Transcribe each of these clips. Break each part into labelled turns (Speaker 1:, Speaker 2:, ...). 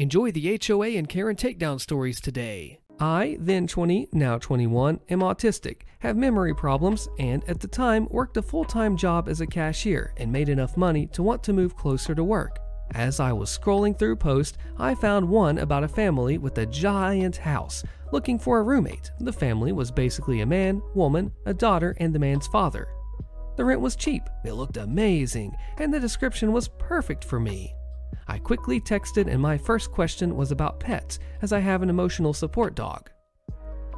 Speaker 1: Enjoy the HOA and Karen takedown stories today. I, then 20, now 21, am autistic, have memory problems, and at the time worked a full-time job as a cashier and made enough money to want to move closer to work. As I was scrolling through posts, I found one about a family with a giant house, looking for a roommate. The family was basically a man, woman, a daughter, and the man's father. The rent was cheap, it looked amazing, and the description was perfect for me. I quickly texted, and my first question was about pets, as I have an emotional support dog.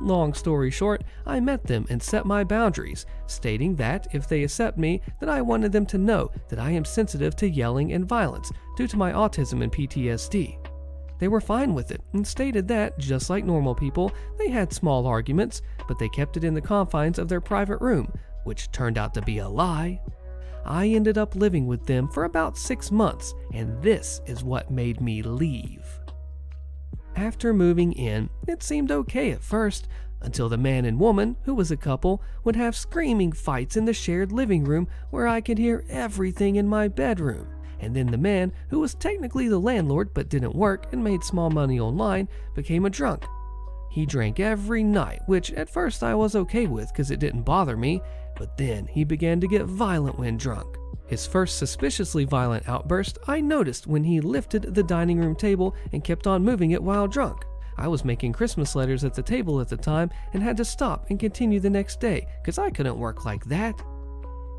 Speaker 1: Long story short, I met them and set my boundaries, stating that if they accept me, that I wanted them to know that I am sensitive to yelling and violence due to my autism and PTSD. They were fine with it and stated that, just like normal people, they had small arguments, but they kept it in the confines of their private room, which turned out to be a lie. I ended up living with them for about 6 months, and this is what made me leave. After moving in, it seemed okay at first, until the man and woman, who was a couple, would have screaming fights in the shared living room where I could hear everything in my bedroom. And then the man, who was technically the landlord but didn't work and made small money online, became a drunk. He drank every night, which at first I was okay with because it didn't bother me, but then he began to get violent when drunk. His first suspiciously violent outburst I noticed when he lifted the dining room table and kept on moving it while drunk. I was making Christmas letters at the table at the time and had to stop and continue the next day because I couldn't work like that.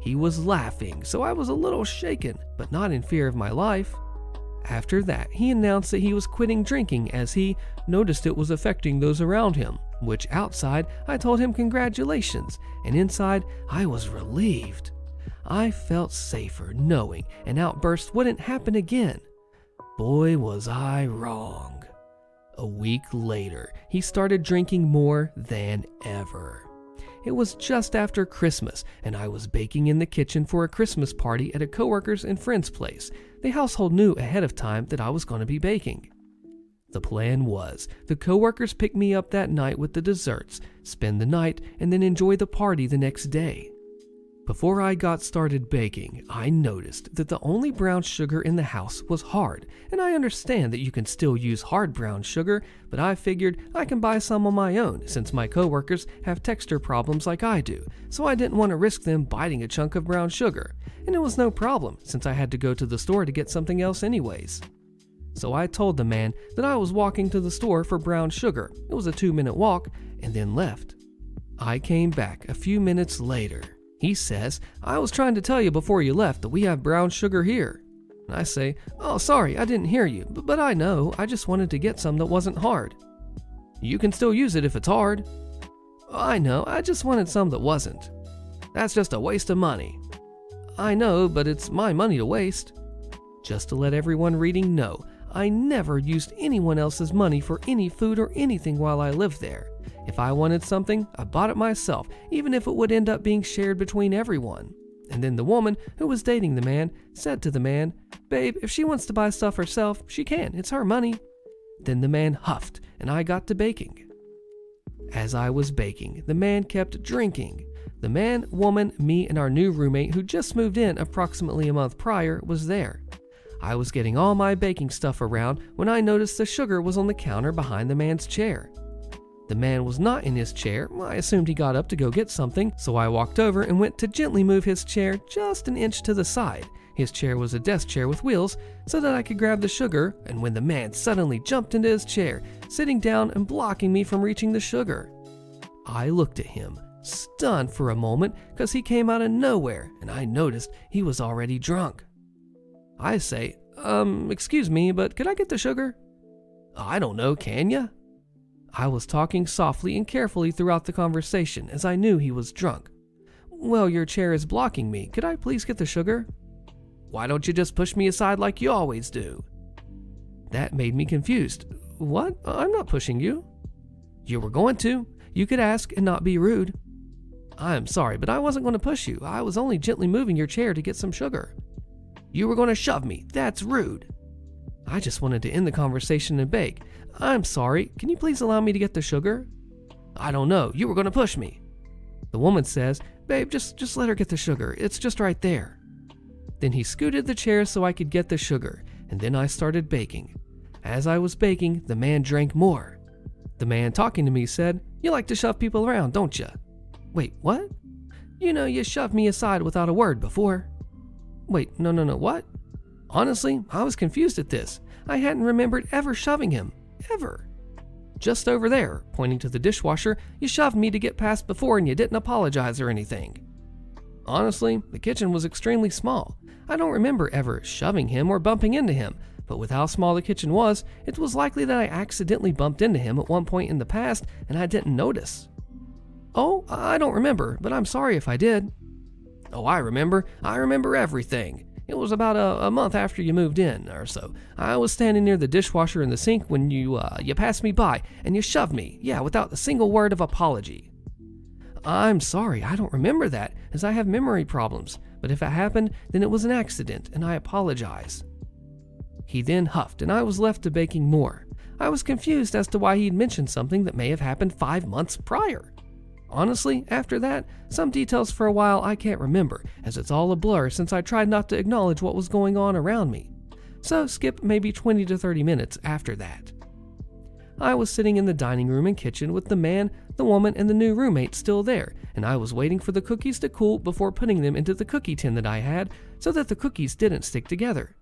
Speaker 1: He was laughing, so I was a little shaken, but not in fear of my life. After that, he announced that he was quitting drinking as he noticed it was affecting those around him, which outside I told him congratulations, and inside I was relieved. I felt safer knowing an outburst wouldn't happen again. Boy, was I wrong. A week later, he started drinking more than ever. It was just after Christmas, and I was baking in the kitchen for a Christmas party at a coworker's and friend's place. The household knew ahead of time that I was going to be baking. The plan was, the coworkers pick me up that night with the desserts, spend the night, and then enjoy the party the next day. Before I got started baking, I noticed that the only brown sugar in the house was hard, and I understand that you can still use hard brown sugar, but I figured I can buy some on my own since my coworkers have texture problems like I do, so I didn't want to risk them biting a chunk of brown sugar, and it was no problem since I had to go to the store to get something else anyways. So I told the man that I was walking to the store for brown sugar. It was a 2-minute walk, and then left. I came back a few minutes later. He says, "I was trying to tell you before you left that we have brown sugar here." And I say, "Oh, sorry, I didn't hear you, but I know, I just wanted to get some that wasn't hard." "You can still use it if it's hard." "I know, I just wanted some that wasn't." "That's just a waste of money." "I know, but it's my money to waste." Just to let everyone reading know, I never used anyone else's money for any food or anything while I lived there. If I wanted something, I bought it myself, even if it would end up being shared between everyone. And then the woman, who was dating the man, said to the man, "Babe, if she wants to buy stuff herself, she can, it's her money." Then the man huffed, and I got to baking. As I was baking, the man kept drinking. The man, woman, me, and our new roommate, who just moved in approximately a month prior, was there. I was getting all my baking stuff around when I noticed the sugar was on the counter behind the man's chair. The man was not in his chair. I assumed he got up to go get something, so I walked over and went to gently move his chair just an inch to the side. His chair was a desk chair with wheels, so that I could grab the sugar, and when the man suddenly jumped into his chair, sitting down and blocking me from reaching the sugar. I looked at him, stunned for a moment, because he came out of nowhere, and I noticed he was already drunk. I say, excuse me, but could I get the sugar?" "I don't know, can ya?" I was talking softly and carefully throughout the conversation as I knew he was drunk. "Well, your chair is blocking me. Could I please get the sugar?" "Why don't you just push me aside like you always do?" That made me confused. "What? I'm not pushing you." "You were going to. You could ask and not be rude." "I'm sorry, but I wasn't going to push you. I was only gently moving your chair to get some sugar." "You were going to shove me. That's rude." I just wanted to end the conversation and beg. "I'm sorry, can you please allow me to get the sugar?" "I don't know, you were going to push me." The woman says, "Babe, just let her get the sugar, it's just right there." Then he scooted the chair so I could get the sugar, and then I started baking. As I was baking, the man drank more. The man talking to me said, "You like to shove people around, don't you?" "Wait, what?" "You know you shoved me aside without a word before." "Wait, no, what?" Honestly, I was confused at this. I hadn't remembered ever shoving him. Ever. "Just over there," pointing to the dishwasher, "you shoved me to get past before and you didn't apologize or anything." Honestly, the kitchen was extremely small. I don't remember ever shoving him or bumping into him, but with how small the kitchen was, it was likely that I accidentally bumped into him at one point in the past and I didn't notice. "Oh, I don't remember, but I'm sorry if I did." "Oh, I remember. I remember everything. It was about a month after you moved in or so. I was standing near the dishwasher and the sink when you passed me by and you shoved me, without a single word of apology." "I'm sorry, I don't remember that, as I have memory problems, but if it happened, then it was an accident, and I apologize." He then huffed, and I was left to baking more. I was confused as to why he'd mentioned something that may have happened 5 months prior. Honestly, after that, some details for a while I can't remember, as it's all a blur since I tried not to acknowledge what was going on around me. So skip maybe 20 to 30 minutes after that. I was sitting in the dining room and kitchen with the man, the woman, and the new roommate still there, and I was waiting for the cookies to cool before putting them into the cookie tin that I had so that the cookies didn't stick together.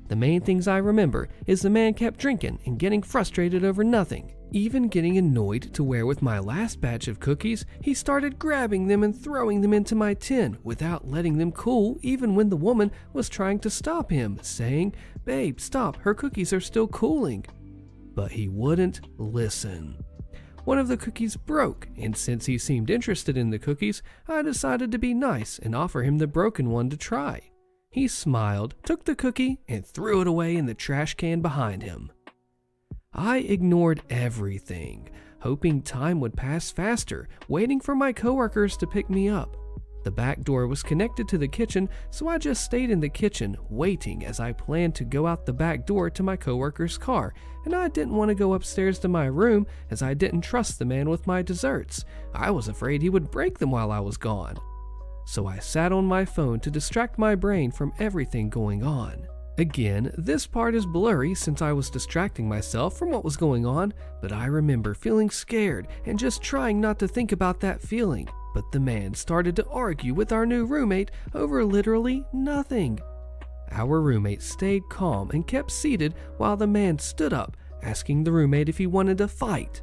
Speaker 1: The main things I remember is the man kept drinking and getting frustrated over nothing, even getting annoyed to where with my last batch of cookies, he started grabbing them and throwing them into my tin without letting them cool even when the woman was trying to stop him, saying, "Babe, stop, her cookies are still cooling." But he wouldn't listen. One of the cookies broke, and since he seemed interested in the cookies, I decided to be nice and offer him the broken one to try. He smiled, took the cookie, and threw it away in the trash can behind him. I ignored everything, hoping time would pass faster, waiting for my coworkers to pick me up. The back door was connected to the kitchen, so I just stayed in the kitchen, waiting as I planned to go out the back door to my coworker's car, and I didn't want to go upstairs to my room as I didn't trust the man with my desserts. I was afraid he would break them while I was gone. So I sat on my phone to distract my brain from everything going on. Again, this part is blurry since I was distracting myself from what was going on, but I remember feeling scared and just trying not to think about that feeling. But the man started to argue with our new roommate over literally nothing. Our roommate stayed calm and kept seated while the man stood up, asking the roommate if he wanted to fight.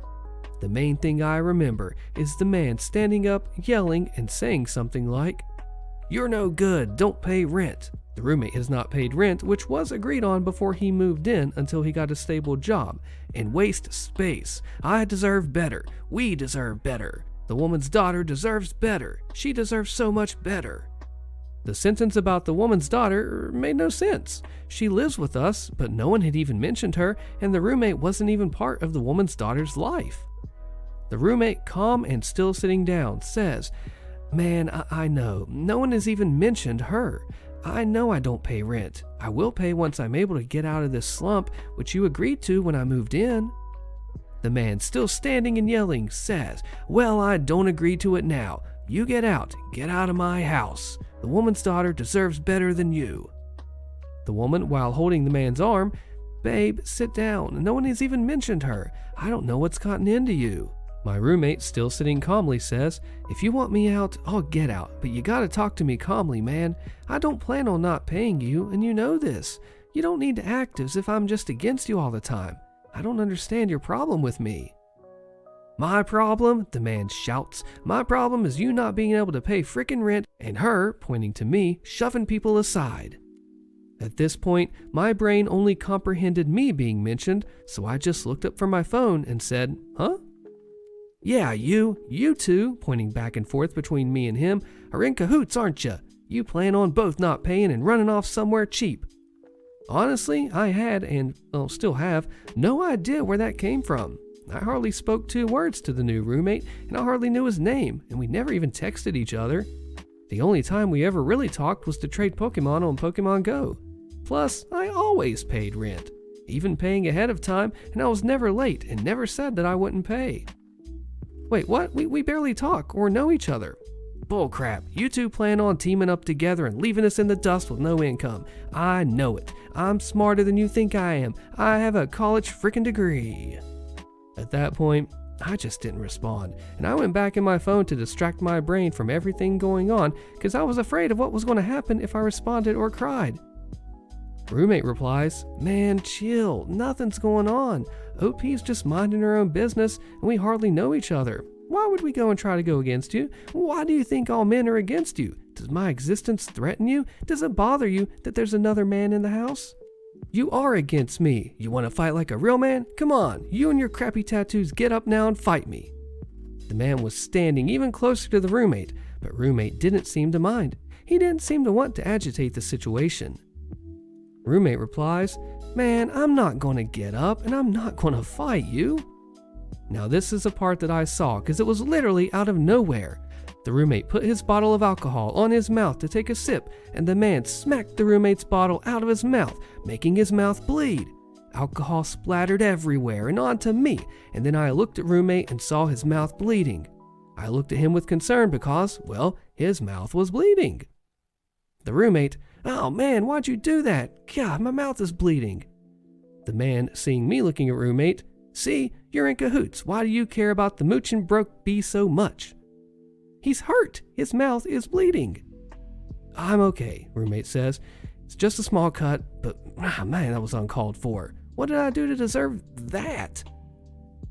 Speaker 1: The main thing I remember is the man standing up, yelling, and saying something like, "You're no good, don't pay rent." The roommate has not paid rent, which was agreed on before he moved in until he got a stable job, and waste space. I deserve better. We deserve better. The woman's daughter deserves better. She deserves so much better. The sentence about the woman's daughter made no sense. She lives with us, but no one had even mentioned her, and the roommate wasn't even part of the woman's daughter's life. The roommate, calm and still sitting down, says, "Man, I know. No one has even mentioned her. I know I don't pay rent. I will pay once I'm able to get out of this slump, which you agreed to when I moved in." The man, still standing and yelling, says, "Well, I don't agree to it now. You get out of my house. The woman's daughter deserves better than you." The woman, while holding the man's arm, "Babe, sit down. No one has even mentioned her. I don't know what's gotten into you." My roommate, still sitting calmly, says, "If you want me out, I'll get out, but you gotta talk to me calmly, man. I don't plan on not paying you, and you know this. You don't need to act as if I'm just against you all the time. I don't understand your problem with me." "My problem?" the man shouts. "My problem is you not being able to pay frickin' rent and her," pointing to me, "shoving people aside." At this point, my brain only comprehended me being mentioned, so I just looked up from my phone and said, "Huh?" "Yeah, you two," pointing back and forth between me and him, "are in cahoots, aren't you? You plan on both not paying and running off somewhere cheap." Honestly, I had, and still have, no idea where that came from. I hardly spoke 2 words to the new roommate, and I hardly knew his name, and we never even texted each other. The only time we ever really talked was to trade Pokemon on Pokemon Go. Plus, I always paid rent, even paying ahead of time, and I was never late and never said that I wouldn't pay. Wait, what? We barely talk or know each other. Bullcrap. You two plan on teaming up together and leaving us in the dust with no income. I know it. I'm smarter than you think I am. I have a college freaking degree. At that point, I just didn't respond, and I went back in my phone to distract my brain from everything going on because I was afraid of what was going to happen if I responded or cried. Roommate replies, "Man, chill. Nothing's going on. OP's just minding her own business, and we hardly know each other. Why would we go and try to go against you? Why do you think all men are against you? Does my existence threaten you? Does it bother you that there's another man in the house? You are against me. You want to fight like a real man? Come on, you and your crappy tattoos, get up now and fight me." The man was standing even closer to the roommate, but roommate didn't seem to mind. He didn't seem to want to agitate the situation. Roommate replies, "Man, I'm not going to get up and I'm not going to fight you." Now this is a part that I saw because it was literally out of nowhere. The roommate put his bottle of alcohol on his mouth to take a sip, and the man smacked the roommate's bottle out of his mouth, making his mouth bleed. Alcohol splattered everywhere and onto me, and then I looked at roommate and saw his mouth bleeding. I looked at him with concern because, well, his mouth was bleeding. The roommate, "Oh man, why'd you do that? God, my mouth is bleeding." The man, seeing me looking at roommate, "See, you're in cahoots. Why do you care about the moochin' broke bee so much?" "He's hurt. His mouth is bleeding." "I'm okay," roommate says. "It's just a small cut, but man, that was uncalled for. What did I do to deserve that?"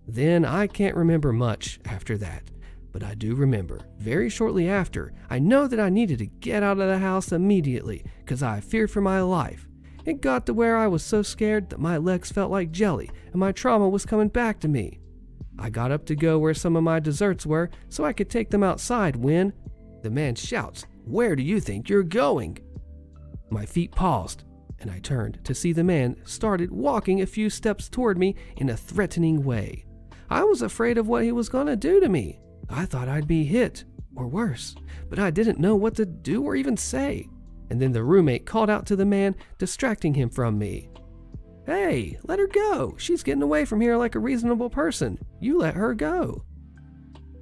Speaker 1: Then I can't remember much after that, but I do remember, very shortly after, I know that I needed to get out of the house immediately because I feared for my life. It got to where I was so scared that my legs felt like jelly and my trauma was coming back to me. I got up to go where some of my desserts were so I could take them outside when the man shouts, "Where do you think you're going?" My feet paused, and I turned to see the man started walking a few steps toward me in a threatening way. I was afraid of what he was going to do to me. I thought I'd be hit, or worse, but I didn't know what to do or even say. And then the roommate called out to the man, distracting him from me. "Hey, let her go. She's getting away from here like a reasonable person. You let her go."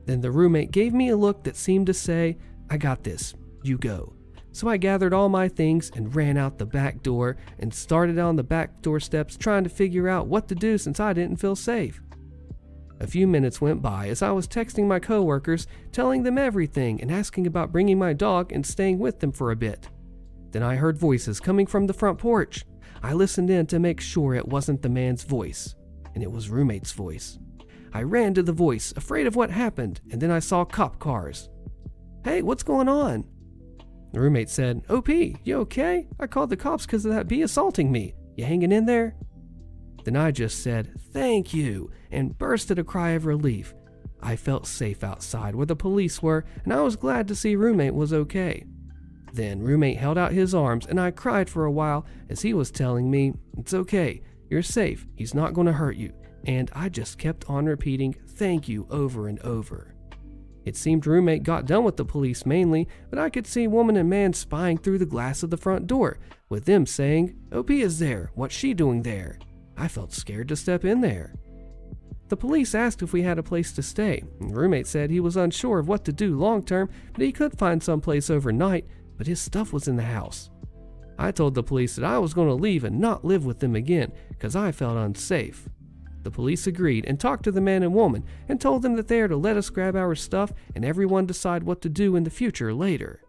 Speaker 1: Then the roommate gave me a look that seemed to say, "I got this. You go." So I gathered all my things and ran out the back door and started on the back door steps trying to figure out what to do since I didn't feel safe. A few minutes went by as I was texting my coworkers, telling them everything and asking about bringing my dog and staying with them for a bit. Then I heard voices coming from the front porch. I listened in to make sure it wasn't the man's voice, and it was roommate's voice. I ran to the voice, afraid of what happened, and then I saw cop cars. "Hey, what's going on?" The roommate said, "OP, you okay? I called the cops because of that bee assaulting me. You hanging in there?" Then I just said, "Thank you," and bursted a cry of relief. I felt safe outside where the police were, and I was glad to see roommate was okay. Then roommate held out his arms, and I cried for a while as he was telling me, "It's okay, you're safe, he's not going to hurt you," and I just kept on repeating "thank you" over and over. It seemed roommate got done with the police mainly, but I could see woman and man spying through the glass of the front door, with them saying, "OP is there, what's she doing there?" I felt scared to step in there. The police asked if we had a place to stay, and roommate said he was unsure of what to do long term, but he could find some place overnight, but his stuff was in the house. I told the police that I was going to leave and not live with them again because I felt unsafe. The police agreed and talked to the man and woman and told them that they are to let us grab our stuff and everyone decide what to do in the future later.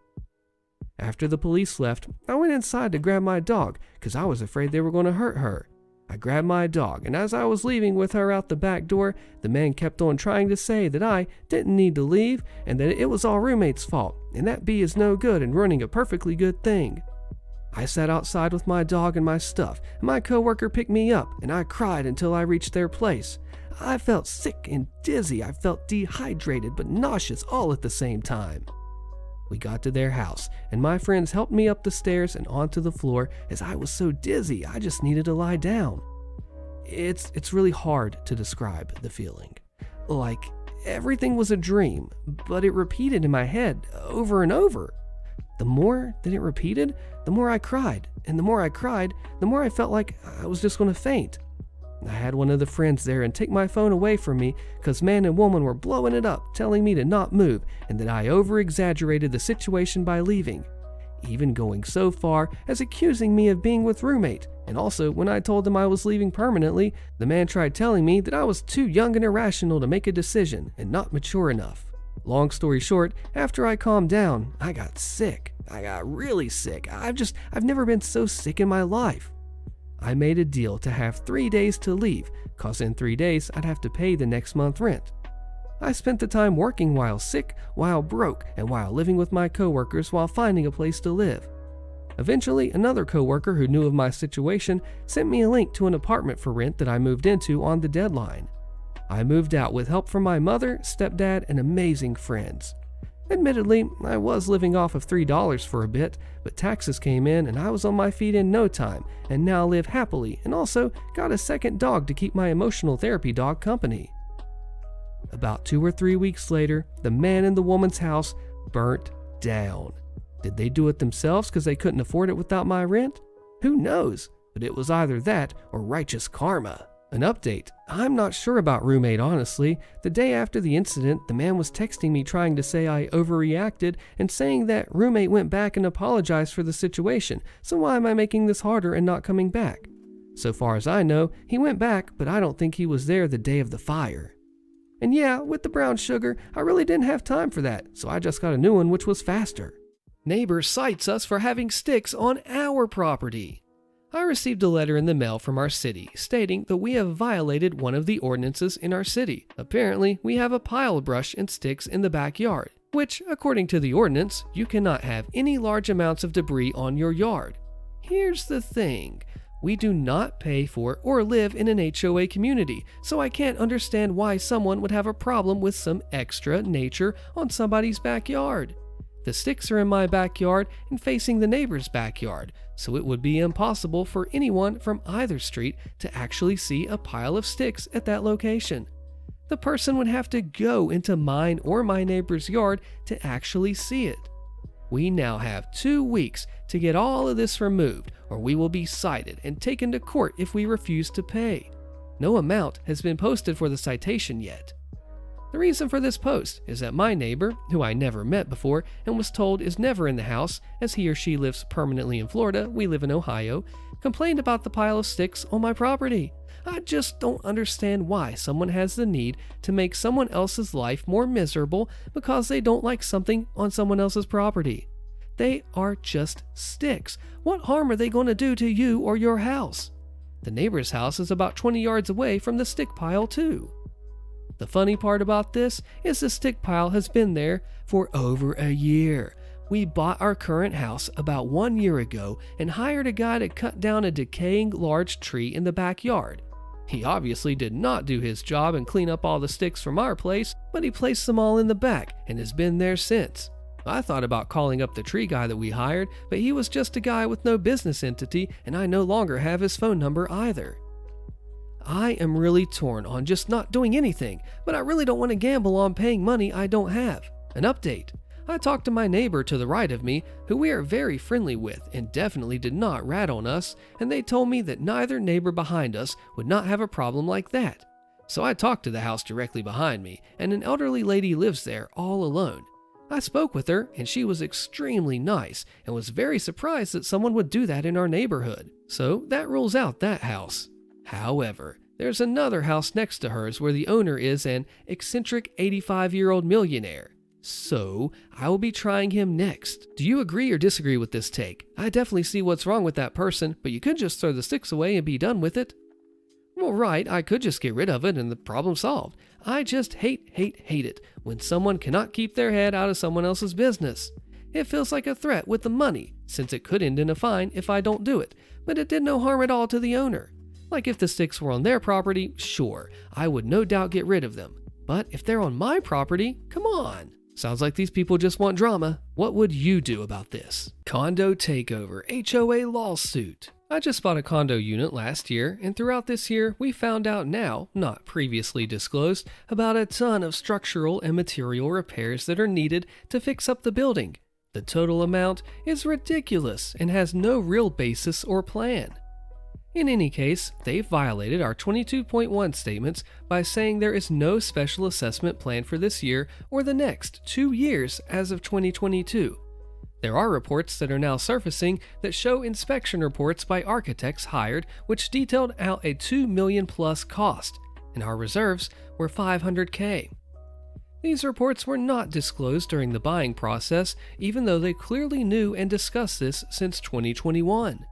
Speaker 1: After the police left, I went inside to grab my dog because I was afraid they were going to hurt her. I grabbed my dog, and as I was leaving with her out the back door, the man kept on trying to say that I didn't need to leave and that it was all roommate's fault, and that bee is no good and running a perfectly good thing. I sat outside with my dog and my stuff, and my coworker picked me up, and I cried until I reached their place. I felt sick and dizzy. I felt dehydrated but nauseous all at the same time. We got to their house, and my friends helped me up the stairs and onto the floor as I was so dizzy I just needed to lie down. It's really hard to describe the feeling. Like everything was a dream, but it repeated in my head over and over. The more that it repeated, the more I cried, and the more I cried, the more I felt like I was just going to faint. I had one of the friends there and take my phone away from me because man and woman were blowing it up, telling me to not move and that I over-exaggerated the situation by leaving, even going so far as accusing me of being with roommate. And also, when I told them I was leaving permanently, the man tried telling me that I was too young and irrational to make a decision and not mature enough. Long story short, after I calmed down, I got sick. I got really sick. I've never been so sick in my life. I made a deal to have 3 days to leave, cause in 3 days I'd have to pay the next month's rent. I spent the time working while sick, while broke, and while living with my coworkers while finding a place to live. Eventually, another coworker who knew of my situation sent me a link to an apartment for rent that I moved into on the deadline. I moved out with help from my mother, stepdad, and amazing friends. Admittedly, I was living off of $3 for a bit, but taxes came in and I was on my feet in no time and now live happily and also got a second dog to keep my emotional therapy dog company. About 2 or 3 weeks later, the man in the woman's house burnt down. Did they do it themselves because they couldn't afford it without my rent? Who knows, but it was either that or righteous karma. An update. I'm not sure about roommate, honestly. The day after the incident, the man was texting me trying to say I overreacted and saying that roommate went back and apologized for the situation, so why am I making this harder and not coming back? So far as I know, he went back, but I don't think he was there the day of the fire. And yeah, with the brown sugar, I really didn't have time for that, so I just got a new one which was faster. Neighbor cites us for having sticks on our property. I received a letter in the mail from our city stating that we have violated one of the ordinances in our city. Apparently, we have a pile brush and sticks in the backyard, which, according to the ordinance, you cannot have any large amounts of debris on your yard. Here's the thing. We do not pay for or live in an HOA community, so I can't understand why someone would have a problem with some extra nature on somebody's backyard. The sticks are in my backyard and facing the neighbor's backyard, so it would be impossible for anyone from either street to actually see a pile of sticks at that location. The person would have to go into mine or my neighbor's yard to actually see it. We now have 2 weeks to get all of this removed, or we will be cited and taken to court if we refuse to pay. No amount has been posted for the citation yet. The reason for this post is that my neighbor, who I never met before and was told is never in the house as he or she lives permanently in Florida, we live in Ohio, complained about the pile of sticks on my property. I just don't understand why someone has the need to make someone else's life more miserable because they don't like something on someone else's property. They are just sticks. What harm are they going to do to you or your house? The neighbor's house is about 20 yards away from the stick pile too. The funny part about this is the stick pile has been there for over a year. We bought our current house about 1 year ago and hired a guy to cut down a decaying large tree in the backyard. He obviously did not do his job and clean up all the sticks from our place, but he placed them all in the back and has been there since. I thought about calling up the tree guy that we hired, but he was just a guy with no business entity and I no longer have his phone number either. I am really torn on just not doing anything, but I really don't want to gamble on paying money I don't have. An update. I talked to my neighbor to the right of me, who we are very friendly with and definitely did not rat on us, and they told me that neither neighbor behind us would not have a problem like that. So I talked to the house directly behind me, and an elderly lady lives there all alone. I spoke with her, and she was extremely nice and was very surprised that someone would do that in our neighborhood. So that rules out that house. However, there's another house next to hers where the owner is an eccentric 85-year-old millionaire. So, I will be trying him next. Do you agree or disagree with this take? I definitely see what's wrong with that person, but you could just throw the sticks away and be done with it. Well, right, I could just get rid of it and the problem solved. I just hate it when someone cannot keep their head out of someone else's business. It feels like a threat with the money, since it could end in a fine if I don't do it, but it did no harm at all to the owner. Like if the sticks were on their property, sure, I would no doubt get rid of them. But if they're on my property, come on. Sounds like these people just want drama. What would you do about this? Condo takeover, HOA lawsuit. I just bought a condo unit last year, and throughout this year, we found out now, not previously disclosed, about a ton of structural and material repairs that are needed to fix up the building. The total amount is ridiculous and has no real basis or plan. In any case, they've violated our 22.1 statements by saying there is no special assessment planned for this year or the next 2 years as of 2022. There are reports that are now surfacing that show inspection reports by architects hired which detailed out a $2 million plus cost, and our reserves were $500K. These reports were not disclosed during the buying process, even though they clearly knew and discussed this since 2021.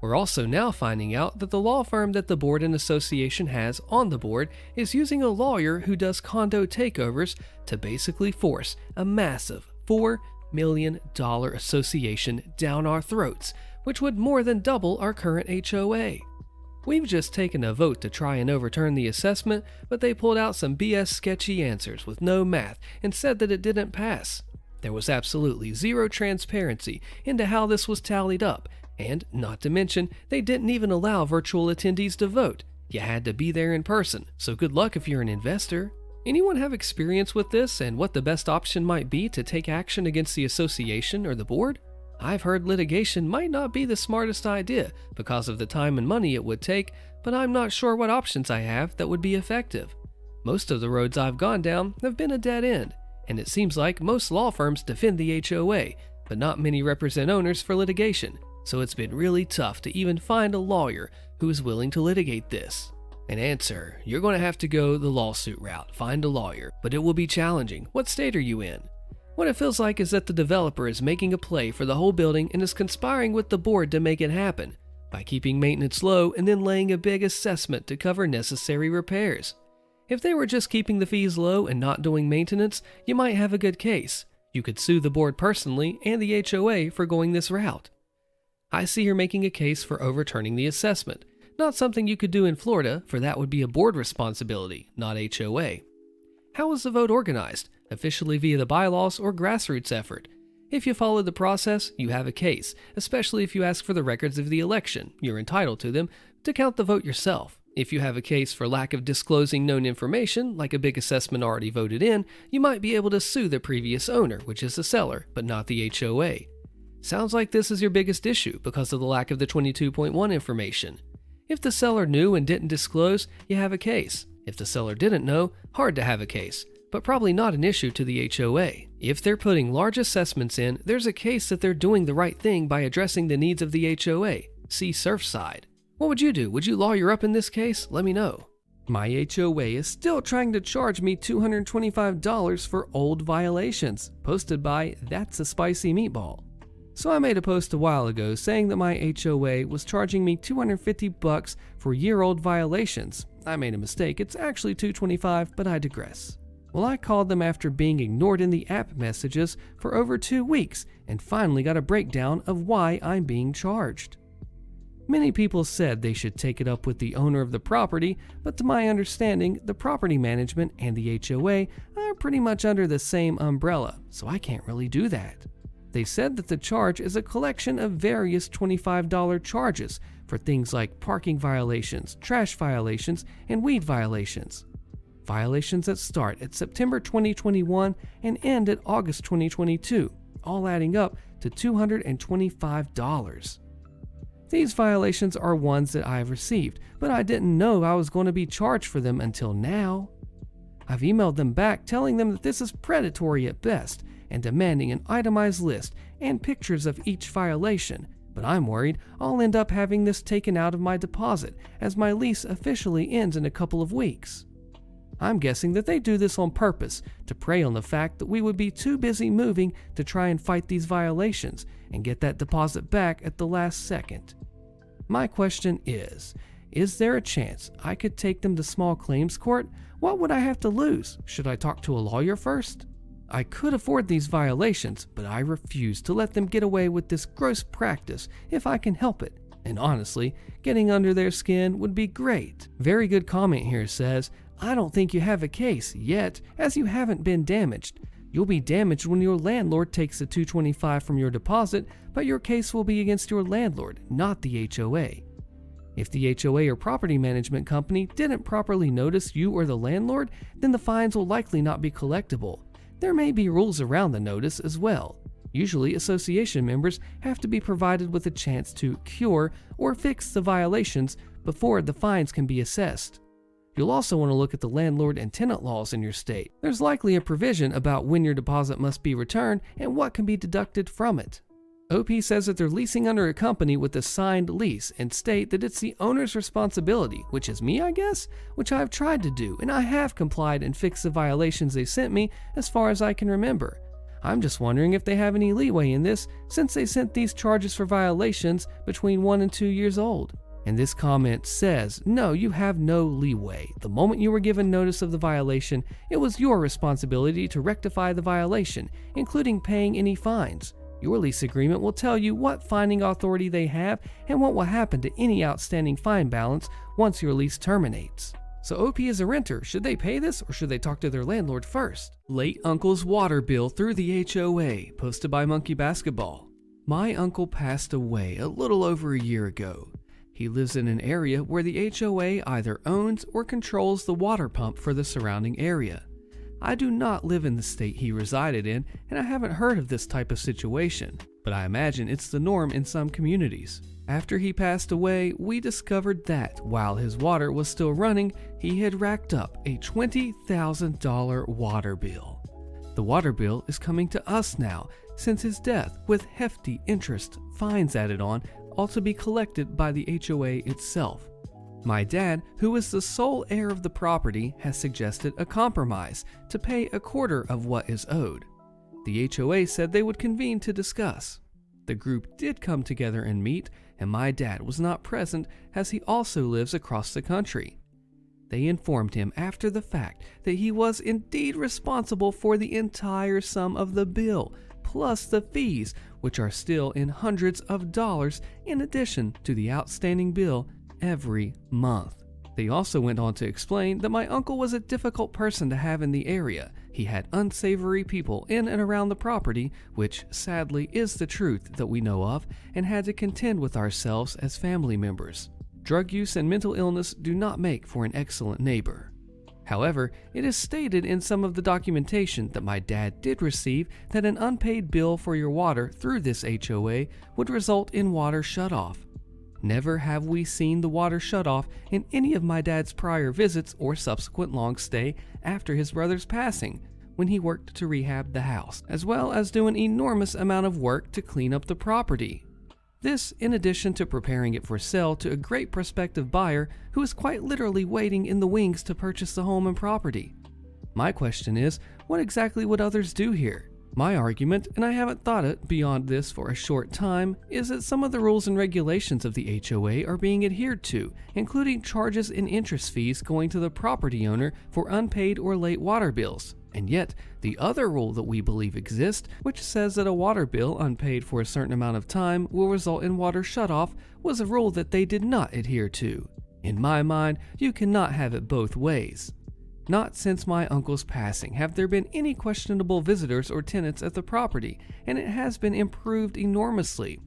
Speaker 1: We're also now finding out that the law firm that the board and association has on the board is using a lawyer who does condo takeovers to basically force a massive $4 million association down our throats, which would more than double our current HOA. We've just taken a vote to try and overturn the assessment, but they pulled out some BS sketchy answers with no math and said that it didn't pass. There was absolutely zero transparency into how this was tallied up, and not to mention, they didn't even allow virtual attendees to vote. You had to be there in person, so good luck if you're an investor. Anyone have experience with this and what the best option might be to take action against the association or the board? I've heard litigation might not be the smartest idea because of the time and money it would take, but I'm not sure what options I have that would be effective. Most of the roads I've gone down have been a dead end, and it seems like most law firms defend the HOA, but not many represent owners for litigation, so it's been really tough to even find a lawyer who is willing to litigate this. An answer: you're going to have to go the lawsuit route, find a lawyer, but it will be challenging. What state are you in? What it feels like is that the developer is making a play for the whole building and is conspiring with the board to make it happen by keeping maintenance low and then laying a big assessment to cover necessary repairs. If they were just keeping the fees low and not doing maintenance, you might have a good case. You could sue the board personally and the HOA for going this route. I see you're making a case for overturning the assessment. Not something you could do in Florida, for that would be a board responsibility, not HOA. How was the vote organized? Officially via the bylaws or grassroots effort? If you follow the process, you have a case, especially if you ask for the records of the election. You're entitled to them to count the vote yourself. If you have a case for lack of disclosing known information, like a big assessment already voted in, you might be able to sue the previous owner, which is the seller, but not the HOA. Sounds like this is your biggest issue because of the lack of the 22.1 information. If the seller knew and didn't disclose, you have a case. If the seller didn't know, hard to have a case, but probably not an issue to the HOA. If they're putting large assessments in, there's a case that they're doing the right thing by addressing the needs of the HOA. See Surfside. What would you do? Would you lawyer up in this case? Let me know. My HOA is still trying to charge me $225 for old violations, posted by That's a Spicy Meatball. So I made a post a while ago saying that my HOA was charging me $250 for year-old violations. I made a mistake, it's actually $225, but I digress. Well, I called them after being ignored in the app messages for over 2 weeks and finally got a breakdown of why I'm being charged. Many people said they should take it up with the owner of the property, but to my understanding, the property management and the HOA are pretty much under the same umbrella, so I can't really do that. They said that the charge is a collection of various $25 charges for things like parking violations, trash violations, and weed violations. Violations that start at September 2021 and end at August 2022, all adding up to $225. These violations are ones that I've received, but I didn't know I was going to be charged for them until now. I've emailed them back telling them that this is predatory at best and demanding an itemized list and pictures of each violation, but I'm worried I'll end up having this taken out of my deposit as my lease officially ends in a couple of weeks. I'm guessing that they do this on purpose to prey on the fact that we would be too busy moving to try and fight these violations and get that deposit back at the last second. My question is there a chance I could take them to small claims court? What would I have to lose? Should I talk to a lawyer first? I could afford these violations, but I refuse to let them get away with this gross practice if I can help it. And honestly, getting under their skin would be great. Very good comment here says, I don't think you have a case yet, as you haven't been damaged. You'll be damaged when your landlord takes the $225 from your deposit, but your case will be against your landlord, not the HOA. If the HOA or property management company didn't properly notice you or the landlord, then the fines will likely not be collectible. There may be rules around the notice as well. Usually, association members have to be provided with a chance to cure or fix the violations before the fines can be assessed. You'll also want to look at the landlord and tenant laws in your state. There's likely a provision about when your deposit must be returned and what can be deducted from it. OP says that they're leasing under a company with a signed lease and state that it's the owner's responsibility, which is me, I guess, which I've tried to do, and I have complied and fixed the violations they sent me as far as I can remember. I'm just wondering if they have any leeway in this since they sent these charges for violations between 1 and 2 years old. And this comment says, no, you have no leeway. The moment you were given notice of the violation, it was your responsibility to rectify the violation, including paying any fines. Your lease agreement will tell you what fining authority they have and what will happen to any outstanding fine balance once your lease terminates. So OP is a renter. Should they pay this or should they talk to their landlord first? Late uncle's water bill through the HOA, posted by Monkey Basketball. My uncle passed away a little over a year ago. He lives in an area where the HOA either owns or controls the water pump for the surrounding area. I do not live in the state he resided in, and I haven't heard of this type of situation, but I imagine it's the norm in some communities. After he passed away, we discovered that while his water was still running, he had racked up a $20,000 water bill. The water bill is coming to us now since his death, with hefty interest, fines added on, all to be collected by the HOA itself. My dad, who is the sole heir of the property, has suggested a compromise to pay a quarter of what is owed. The HOA said they would convene to discuss. The group did come together and meet, and my dad was not present as he also lives across the country. They informed him after the fact that he was indeed responsible for the entire sum of the bill, plus the fees, which are still in hundreds of dollars in addition to the outstanding bill every month. They also went on to explain that my uncle was a difficult person to have in the area. He had unsavory people in and around the property, which sadly is the truth that we know of, and had to contend with ourselves as family members. Drug use and mental illness do not make for an excellent neighbor. However, it is stated in some of the documentation that my dad did receive that an unpaid bill for your water through this HOA would result in water shutoff. Never have we seen the water shut off in any of my dad's prior visits or subsequent long stay after his brother's passing, when he worked to rehab the house, as well as do an enormous amount of work to clean up the property. This in addition to preparing it for sale to a great prospective buyer who is quite literally waiting in the wings to purchase the home and property. My question is, what exactly would others do here? My argument, and I haven't thought it beyond this for a short time, is that some of the rules and regulations of the HOA are being adhered to, including charges and interest fees going to the property owner for unpaid or late water bills. And yet, the other rule that we believe exists, which says that a water bill unpaid for a certain amount of time will result in water shutoff, was a rule that they did not adhere to. In my mind, you cannot have it both ways. Not since my uncle's passing have there been any questionable visitors or tenants at the property, and it has been improved enormously.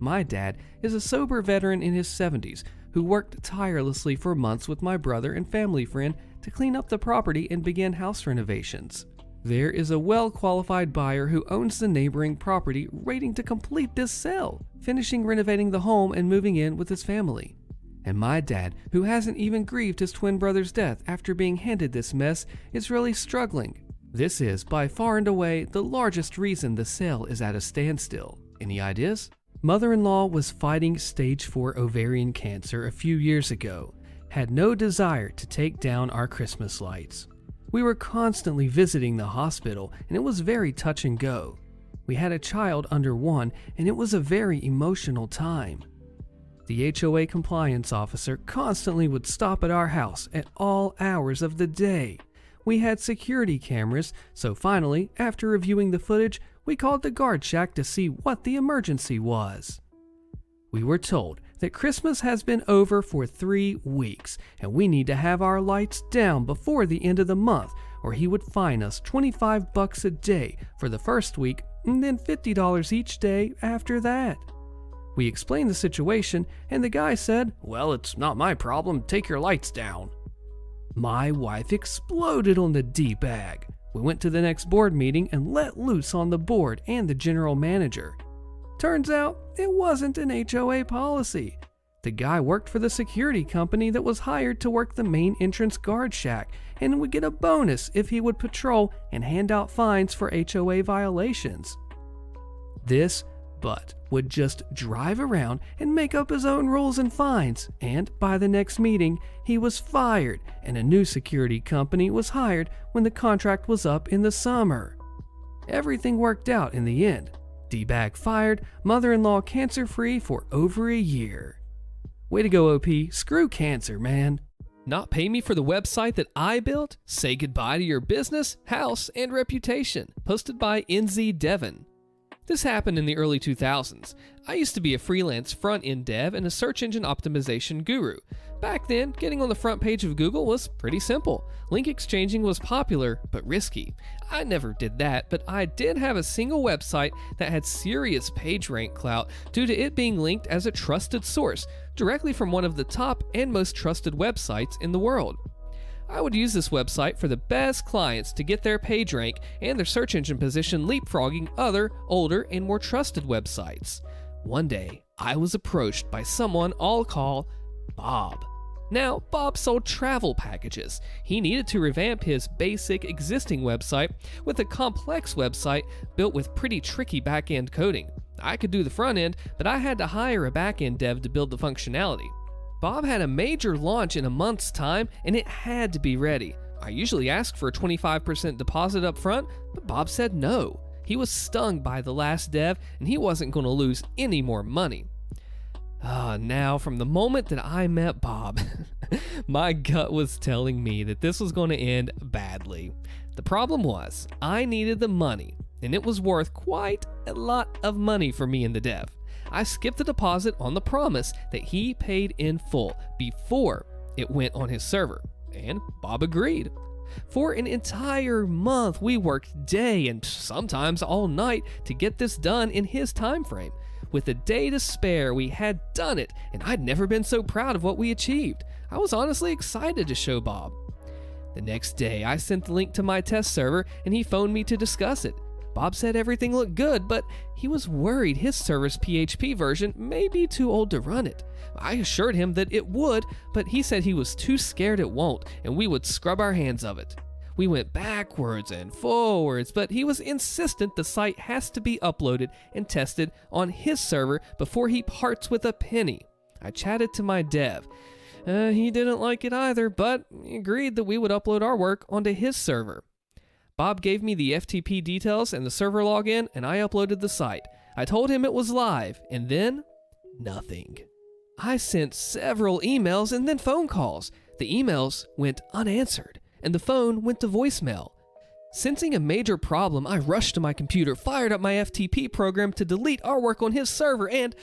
Speaker 1: My dad is a sober veteran in his 70s who worked tirelessly for months with my brother and family friend to clean up the property and begin house renovations. There is a well-qualified buyer who owns the neighboring property waiting to complete this sale, finishing renovating the home and moving in with his family. And my dad, who hasn't even grieved his twin brother's death after being handed this mess, is really struggling. This is, by far and away, the largest reason the sale is at a standstill. Any ideas? Mother-in-law was fighting stage 4 ovarian cancer a few years ago, had no desire to take down our Christmas lights. We were constantly visiting the hospital, and it was very touch and go. We had a child under 1, and it was a very emotional time. The HOA compliance officer constantly would stop at our house at all hours of the day. We had security cameras, so finally, after reviewing the footage, we called the guard shack to see what the emergency was. We were told that Christmas has been over for 3 weeks, and we need to have our lights down before the end of the month, or he would fine us $25 a day for the first week, and then $50 each day after that. We explained the situation, and the guy said, "Well, it's not my problem, take your lights down." My wife exploded on the D-bag. We went to the next board meeting and let loose on the board and the general manager. Turns out, it wasn't an HOA policy. The guy worked for the security company that was hired to work the main entrance guard shack and would get a bonus if he would patrol and hand out fines for HOA violations. This butt would just drive around and make up his own rules and fines, and by the next meeting, he was fired and a new security company was hired when the contract was up in the summer. Everything worked out in the end. D-bag fired, mother-in-law cancer-free for over a year. Way to go, OP. Screw cancer, man. Not pay me for the website that I built? Say goodbye to your business, house, and reputation. Posted by NZ Devon. This happened in the early 2000s. I used to be a freelance front-end dev and a search engine optimization guru. Back then, getting on the front page of Google was pretty simple. Link exchanging was popular, but risky. I never did that, but I did have a single website that had serious page rank clout due to it being linked as a trusted source, directly from one of the top and most trusted websites in the world. I would use this website for the best clients to get their page rank and their search engine position leapfrogging other, older, and more trusted websites. One day, I was approached by someone I'll call Bob. Now, Bob sold travel packages. He needed to revamp his basic existing website with a complex website built with pretty tricky back-end coding. I could do the front end, but I had to hire a back-end dev to build the functionality. Bob had a major launch in a month's time, and it had to be ready. I usually ask for a 25% deposit up front, but Bob said no. He was stung by the last dev, and he wasn't going to lose any more money. Now, from the moment that I met Bob, my gut was telling me that this was going to end badly. The problem was, I needed the money, and it was worth quite a lot of money for me and the dev. I skipped the deposit on the promise that he paid in full before it went on his server, and Bob agreed. For an entire month, we worked day and sometimes all night to get this done in his time frame. With a day to spare, we had done it, and I'd never been so proud of what we achieved. I was honestly excited to show Bob. The next day, I sent the link to my test server, and he phoned me to discuss it. Bob said everything looked good, but he was worried his server's PHP version may be too old to run it. I assured him that it would, but he said he was too scared it won't, and we would scrub our hands of it. We went backwards and forwards, but he was insistent the site has to be uploaded and tested on his server before he parts with a penny. I chatted to my dev. He didn't like it either, but he agreed that we would upload our work onto his server. Bob gave me the FTP details and the server login, and I uploaded the site. I told him it was live, and then nothing. I sent several emails and then phone calls. The emails went unanswered, and the phone went to voicemail. Sensing a major problem, I rushed to my computer, fired up my FTP program to delete our work on his server, and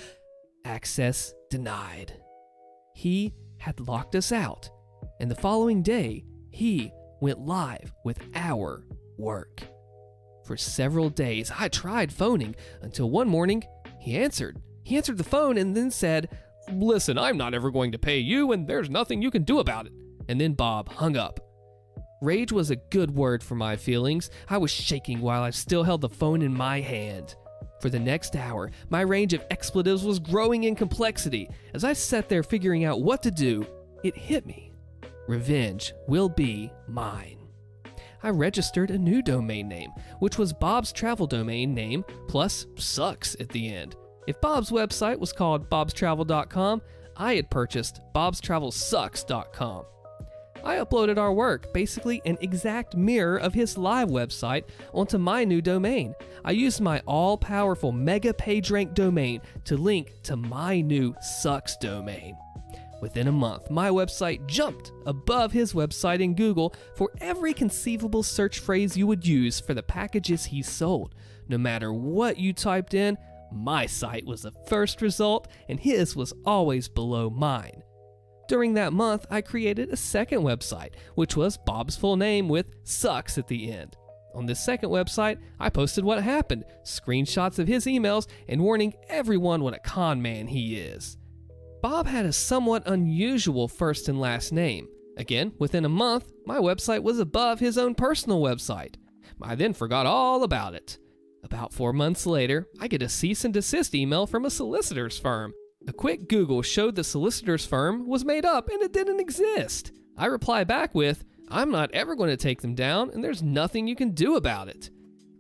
Speaker 1: access denied. He had locked us out, and the following day, he went live with our work. For several days, I tried phoning until one morning he answered. He answered the phone and then said, "Listen, I'm not ever going to pay you, and there's nothing you can do about it." And then Bob hung up. Rage was a good word for my feelings. I was shaking while I still held the phone in my hand. For the next hour, my range of expletives was growing in complexity. As I sat there figuring out what to do, it hit me. Revenge will be mine. I registered a new domain name, which was Bob's travel domain name plus sucks at the end. If Bob's website was called bobstravel.com, I had purchased bobstravelsucks.com. I uploaded our work, basically an exact mirror of his live website, onto my new domain. I used my all-powerful mega PageRank domain to link to my new sucks domain. Within a month, my website jumped above his website in Google for every conceivable search phrase you would use for the packages he sold. No matter what you typed in, my site was the first result, and his was always below mine. During that month, I created a second website, which was Bob's full name with sucks at the end. On this second website, I posted what happened, screenshots of his emails, and warning everyone what a con man he is. Bob had a somewhat unusual first and last name. Again, within a month, my website was above his own personal website. I then forgot all about it. About 4 months later, I get a cease and desist email from a solicitor's firm. A quick Google showed the solicitor's firm was made up and it didn't exist. I reply back with, "I'm not ever going to take them down and there's nothing you can do about it."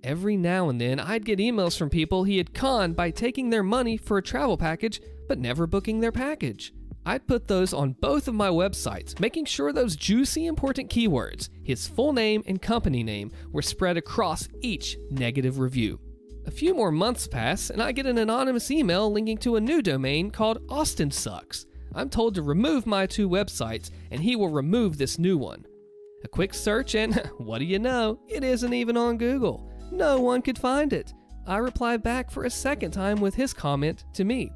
Speaker 1: Every now and then I'd get emails from people he had conned by taking their money for a travel package but never booking their package. I'd put those on both of my websites, making sure those juicy important keywords, his full name and company name, were spread across each negative review. A few more months pass and I get an anonymous email linking to a new domain called Austin Sucks. I'm told to remove my 2 websites and he will remove this new one. A quick search and what do you know, it isn't even on Google. No one could find it. I reply back for a second time with his comment to me.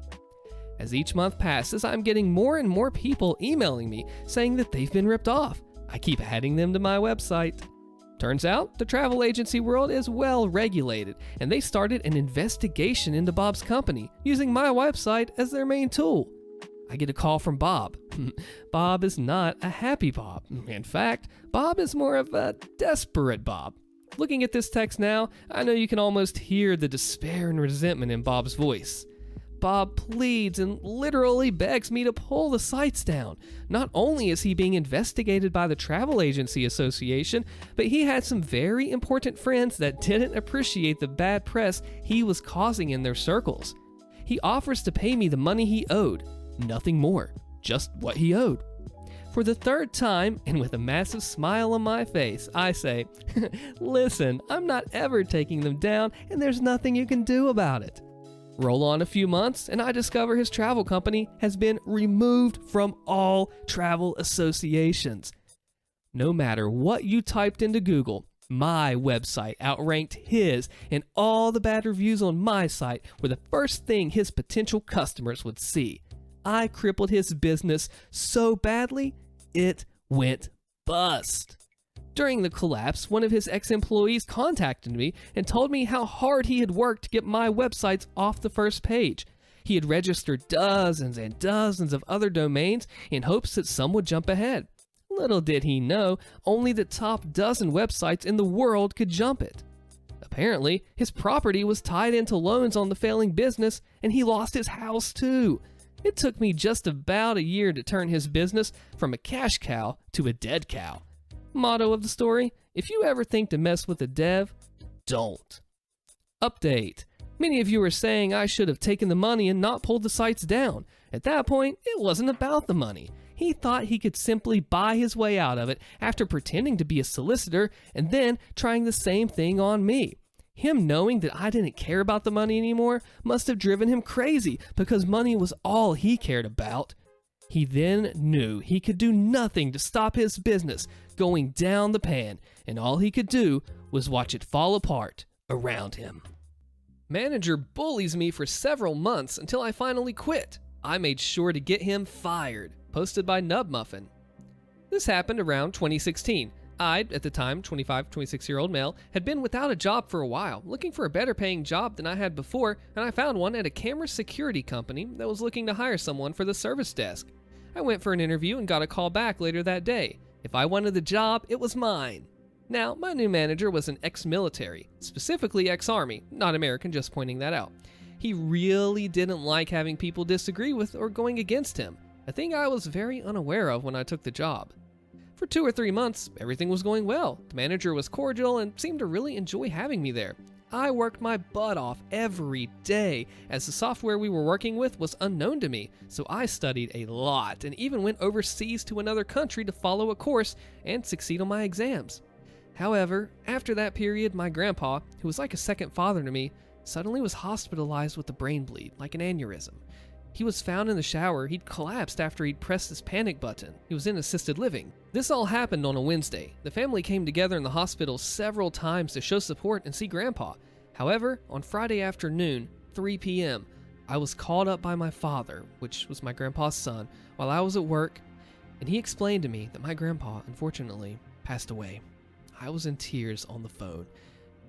Speaker 1: As each month passes, I'm getting more and more people emailing me saying that they've been ripped off. I keep adding them to my website. Turns out, the travel agency world is well regulated, and they started an investigation into Bob's company, using my website as their main tool. I get a call from Bob. Bob is not a happy Bob. In fact, Bob is more of a desperate Bob. Looking at this text now, I know you can almost hear the despair and resentment in Bob's voice. Bob pleads and literally begs me to pull the sites down. Not only is he being investigated by the Travel Agency Association, but he had some very important friends that didn't appreciate the bad press he was causing in their circles. He offers to pay me the money he owed, nothing more, just what he owed. For the 3rd time, and with a massive smile on my face, I say, "Listen, I'm not ever taking them down, and there's nothing you can do about it." Roll on a few months, and I discover his travel company has been removed from all travel associations. No matter what you typed into Google, my website outranked his, and all the bad reviews on my site were the first thing his potential customers would see. I crippled his business so badly, it went bust. During the collapse, one of his ex-employees contacted me and told me how hard he had worked to get my websites off the first page. He had registered dozens and dozens of other domains in hopes that some would jump ahead. Little did he know, only the top dozen websites in the world could jump it. Apparently, his property was tied into loans on the failing business, and he lost his house too. It took me just about a year to turn his business from a cash cow to a dead cow. Motto of the story, if you ever think to mess with a dev, don't. Update. Many of you are saying I should have taken the money and not pulled the sites down. At that point, it wasn't about the money. He thought he could simply buy his way out of it after pretending to be a solicitor and then trying the same thing on me. Him knowing that I didn't care about the money anymore must have driven him crazy because money was all he cared about. He then knew he could do nothing to stop his business going down the pan, and all he could do was watch it fall apart around him. Manager bullies me for several months until I finally quit. I made sure to get him fired. Posted by Nub Muffin. This happened around 2016. I, at the time, 26-year-old male, had been without a job for a while, looking for a better paying job than I had before, and I found one at a camera security company that was looking to hire someone for the service desk. I went for an interview and got a call back later that day. If I wanted the job, it was mine. Now, my new manager was an ex-military, specifically ex-Army, not American, just pointing that out. He really didn't like having people disagree with or going against him, a thing I was very unaware of when I took the job. For 2 or 3 months, everything was going well. The manager was cordial and seemed to really enjoy having me there. I worked my butt off every day, as the software we were working with was unknown to me, so I studied a lot and even went overseas to another country to follow a course and succeed on my exams. However, after that period, my grandpa, who was like a second father to me, suddenly was hospitalized with a brain bleed, like an aneurysm. He was found in the shower. He'd collapsed after he'd pressed his panic button. He was in assisted living. This all happened on a Wednesday. The family came together in the hospital several times to show support and see Grandpa. However, on Friday afternoon, 3 p.m., I was called up by my father, which was my grandpa's son, while I was at work, and he explained to me that my grandpa, unfortunately, passed away. I was in tears on the phone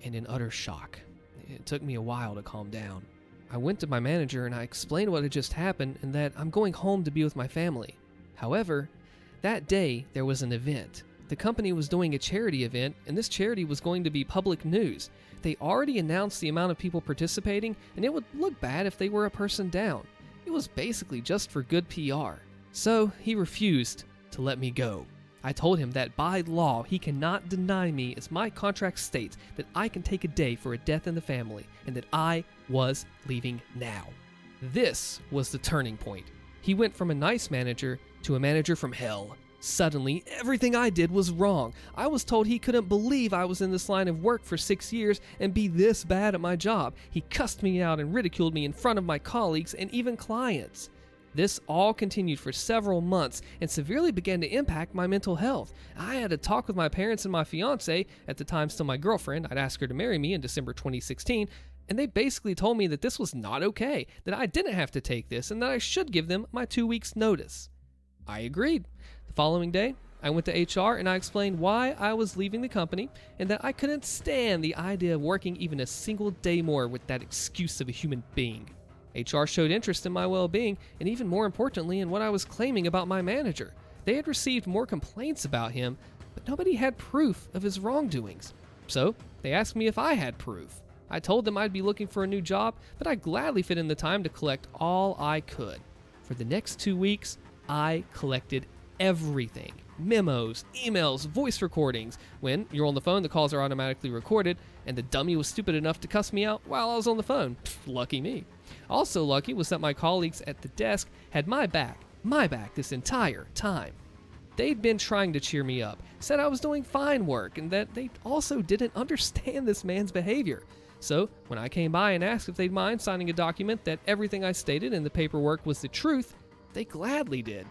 Speaker 1: and in utter shock. It took me a while to calm down. I went to my manager and I explained what had just happened and that I'm going home to be with my family. However, that day there was an event. The company was doing a charity event, and this charity was going to be public news. They already announced the amount of people participating, and it would look bad if they were a person down. It was basically just for good PR. So he refused to let me go. I told him that by law, he cannot deny me as my contract states that I can take a day for a death in the family and that I was leaving now. This was the turning point. He went from a nice manager to a manager from hell. Suddenly, everything I did was wrong. I was told he couldn't believe I was in this line of work for 6 years and be this bad at my job. He cussed me out and ridiculed me in front of my colleagues and even clients. This all continued for several months and severely began to impact my mental health. I had a talk with my parents and my fiance, at the time still my girlfriend. I'd asked her to marry me in December 2016, and they basically told me that this was not okay, that I didn't have to take this, and that I should give them my 2 weeks notice. I agreed. The following day, I went to HR and I explained why I was leaving the company and that I couldn't stand the idea of working even a single day more with that excuse of a human being. HR showed interest in my well-being and even more importantly in what I was claiming about my manager. They had received more complaints about him, but nobody had proof of his wrongdoings. So they asked me if I had proof. I told them I'd be looking for a new job, but I'd gladly fit in the time to collect all I could. For the next 2 weeks, I collected everything. Memos, emails, voice recordings. When you're on the phone, the calls are automatically recorded, and the dummy was stupid enough to cuss me out while I was on the phone. Lucky me. Also lucky was that my colleagues at the desk had my back this entire time. They'd been trying to cheer me up, said I was doing fine work, and that they also didn't understand this man's behavior. So when I came by and asked if they'd mind signing a document that everything I stated in the paperwork was the truth, they gladly did.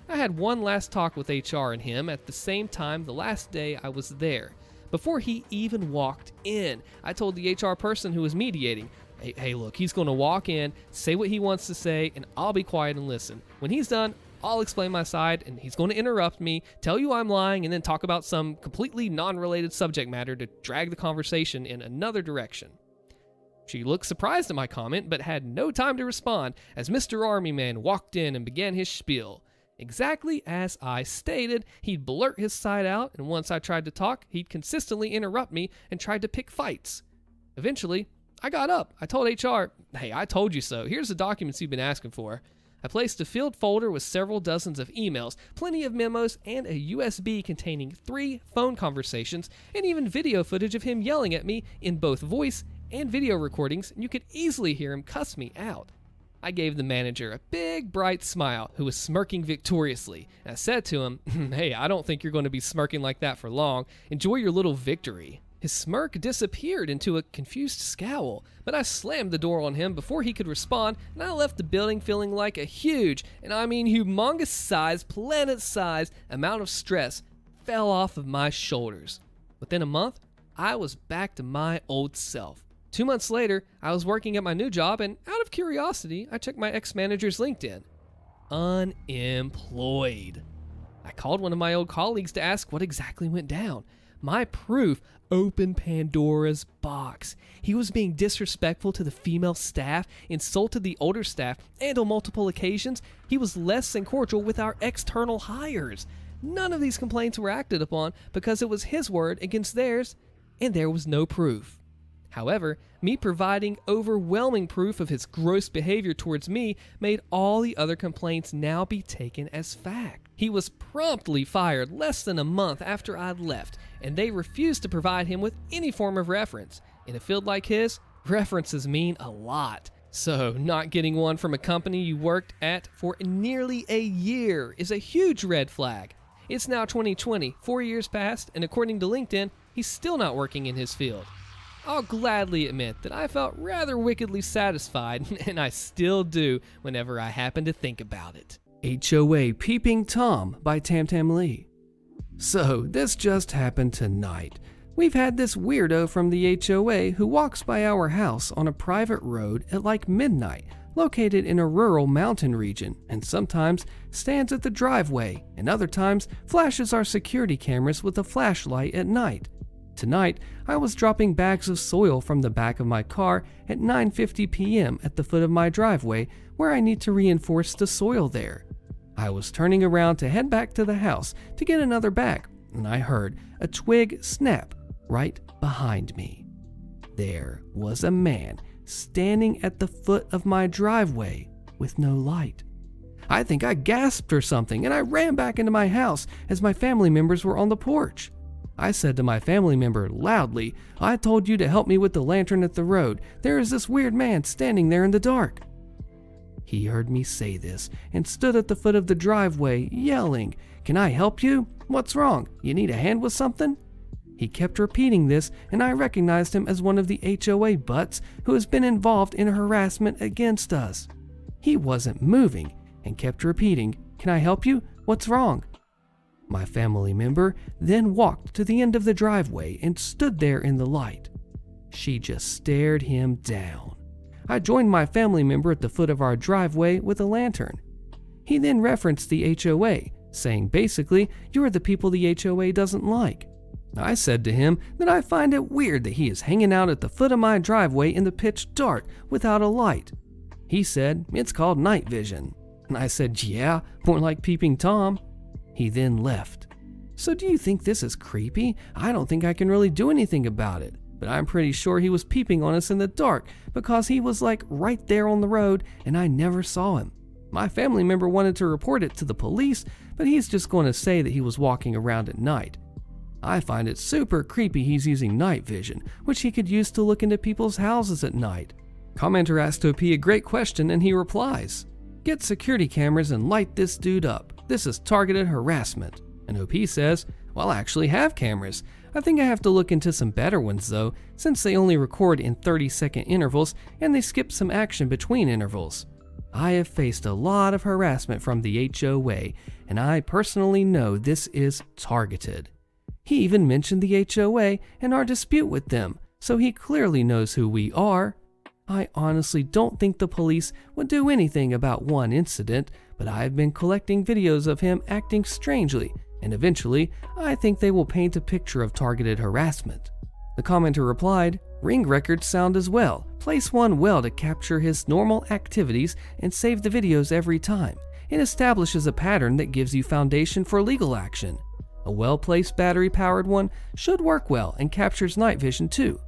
Speaker 1: I had one last talk with HR and him at the same time the last day I was there. Before he even walked in, I told the HR person who was mediating, hey look, he's going to walk in, say what he wants to say, and I'll be quiet and listen. When he's done, I'll explain my side, and he's going to interrupt me, tell you I'm lying, and then talk about some completely non-related subject matter to drag the conversation in another direction. She looked surprised at my comment, but had no time to respond as Mr. Army Man walked in and began his spiel. Exactly as I stated, he'd blurt his side out, and once I tried to talk, he'd consistently interrupt me and tried to pick fights. Eventually, I got up. I told HR, hey, I told you so. Here's the documents you've been asking for. I placed a filled folder with several dozens of emails, plenty of memos, and a USB containing 3 phone conversations, and even video footage of him yelling at me in both voice and video recordings, and you could easily hear him cuss me out. I gave the manager a big, bright smile, who was smirking victoriously, and I said to him, hey, I don't think you're going to be smirking like that for long. Enjoy your little victory. His smirk disappeared into a confused scowl, but I slammed the door on him before he could respond, and I left the building feeling like a huge, and I mean humongous-sized, planet-sized amount of stress fell off of my shoulders. Within a month, I was back to my old self. 2 months later, I was working at my new job, and out of curiosity, I checked my ex-manager's LinkedIn. Unemployed. I called one of my old colleagues to ask what exactly went down. My proof opened Pandora's box. He was being disrespectful to the female staff, insulted the older staff, and on multiple occasions, he was less than cordial with our external hires. None of these complaints were acted upon because it was his word against theirs, and there was no proof. However, me providing overwhelming proof of his gross behavior towards me made all the other complaints now be taken as fact. He was promptly fired less than a month after I'd left, and they refused to provide him with any form of reference. In a field like his, references mean a lot. So, not getting one from a company you worked at for nearly a year is a huge red flag. It's now 2020, 4 years passed, and according to LinkedIn, he's still not working in his field. I'll gladly admit that I felt rather wickedly satisfied, and I still do whenever I happen to think about it. HOA Peeping Tom by Tam Tam Lee. So, this just happened tonight. We've had this weirdo from the HOA who walks by our house on a private road at like midnight, located in a rural mountain region, and sometimes stands at the driveway, and other times flashes our security cameras with a flashlight at night. Tonight, I was dropping bags of soil from the back of my car at 9:50 p.m. at the foot of my driveway where I need to reinforce the soil there. I was turning around to head back to the house to get another bag, and I heard a twig snap right behind me. There was a man standing at the foot of my driveway with no light. I think I gasped or something, and I ran back into my house as my family members were on the porch. I said to my family member loudly, "I told you to help me with the lantern at the road. There is this weird man standing there in the dark." He heard me say this and stood at the foot of the driveway yelling, "Can I help you? What's wrong? You need a hand with something?" He kept repeating this, and I recognized him as one of the HOA butts who has been involved in harassment against us. He wasn't moving and kept repeating, "Can I help you? What's wrong?" My family member then walked to the end of the driveway and stood there in the light. She just stared him down. I joined my family member at the foot of our driveway with a lantern. He then referenced the HOA, saying basically, "You're the people the HOA doesn't like." I said to him that I find it weird that he is hanging out at the foot of my driveway in the pitch dark without a light. He said, "It's called night vision." And I said, "Yeah, more like peeping Tom." He then left. So do you think this is creepy? I don't think I can really do anything about it, but I'm pretty sure he was peeping on us in the dark because he was like right there on the road and I never saw him. My family member wanted to report it to the police, but he's just going to say that he was walking around at night. I find it super creepy he's using night vision, which he could use to look into people's houses at night. Commenter asked OP a great question and he replies, "Get security cameras and light this dude up. This is targeted harassment." And OP says, "Well, I actually have cameras. I think I have to look into some better ones though, since they only record in 30-second intervals and they skip some action between intervals. I have faced a lot of harassment from the HOA, and I personally know this is targeted." He even mentioned the HOA and our dispute with them, so he clearly knows who we are. I honestly don't think the police would do anything about one incident, but I've been collecting videos of him acting strangely, and eventually, I think they will paint a picture of targeted harassment. The commenter replied, "Ring records sound as well. Place one well to capture his normal activities and save the videos every time. It establishes a pattern that gives you foundation for legal action. A well-placed battery-powered one should work well and captures night vision too.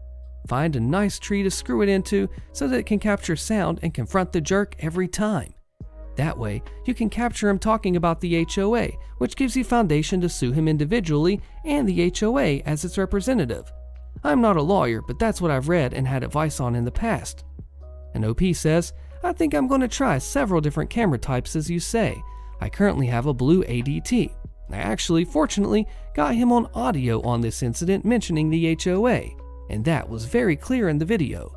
Speaker 1: Find a nice tree to screw it into so that it can capture sound and confront the jerk every time. That way, you can capture him talking about the HOA, which gives you foundation to sue him individually and the HOA as its representative. I'm not a lawyer, but that's what I've read and had advice on in the past." And OP says, "I think I'm going to try several different camera types as you say. I currently have a blue ADT. I actually, fortunately, got him on audio on this incident mentioning the HOA, and that was very clear in the video.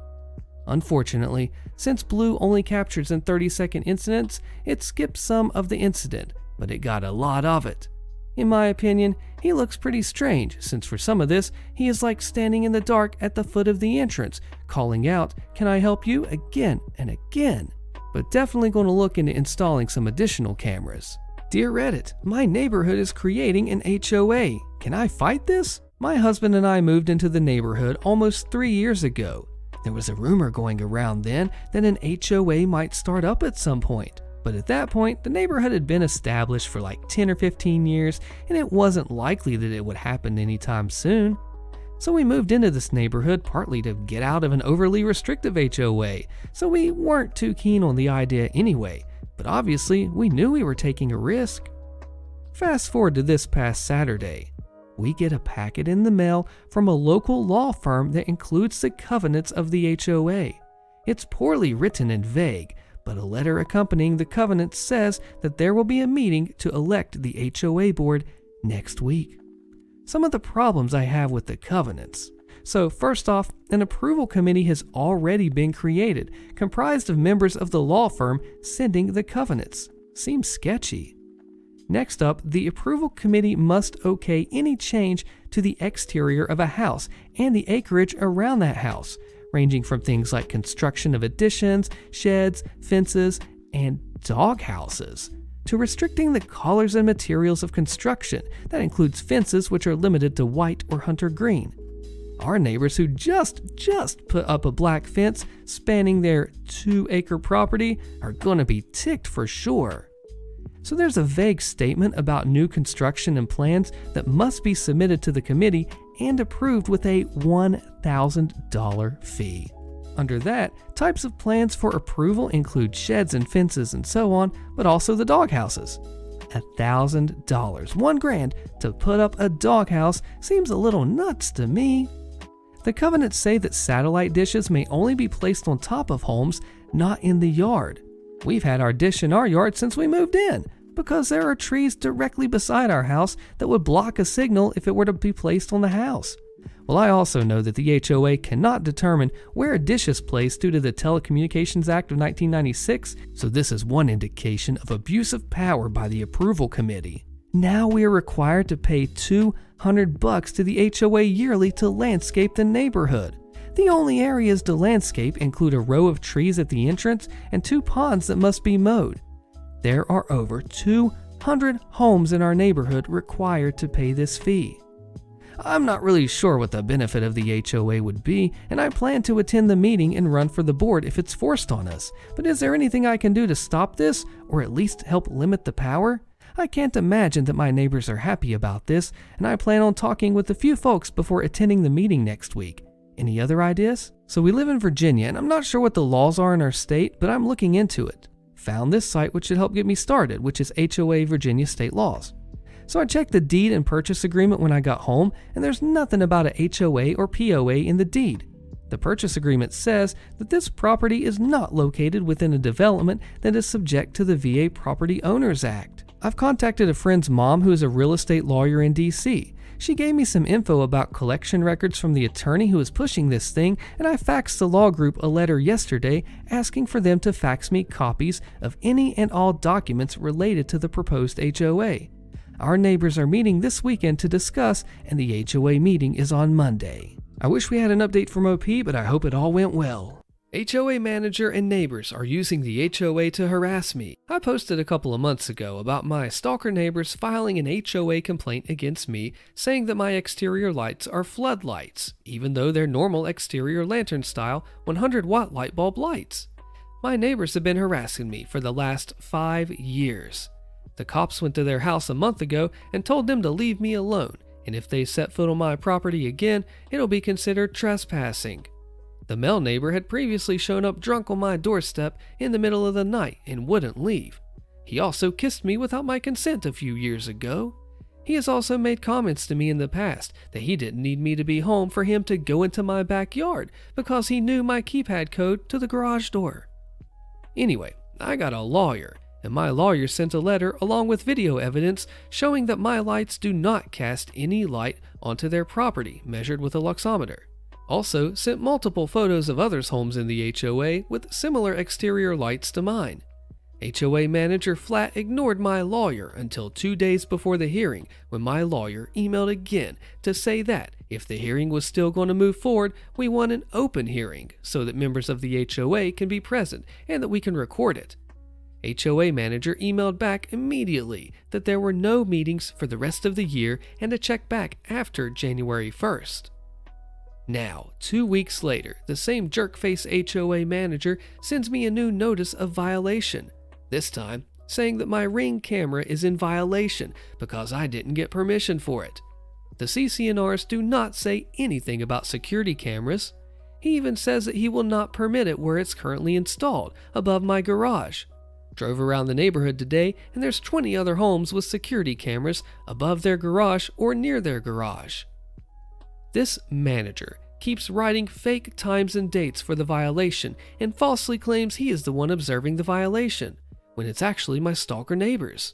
Speaker 1: Unfortunately, since blue only captures in 30-second incidents, it skips some of the incident, but it got a lot of it. In my opinion, he looks pretty strange, since for some of this, he is like standing in the dark at the foot of the entrance, calling out, 'Can I help you?' again and again. But definitely going to look into installing some additional cameras." Dear Reddit, my neighborhood is creating an HOA. Can I fight this? My husband and I moved into the neighborhood almost 3 years ago. There was a rumor going around then that an HOA might start up at some point. But at that point, the neighborhood had been established for like 10 or 15 years, and it wasn't likely that it would happen anytime soon. So we moved into this neighborhood partly to get out of an overly restrictive HOA, so we weren't too keen on the idea anyway, but obviously we knew we were taking a risk. Fast forward to this past Saturday. We get a packet in the mail from a local law firm that includes the covenants of the HOA. It's poorly written and vague, but a letter accompanying the covenants says that there will be a meeting to elect the HOA board next week. Some of the problems I have with the covenants. So first off, an approval committee has already been created, comprised of members of the law firm sending the covenants. Seems sketchy. Next up, the approval committee must okay any change to the exterior of a house and the acreage around that house, ranging from things like construction of additions, sheds, fences, and dog houses, to restricting the colors and materials of construction. That includes fences which are limited to white or hunter green. Our neighbors who just put up a black fence spanning their 2-acre property are gonna be ticked for sure. So there's a vague statement about new construction and plans that must be submitted to the committee and approved with a $1,000 fee. Under that, types of plans for approval include sheds and fences and so on, but also the doghouses. $1,000, $1,000 to put up a doghouse seems a little nuts to me. The covenants say that satellite dishes may only be placed on top of homes, not in the yard. We've had our dish in our yard since we moved in, because there are trees directly beside our house that would block a signal if it were to be placed on the house. Well, I also know that the HOA cannot determine where a dish is placed due to the Telecommunications Act of 1996, so this is one indication of abuse of power by the approval committee. Now we are required to pay $200 to the HOA yearly to landscape the neighborhood. The only areas to landscape include a row of trees at the entrance and 2 ponds that must be mowed. There are over 200 homes in our neighborhood required to pay this fee. I'm not really sure what the benefit of the HOA would be, and I plan to attend the meeting and run for the board if it's forced on us. But is there anything I can do to stop this, or at least help limit the power? I can't imagine that my neighbors are happy about this, and I plan on talking with a few folks before attending the meeting next week. Any other ideas? So we live in Virginia, and I'm not sure what the laws are in our state, but I'm looking into it. Found this site which should help get me started, which is HOA Virginia State Laws. So I checked the deed and purchase agreement when I got home, and there's nothing about a HOA or POA in the deed. The purchase agreement says that this property is not located within a development that is subject to the VA Property Owners Act. I've contacted a friend's mom who is a real estate lawyer in DC. She gave me some info about collection records from the attorney who is pushing this thing, and I faxed the law group a letter yesterday asking for them to fax me copies of any and all documents related to the proposed HOA. Our neighbors are meeting this weekend to discuss, and the HOA meeting is on Monday. I wish we had an update from OP, but I hope it all went well. HOA manager and neighbors are using the HOA to harass me. I posted a couple of months ago about my stalker neighbors filing an HOA complaint against me, saying that my exterior lights are floodlights, even though they're normal exterior lantern style 100-watt light bulb lights. My neighbors have been harassing me for the last 5 years. The cops went to their house a month ago and told them to leave me alone, and if they set foot on my property again, it'll be considered trespassing. The male neighbor had previously shown up drunk on my doorstep in the middle of the night and wouldn't leave. He also kissed me without my consent a few years ago. He has also made comments to me in the past that he didn't need me to be home for him to go into my backyard because he knew my keypad code to the garage door. Anyway, I got a lawyer, and my lawyer sent a letter along with video evidence showing that my lights do not cast any light onto their property measured with a luxometer. Also sent multiple photos of others' homes in the HOA with similar exterior lights to mine. HOA manager flat ignored my lawyer until 2 days before the hearing, when my lawyer emailed again to say that if the hearing was still going to move forward, we want an open hearing so that members of the HOA can be present and that we can record it. HOA manager emailed back immediately that there were no meetings for the rest of the year and to check back after January 1st. Now, 2 weeks later, the same jerkface HOA manager sends me a new notice of violation, this time saying that my Ring camera is in violation because I didn't get permission for it. The CC&Rs do not say anything about security cameras. He even says that he will not permit it where it's currently installed, above my garage. Drove around the neighborhood today, and there's 20 other homes with security cameras above their garage or near their garage. This manager keeps writing fake times and dates for the violation and falsely claims he is the one observing the violation, when it's actually my stalker neighbors.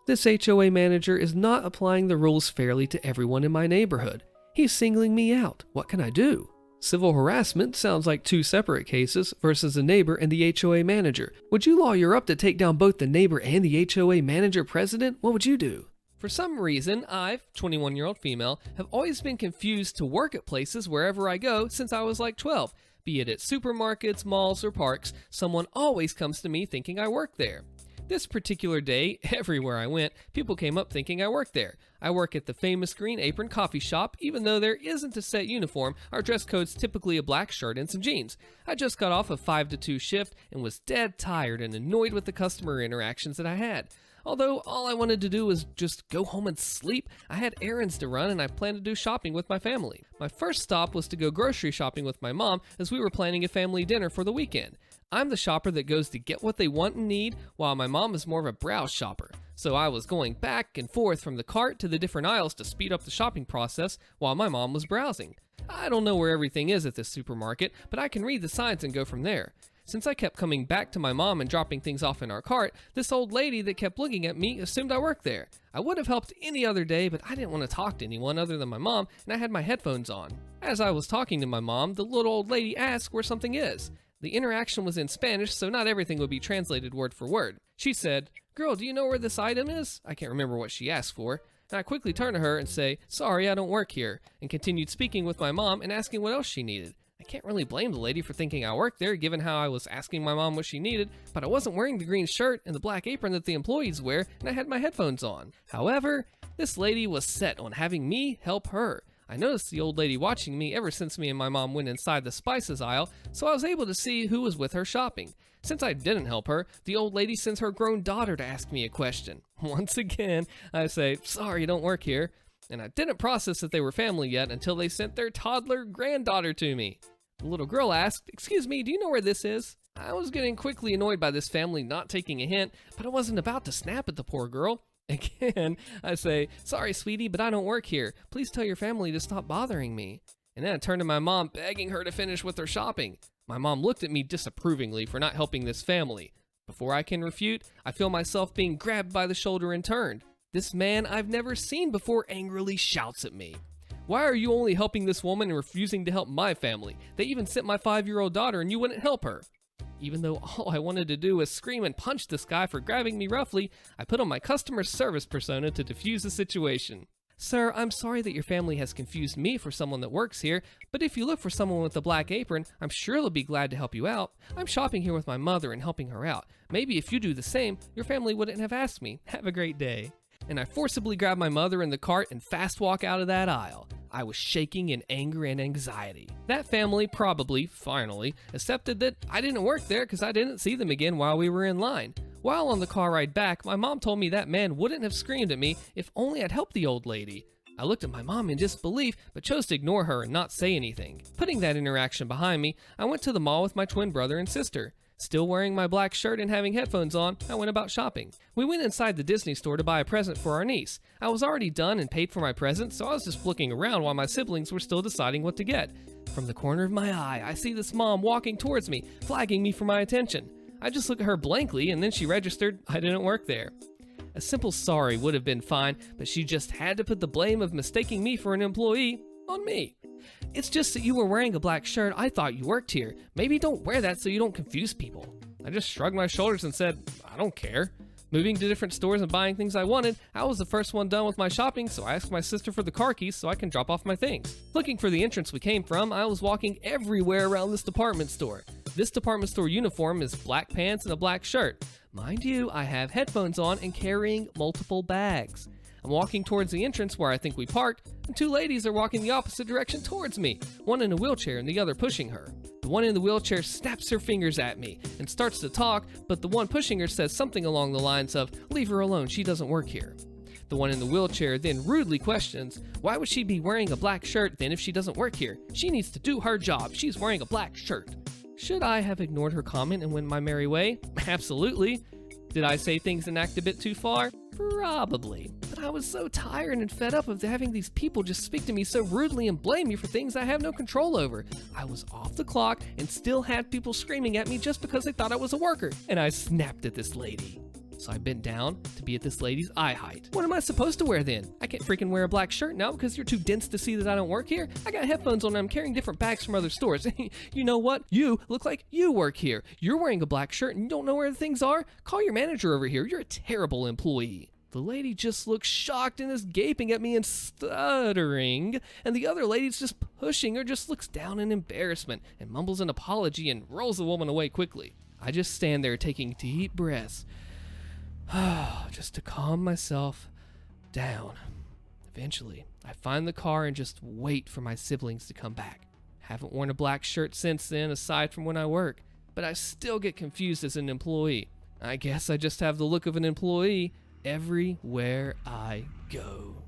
Speaker 1: This HOA manager is not applying the rules fairly to everyone in my neighborhood. He's singling me out. What can I do? Civil harassment sounds like 2 separate cases versus a neighbor and the HOA manager. Would you lawyer up to take down both the neighbor and the HOA manager president? What would you do? For some reason, I, 21-year-old female, have always been confused to work at places wherever I go since I was like 12. Be it at supermarkets, malls, or parks, someone always comes to me thinking I work there. This particular day, everywhere I went, people came up thinking I worked there. I work at the famous Green Apron coffee shop. Even though there isn't a set uniform, our dress code's typically a black shirt and some jeans. I just got off a 5 to 2 shift and was dead tired and annoyed with the customer interactions that I had. Although all I wanted to do was just go home and sleep, I had errands to run and I planned to do shopping with my family. My first stop was to go grocery shopping with my mom as we were planning a family dinner for the weekend. I'm the shopper that goes to get what they want and need, while my mom is more of a browse shopper. So I was going back and forth from the cart to the different aisles to speed up the shopping process while my mom was browsing. I don't know where everything is at this supermarket, but I can read the signs and go from there. Since I kept coming back to my mom and dropping things off in our cart, this old lady that kept looking at me assumed I worked there. I would have helped any other day, but I didn't want to talk to anyone other than my mom, and I had my headphones on. As I was talking to my mom, the little old lady asked where something is. The interaction was in Spanish, so not everything would be translated word for word. She said, "Girl, do you know where this item is?" I can't remember what she asked for. And I quickly turned to her and say, "Sorry, I don't work here," and continued speaking with my mom and asking what else she needed. I can't really blame the lady for thinking I worked there, given how I was asking my mom what she needed, but I wasn't wearing the green shirt and the black apron that the employees wear, and I had my headphones on. However, this lady was set on having me help her. I noticed the old lady watching me ever since me and my mom went inside the spices aisle, so I was able to see who was with her shopping. Since I didn't help her, the old lady sends her grown daughter to ask me a question. Once again, I say, "Sorry, you don't work here." And I didn't process that they were family yet until they sent their toddler granddaughter to me. The little girl asked, "Excuse me, do you know where this is?" I was getting quickly annoyed by this family not taking a hint, but I wasn't about to snap at the poor girl. Again, I say, "Sorry, sweetie, but I don't work here. Please tell your family to stop bothering me." And then I turned to my mom, begging her to finish with her shopping. My mom looked at me disapprovingly for not helping this family. Before I can refute, I feel myself being grabbed by the shoulder and turned. This man I've never seen before angrily shouts at me, "Why are you only helping this woman and refusing to help my family? They even sent my 5-year-old daughter and you wouldn't help her." Even though all I wanted to do was scream and punch this guy for grabbing me roughly, I put on my customer service persona to defuse the situation. "Sir, I'm sorry that your family has confused me for someone that works here, but if you look for someone with a black apron, I'm sure they'll be glad to help you out. I'm shopping here with my mother and helping her out. Maybe if you do the same, your family wouldn't have asked me. Have a great day." And I forcibly grab my mother in the cart and fast walk out of that aisle. I was shaking in anger and anxiety. That family probably, finally, accepted that I didn't work there because I didn't see them again while we were in line. While on the car ride back, my mom told me that man wouldn't have screamed at me if only I'd helped the old lady. I looked at my mom in disbelief, but chose to ignore her and not say anything. Putting that interaction behind me, I went to the mall with my twin brother and sister. Still wearing my black shirt and having headphones on, I went about shopping. We went inside the Disney store to buy a present for our niece. I was already done and paid for my present, so I was just looking around while my siblings were still deciding what to get. From the corner of my eye, I see this mom walking towards me, flagging me for my attention. I just look at her blankly, and then she registered I didn't work there. A simple sorry would have been fine, but she just had to put the blame of mistaking me for an employee on me. "It's just that you were wearing a black shirt. I thought you worked here. Maybe don't wear that so you don't confuse people." I just shrugged my shoulders and said, "I don't care." Moving to different stores and buying things I wanted, I was the first one done with my shopping, so I asked my sister for the car keys so I can drop off my things. Looking for the entrance we came from, I was walking everywhere around this department store. This department store uniform is black pants and a black shirt. Mind you, I have headphones on and carrying multiple bags. I'm walking towards the entrance where I think we parked, and two ladies are walking the opposite direction towards me, one in a wheelchair and the other pushing her. The one in the wheelchair snaps her fingers at me and starts to talk, but the one pushing her says something along the lines of, "Leave her alone, she doesn't work here." The one in the wheelchair then rudely questions, "Why would she be wearing a black shirt then if she doesn't work here? She needs to do her job, she's wearing a black shirt." Should I have ignored her comment and went my merry way? Absolutely. Did I say things and act a bit too far? Probably. But I was so tired and fed up of having these people just speak to me so rudely and blame me for things I have no control over. I was off the clock and still had people screaming at me just because they thought I was a worker. And I snapped at this lady. So I bent down to be at this lady's eye height. What am I supposed to wear then? I can't freaking wear a black shirt now because you're too dense to see that I don't work here. I got headphones on and I'm carrying different bags from other stores. You know what? You look like you work here. You're wearing a black shirt and you don't know where the things are? Call your manager over here. You're a terrible employee. The lady just looks shocked and is gaping at me and stuttering, and the other lady's just pushing her, just looks down in embarrassment and mumbles an apology and rolls the woman away quickly. I just stand there taking deep breaths, just to calm myself down. Eventually, I find the car and just wait for my siblings to come back. Haven't worn a black shirt since then, aside from when I work, but I still get confused as an employee. I guess I just have the look of an employee, everywhere I go.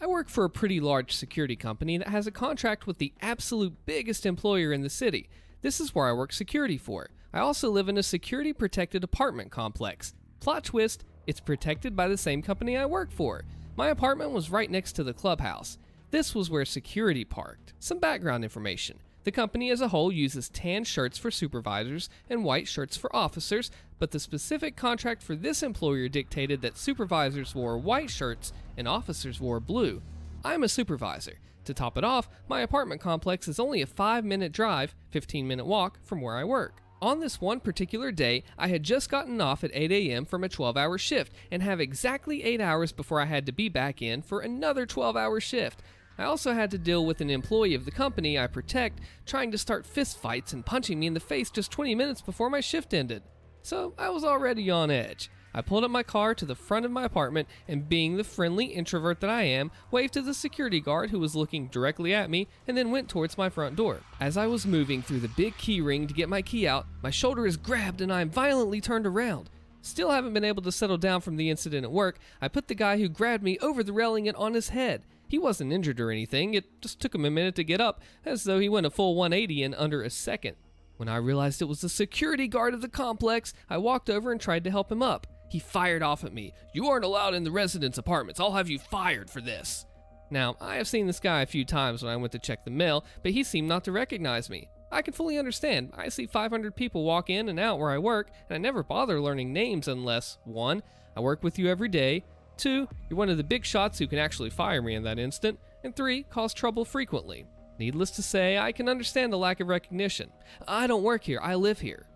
Speaker 1: I work for a pretty large security company that has a contract with the absolute biggest employer in the city. This is where I work security for. I also live in a security-protected apartment complex. Plot twist, it's protected by the same company I work for. My apartment was right next to the clubhouse. This was where security parked. Some background information. The company as a whole uses tan shirts for supervisors and white shirts for officers, but the specific contract for this employer dictated that supervisors wore white shirts and officers wore blue. I'm a supervisor. To top it off, my apartment complex is only a 5-minute drive, 15-minute walk from where I work. On this one particular day, I had just gotten off at 8 a.m. from a 12-hour shift and have exactly 8 hours before I had to be back in for another 12-hour shift. I also had to deal with an employee of the company I protect trying to start fist fights and punching me in the face just 20 minutes before my shift ended. So I was already on edge. I pulled up my car to the front of my apartment and, being the friendly introvert that I am, waved to the security guard who was looking directly at me and then went towards my front door. As I was moving through the big key ring to get my key out, my shoulder is grabbed and I am violently turned around. Still haven't been able to settle down from the incident at work. I put the guy who grabbed me over the railing and on his head. He wasn't injured or anything, it just took him a minute to get up, as though he went a full 180 in under a second. When I realized it was the security guard of the complex, I walked over and tried to help him up. He fired off at me. "You aren't allowed in the residence apartments. I'll have you fired for this." Now, I have seen this guy a few times when I went to check the mail, but he seemed not to recognize me. I can fully understand. I see 500 people walk in and out where I work, and I never bother learning names unless 1. I work with you every day, 2. You're one of the big shots who can actually fire me in that instant, and 3. Cause trouble frequently. Needless to say, I can understand the lack of recognition. "I don't work here, I live here."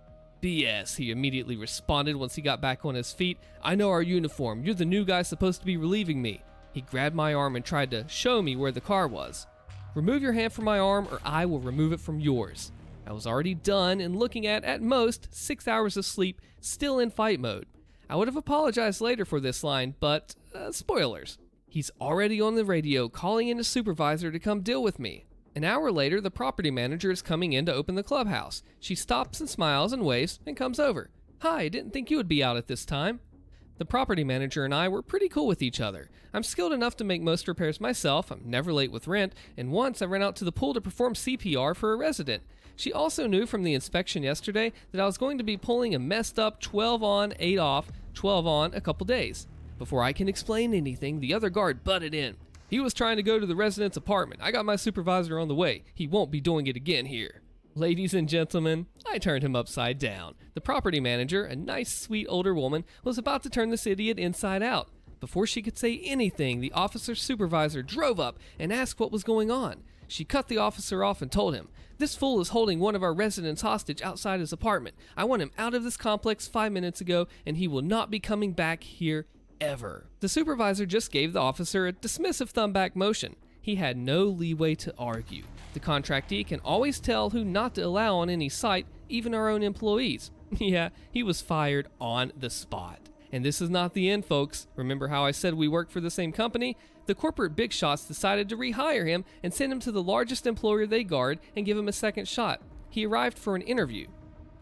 Speaker 1: "BS," he immediately responded once he got back on his feet. "I know our uniform. You're the new guy supposed to be relieving me." He grabbed my arm and tried to show me where the car was. "Remove your hand from my arm or I will remove it from yours." I was already done and looking at most, 6 hours of sleep, still in fight mode. I would have apologized later for this line, but spoilers. He's already on the radio calling in a supervisor to come deal with me. An hour later, the property manager is coming in to open the clubhouse. She stops and smiles and waves and comes over. "Hi, didn't think you would be out at this time." The property manager and I were pretty cool with each other. I'm skilled enough to make most repairs myself, I'm never late with rent, and once I ran out to the pool to perform CPR for a resident. She also knew from the inspection yesterday that I was going to be pulling a messed up 12 on, 8 off, 12 on a couple days. Before I can explain anything, the other guard butted in. "He was trying to go to the resident's apartment. I got my supervisor on the way. He won't be doing it again here." Ladies and gentlemen, I turned him upside down. The property manager, a nice, sweet older woman, was about to turn this idiot inside out. Before she could say anything, the officer's supervisor drove up and asked what was going on. She cut the officer off and told him, "This fool is holding one of our residents hostage outside his apartment. I want him out of this complex 5 minutes ago, and he will not be coming back here ever." The supervisor just gave the officer a dismissive thumb back motion. He had no leeway to argue. The contractee can always tell who not to allow on any site, even our own employees. Yeah, he was fired on the spot. And this is not the end, folks. Remember how I said we work for the same company? The corporate big shots decided to rehire him and send him to the largest employer they guard and give him a second shot. He arrived for an interview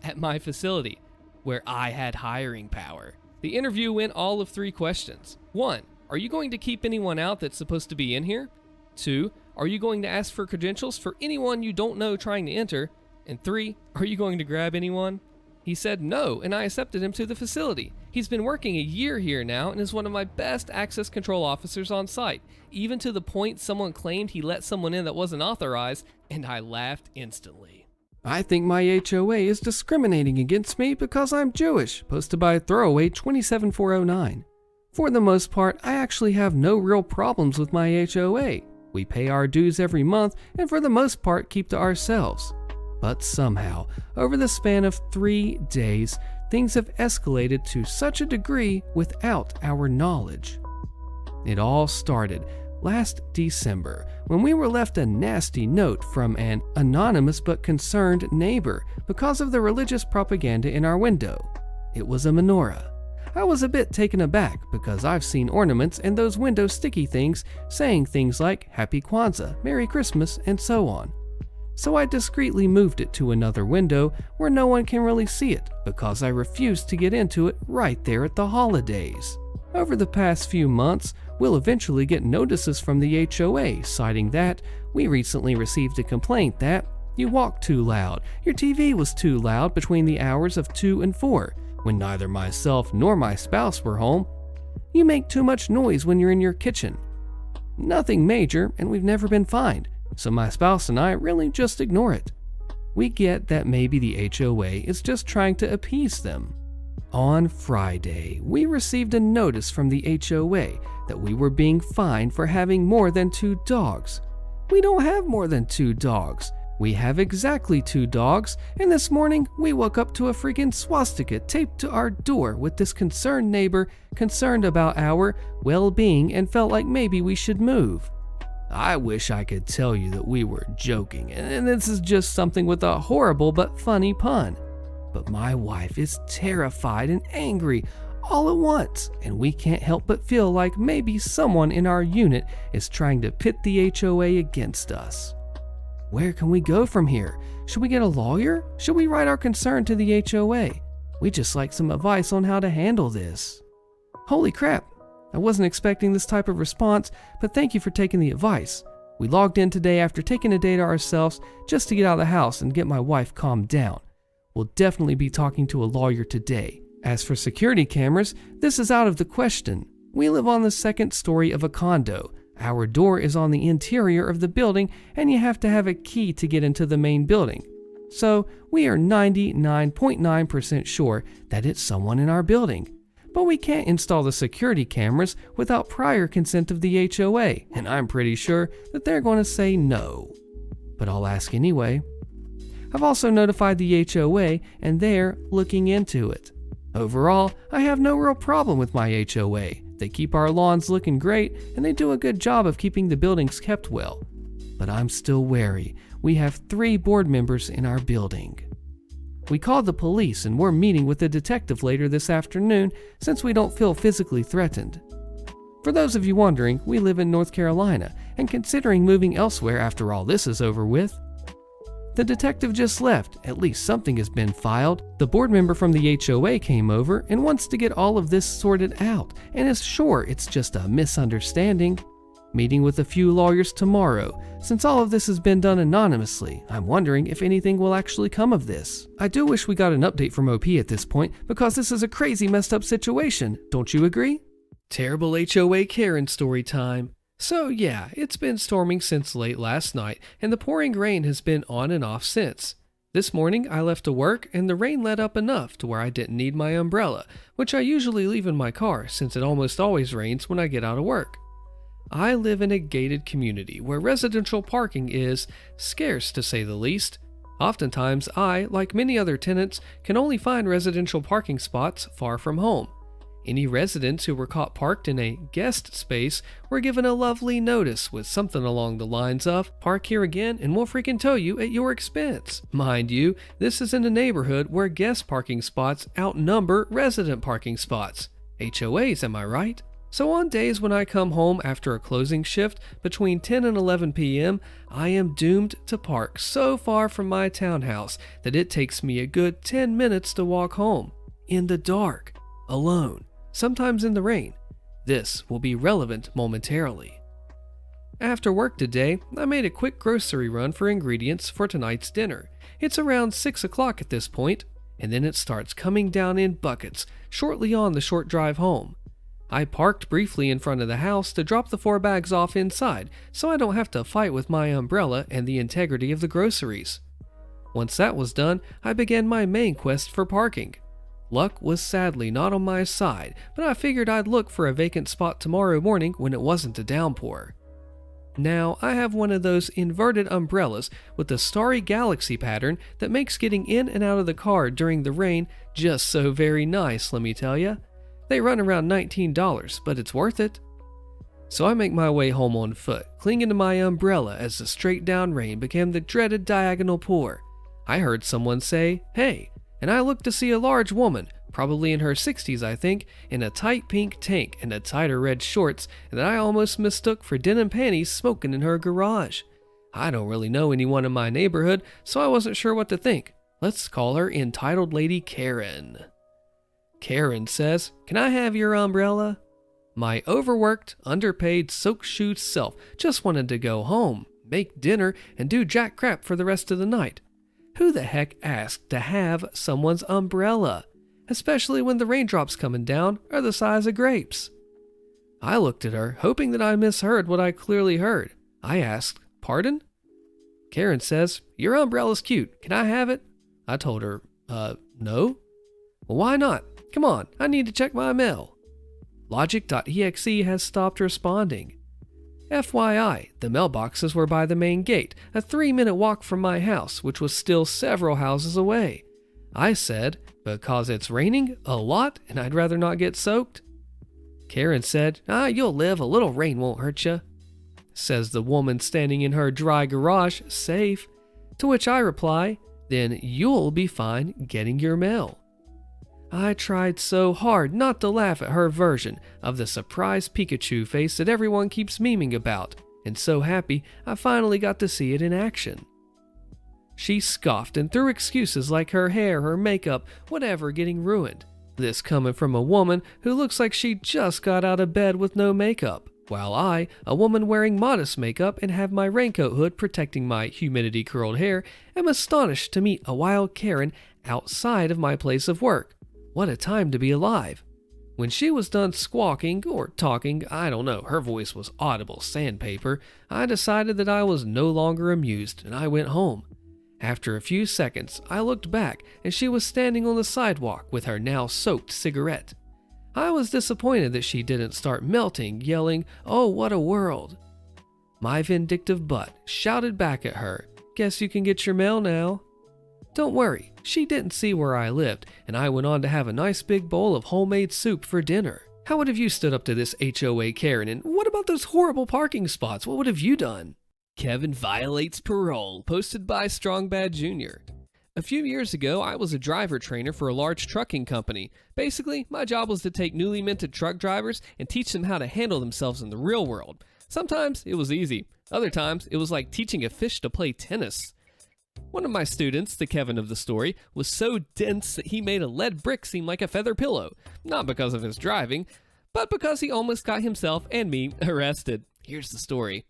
Speaker 1: at my facility, where I had hiring power. The interview went all of 3 questions. 1, are you going to keep anyone out that's supposed to be in here? 2, are you going to ask for credentials for anyone you don't know trying to enter? And 3, are you going to grab anyone? He said no, and I accepted him to the facility. He's been working a year here now and is one of my best access control officers on site, even to the point someone claimed he let someone in that wasn't authorized, and I laughed instantly. "I think my HOA is discriminating against me because I'm Jewish," posted by Throwaway 27409. "For the most part, I actually have no real problems with my HOA. We pay our dues every month and for the most part keep to ourselves. But somehow, over the span of 3 days, things have escalated to such a degree without our knowledge. It all started last December when we were left a nasty note from an anonymous but concerned neighbor because of the religious propaganda in our window. It was a menorah. I was a bit taken aback because I've seen ornaments and those window sticky things saying things like Happy Kwanzaa, Merry Christmas, and so on. So I discreetly moved it to another window where no one can really see it because I refused to get into it right there at the holidays. Over the past few months, we'll eventually get notices from the HOA citing that we recently received a complaint that you walk too loud, your TV was too loud between the hours of 2 and 4, when neither myself nor my spouse were home. You make too much noise when you're in your kitchen. Nothing major, and we've never been fined, so my spouse and I really just ignore it. We get that maybe the HOA is just trying to appease them. On Friday, we received a notice from the HOA that we were being fined for having more than 2 dogs. We don't have more than 2 dogs. We have exactly 2 dogs, and this morning we woke up to a freaking swastika taped to our door with this concerned neighbor concerned about our well-being and felt like maybe we should move. I wish I could tell you that we were joking, and this is just something with a horrible but funny pun. But my wife is terrified and angry all at once, and we can't help but feel like maybe someone in our unit is trying to pit the HOA against us. Where can we go from here? Should we get a lawyer? Should we write our concern to the HOA? We'd just like some advice on how to handle this. Holy crap, I wasn't expecting this type of response, but thank you for taking the advice. We logged in today after taking a day to ourselves just to get out of the house and get my wife calmed down. We'll definitely be talking to a lawyer today. As for security cameras, this is out of the question. We live on the 2nd story of a condo. Our door is on the interior of the building, and you have to have a key to get into the main building. So we are 99.9% sure that it's someone in our building. But we can't install the security cameras without prior consent of the HOA, and I'm pretty sure that they're going to say no. But I'll ask anyway. I've also notified the HOA, and they're looking into it. Overall, I have no real problem with my HOA. They keep our lawns looking great, and they do a good job of keeping the buildings kept well. But I'm still wary. We have 3 board members in our building. We called the police, and we're meeting with a detective later this afternoon since we don't feel physically threatened. For those of you wondering, we live in North Carolina, and considering moving elsewhere after all this is over with. The detective just left. At least something has been filed. The board member from the HOA came over and wants to get all of this sorted out and is sure it's just a misunderstanding. Meeting with a few lawyers tomorrow. Since all of this has been done anonymously, I'm wondering if anything will actually come of this. I do wish we got an update from OP at this point because this is a crazy messed up situation. Don't you agree? Terrible HOA Karen story time. So yeah, it's been storming since late last night, and the pouring rain has been on and off since. This morning I left to work, and the rain let up enough to where I didn't need my umbrella, which I usually leave in my car since it almost always rains when I get out of work. I live in a gated community where residential parking is scarce to say the least. Oftentimes I, like many other tenants, can only find residential parking spots far from home. Any residents who were caught parked in a guest space were given a lovely notice with something along the lines of, "Park here again and we'll freaking tow you at your expense." Mind you, this is in a neighborhood where guest parking spots outnumber resident parking spots. HOAs, am I right? So on days when I come home after a closing shift between 10 and 11 p.m., I am doomed to park so far from my townhouse that it takes me a good 10 minutes to walk home. In the dark. Alone. Sometimes in the rain. This will be relevant momentarily. After work today, I made a quick grocery run for ingredients for tonight's dinner. It's around 6 o'clock at this point, and then it starts coming down in buckets shortly on the short drive home. I parked briefly in front of the house to drop the 4 bags off inside so I don't have to fight with my umbrella and the integrity of the groceries. Once that was done, I began my main quest for parking. Luck was sadly not on my side, but I figured I'd look for a vacant spot tomorrow morning when it wasn't a downpour. Now, I have one of those inverted umbrellas with the starry galaxy pattern that makes getting in and out of the car during the rain just so very nice, let me tell ya. They run around $19, but it's worth it. So I make my way home on foot, clinging to my umbrella as the straight down rain became the dreaded diagonal pour. I heard someone say, "Hey," and I looked to see a large woman, probably in her 60s I think, in a tight pink tank and a tighter red shorts that I almost mistook for denim panties smoking in her garage. I don't really know anyone in my neighborhood, so I wasn't sure what to think. Let's call her Entitled Lady Karen. Karen says, "Can I have your umbrella?" My overworked, underpaid, soak-shoed self just wanted to go home, make dinner, and do jack crap for the rest of the night. Who the heck asked to have someone's umbrella, especially when the raindrops coming down are the size of grapes? I looked at her, hoping that I misheard what I clearly heard. I asked, "Pardon?" Karen says, "Your umbrella's cute. Can I have it?" I told her, no. "Well, why not? Come on, I need to check my mail." Logic.exe has stopped responding. FYI, the mailboxes were by the main gate, a 3-minute walk from my house, which was still several houses away. I said, "Because it's raining a lot and I'd rather not get soaked." Karen said, "You'll live, a little rain won't hurt you." Says the woman standing in her dry garage, safe. To which I reply, "Then you'll be fine getting your mail." I tried so hard not to laugh at her version of the surprised Pikachu face that everyone keeps memeing about, and so happy I finally got to see it in action. She scoffed and threw excuses like her hair, her makeup, whatever getting ruined. This coming from a woman who looks like she just got out of bed with no makeup, while I, a woman wearing modest makeup and have my raincoat hood protecting my humidity curled hair, am astonished to meet a wild Karen outside of my place of work. What a time to be alive. When she was done squawking or talking, I don't know, her voice was audible sandpaper, I decided that I was no longer amused and I went home. After a few seconds, I looked back and she was standing on the sidewalk with her now soaked cigarette. I was disappointed that she didn't start melting, yelling, "Oh, what a world." My vindictive butt shouted back at her, "Guess you can get your mail now." Don't worry, she didn't see where I lived, and I went on to have a nice big bowl of homemade soup for dinner. How would have you stood up to this HOA Karen, and what about those horrible parking spots? What would have you done? Kevin violates parole, posted by Strong Bad Jr. A few years ago, I was a driver trainer for a large trucking company. Basically, my job was to take newly minted truck drivers and teach them how to handle themselves in the real world. Sometimes it was easy. Other times, it was like teaching a fish to play tennis. One of my students, the Kevin of the story, was so dense that he made a lead brick seem like a feather pillow. Not because of his driving, but because he almost got himself and me arrested. Here's the story.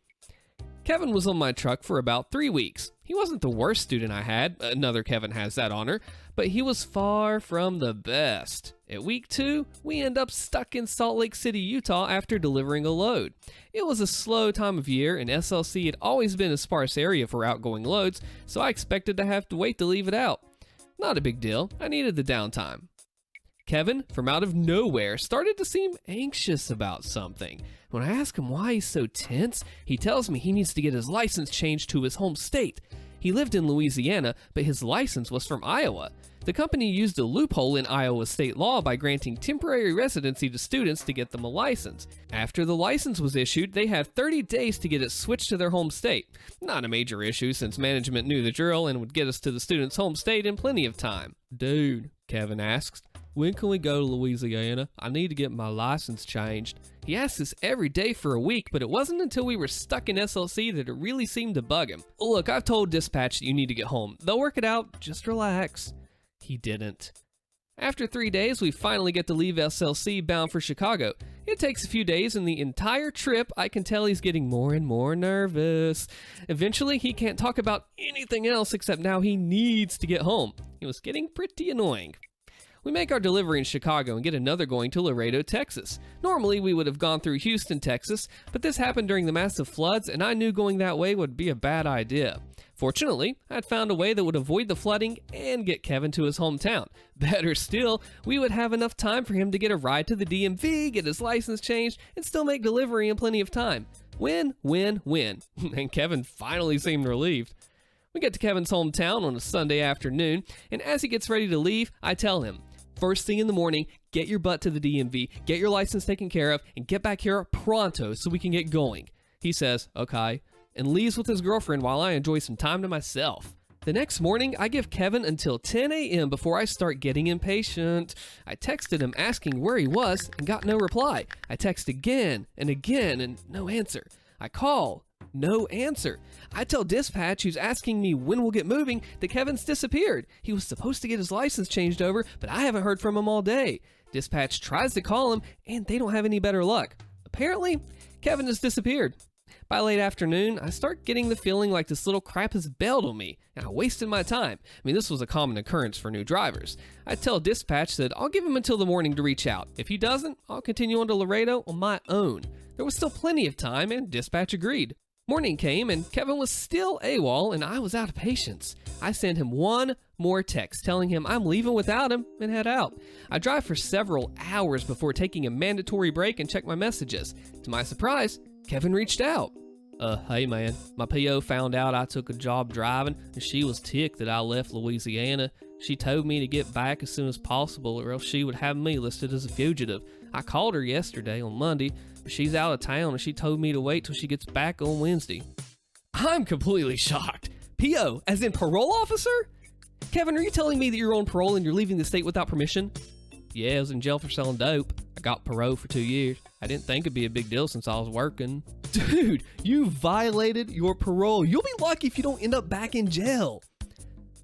Speaker 1: Kevin was on my truck for about 3 weeks. He wasn't the worst student I had, another Kevin has that honor, but he was far from the best. At week 2, we end up stuck in Salt Lake City, Utah after delivering a load. It was a slow time of year and SLC had always been a sparse area for outgoing loads, so I expected to have to wait to leave it out. Not a big deal, I needed the downtime. Kevin, from out of nowhere, started to seem anxious about something. When I ask him why he's so tense, he tells me he needs to get his license changed to his home state. He lived in Louisiana, but his license was from Iowa. The company used a loophole in Iowa state law by granting temporary residency to students to get them a license. After the license was issued, they have 30 days to get it switched to their home state. Not a major issue since management knew the drill and would get us to the student's home state in plenty of time. "Dude," Kevin asks, "when can we go to Louisiana? I need to get my license changed." He asked this every day for a week, but it wasn't until we were stuck in SLC that it really seemed to bug him. "Look, I've told dispatch that you need to get home. They'll work it out. Just relax." He didn't. After 3 days, we finally get to leave SLC bound for Chicago. It takes a few days, and the entire trip, I can tell he's getting more and more nervous. Eventually, he can't talk about anything else except now he needs to get home. It was getting pretty annoying. We make our delivery in Chicago and get another going to Laredo, Texas. Normally, we would have gone through Houston, Texas, but this happened during the massive floods, and I knew going that way would be a bad idea. Fortunately, I'd found a way that would avoid the flooding and get Kevin to his hometown. Better still, we would have enough time for him to get a ride to the DMV, get his license changed, and still make delivery in plenty of time. Win, win, win. And Kevin finally seemed relieved. We get to Kevin's hometown on a Sunday afternoon, and as he gets ready to leave, I tell him, "First thing in the morning, get your butt to the DMV, get your license taken care of, and get back here pronto so we can get going." He says, "Okay," and leaves with his girlfriend while I enjoy some time to myself. The next morning, I give Kevin until 10 a.m. before I start getting impatient. I texted him asking where he was and got no reply. I text again and no answer. I call, no answer. I tell dispatch, who's asking me when we'll get moving, that Kevin's disappeared. He was supposed to get his license changed over, but I haven't heard from him all day. Dispatch tries to call him, and they don't have any better luck. Apparently, Kevin has disappeared. By late afternoon, I start getting the feeling like this little crap has bailed on me, and I wasted my time. I mean, this was a common occurrence for new drivers. I tell Dispatch that I'll give him until the morning to reach out. If he doesn't, I'll continue on to Laredo on my own. There was still plenty of time, and Dispatch agreed. Morning came, and Kevin was still AWOL, and I was out of patience. I send him one more text telling him I'm leaving without him and head out. I drive for several hours before taking a mandatory break and check my messages. To my surprise, Kevin reached out. Hey man, my PO found out I took a job driving, and she was ticked that I left Louisiana. She told me to get back as soon as possible, or else she would have me listed as a fugitive. I called her yesterday on Monday, but she's out of town, and she told me to wait till she gets back on Wednesday. I'm completely shocked. PO, as in parole officer? Kevin, are you telling me that you're on parole and you're leaving the state without permission? Yeah, I was in jail for selling dope. I got parole for 2 years. I didn't think it'd be a big deal since I was working. Dude, you violated your parole. You'll be lucky if you don't end up back in jail.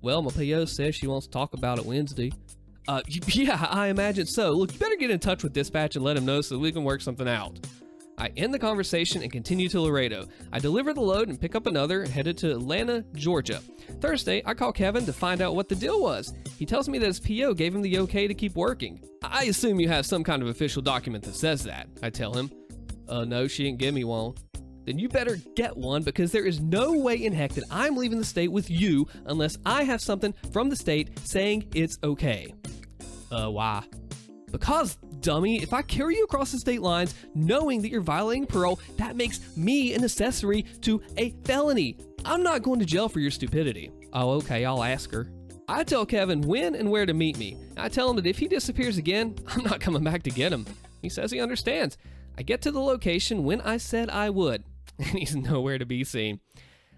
Speaker 1: Well, my PO says she wants to talk about it Wednesday. Yeah, I imagine so. Look, you better get in touch with Dispatch and let him know so we can work something out. I end the conversation and continue to Laredo. I deliver the load and pick up another and headed to Atlanta, Georgia. Thursday, I call Kevin to find out what the deal was. He tells me that his PO gave him the okay to keep working. I assume you have some kind of official document that says that, I tell him. No, she didn't give me one. Then you better get one, because there is no way in heck that I'm leaving the state with you unless I have something from the state saying it's okay. Why? Because, dummy, if I carry you across the state lines knowing that you're violating parole, that makes me an accessory to a felony. I'm not going to jail for your stupidity. Oh, okay, I'll ask her. I tell Kevin when and where to meet me. I tell him that if he disappears again, I'm not coming back to get him. He says he understands. I get to the location when I said I would, and he's nowhere to be seen.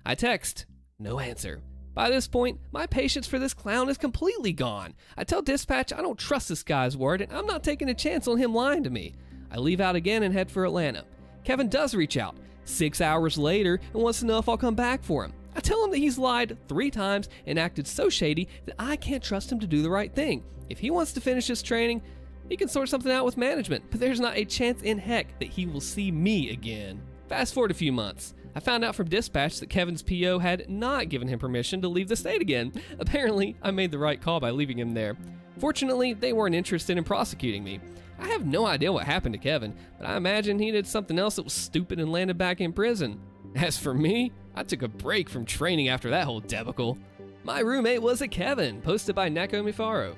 Speaker 1: I text, no answer. By this point, my patience for this clown is completely gone. I tell Dispatch I don't trust this guy's word, and I'm not taking a chance on him lying to me. I leave out again and head for Atlanta. Kevin does reach out 6 hours later and wants to know if I'll come back for him. I tell him that he's lied 3 times and acted so shady that I can't trust him to do the right thing. If he wants to finish his training, he can sort something out with management, but there's not a chance in heck that he will see me again. Fast forward a few months. I found out from Dispatch that Kevin's PO had not given him permission to leave the state again. Apparently, I made the right call by leaving him there. Fortunately, they weren't interested in prosecuting me. I have no idea what happened to Kevin, but I imagine he did something else that was stupid and landed back in prison. As for me, I took a break from training after that whole debacle. My roommate was a Kevin, posted by Nako Mifaro.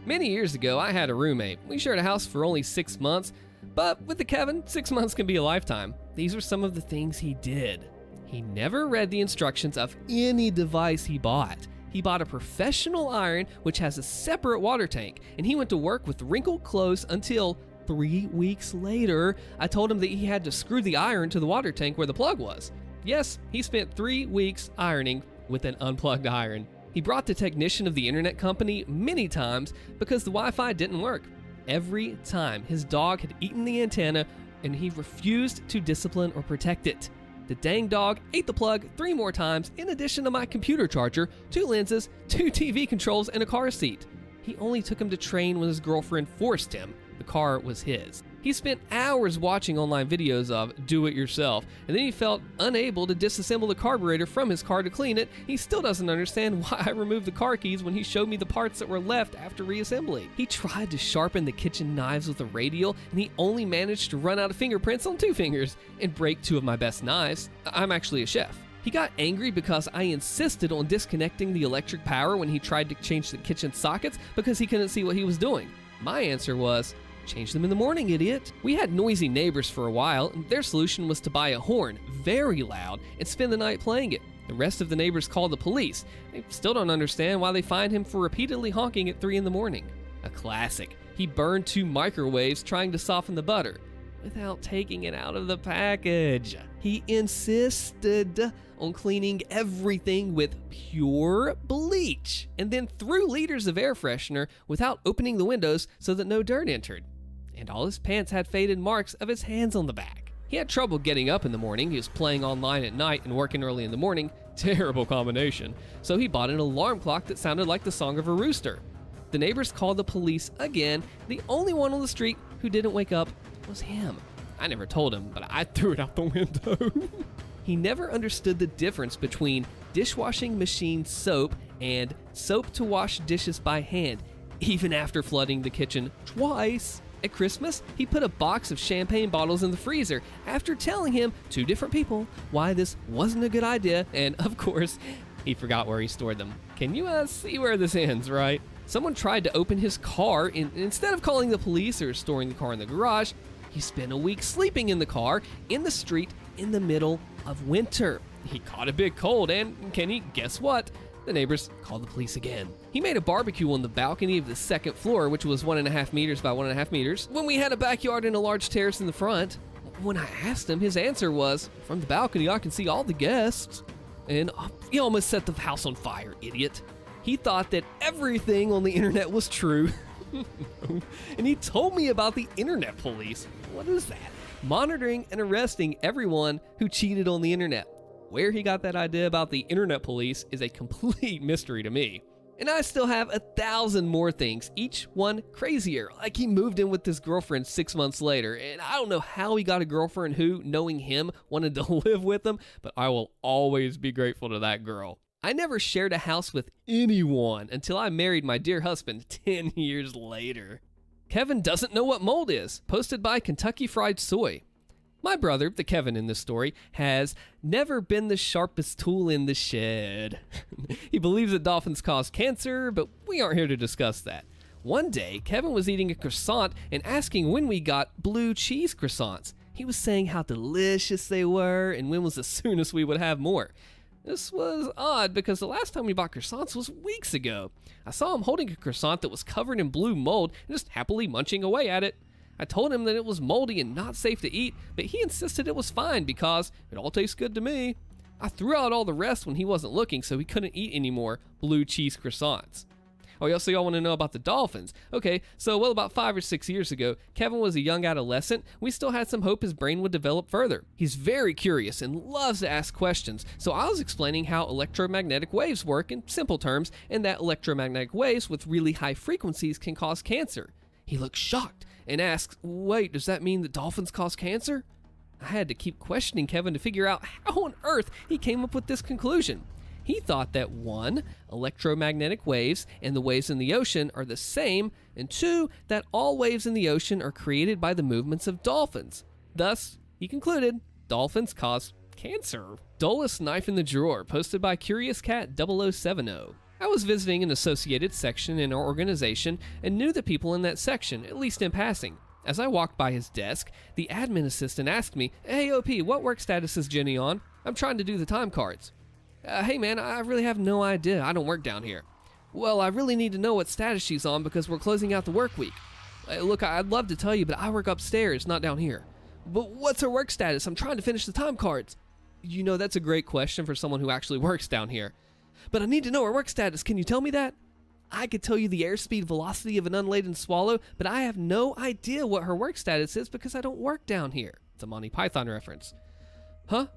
Speaker 1: Many years ago, I had a roommate. We shared a house for only 6 months, but with the Kevin, 6 months can be a lifetime. These are some of the things he did. He never read the instructions of any device he bought. He bought a professional iron, which has a separate water tank, and he went to work with wrinkled clothes until 3 weeks later, I told him that he had to screw the iron to the water tank where the plug was. Yes, he spent 3 weeks ironing with an unplugged iron. He brought the technician of the internet company many times because the Wi-Fi didn't work. Every time his dog had eaten the antenna and he refused to discipline or protect it. The dang dog ate the plug 3 more times in addition to my computer charger, 2 lenses, 2 TV controls, and a car seat. He only took him to train when his girlfriend forced him. The car was his. He spent hours watching online videos of do it yourself, and then he felt unable to disassemble the carburetor from his car to clean it. He still doesn't understand why I removed the car keys when he showed me the parts that were left after reassembly. He tried to sharpen the kitchen knives with a radial, and he only managed to run out of fingerprints on 2 fingers and break 2 of my best knives. I'm actually a chef. He got angry because I insisted on disconnecting the electric power when he tried to change the kitchen sockets because he couldn't see what he was doing. My answer was, change them in the morning, idiot. We had noisy neighbors for a while, and their solution was to buy a horn, very loud, and spend the night playing it. The rest of the neighbors called the police. They still don't understand why they fined him for repeatedly honking at 3 in the morning. A classic. He burned 2 microwaves trying to soften the butter without taking it out of the package. He insisted on cleaning everything with pure bleach and then threw liters of air freshener without opening the windows so that no dirt entered. And all his pants had faded marks of his hands on the back. He had trouble getting up in the morning. He was playing online at night and working early in the morning. Terrible combination. So he bought an alarm clock that sounded like the song of a rooster. The neighbors called the police again. The only one on the street who didn't wake up was him. I never told him, but I threw it out the window. He never understood the difference between dishwashing machine soap and soap to wash dishes by hand, even after flooding the kitchen twice. At Christmas, he put a box of champagne bottles in the freezer after telling him, 2 different people, why this wasn't a good idea, and of course, he forgot where he stored them. Can you see where this ends, right? Someone tried to open his car, and instead of calling the police or storing the car in the garage, he spent a week sleeping in the car, in the street, in the middle of winter. He caught a big cold, and can you guess what? The neighbors called the police again. He made a barbecue on the balcony of the 2nd floor, which was 1.5 meters by 1.5 meters, when we had a backyard and a large terrace in the front. When I asked him, his answer was, "From the balcony, I can see all the guests." And he almost set the house on fire, idiot. He thought that everything on the internet was true. And he told me about the internet police. What is that? Monitoring and arresting everyone who cheated on the internet. Where he got that idea about the internet police is a complete mystery to me. And I still have 1,000 more things, each one crazier. Like he moved in with his girlfriend 6 months later, and I don't know how he got a girlfriend who, knowing him, wanted to live with him, but I will always be grateful to that girl. I never shared a house with anyone until I married my dear husband 10 years later. Kevin doesn't know what mold is, posted by Kentucky Fried Soy. My brother, the Kevin in this story, has never been the sharpest tool in the shed. He believes that dolphins cause cancer, but we aren't here to discuss that. One day, Kevin was eating a croissant and asking when we got blue cheese croissants. He was saying how delicious they were and when was the soonest we would have more. This was odd because the last time we bought croissants was weeks ago. I saw him holding a croissant that was covered in blue mold and just happily munching away at it. I told him that it was moldy and not safe to eat, but he insisted it was fine because it all tastes good to me. I threw out all the rest when he wasn't looking, so he couldn't eat any more blue cheese croissants. Oh, yeah, so y'all want to know about the dolphins. Okay, so about 5 or 6 years ago, Kevin was a young adolescent. We still had some hope his brain would develop further. He's very curious and loves to ask questions, so I was explaining how electromagnetic waves work in simple terms, and that electromagnetic waves with really high frequencies can cause cancer. He looked shocked and asks, "Wait, does that mean that dolphins cause cancer?" I had to keep questioning Kevin to figure out how on earth he came up with this conclusion. He thought that 1, electromagnetic waves and the waves in the ocean are the same, and 2, that all waves in the ocean are created by the movements of dolphins. Thus, he concluded, dolphins cause cancer. Dullest knife in the drawer, posted by Curious Cat 0070. I was visiting an associated section in our organization and knew the people in that section, at least in passing. As I walked by his desk, the admin assistant asked me, "Hey OP, what work status is Jenny on? I'm trying to do the time cards." "Hey man, I really have no idea. I don't work down here." "Well, I really need to know what status she's on because we're closing out the work week." "Look, I'd love to tell you, but I work upstairs, not down here." "But what's her work status? I'm trying to finish the time cards." "You know, that's a great question for someone who actually works down here." "But I need to know her work status. Can you tell me that?" "I could tell you the airspeed velocity of an unladen swallow, but I have no idea what her work status is because I don't work down here." It's a Monty Python reference. "Huh?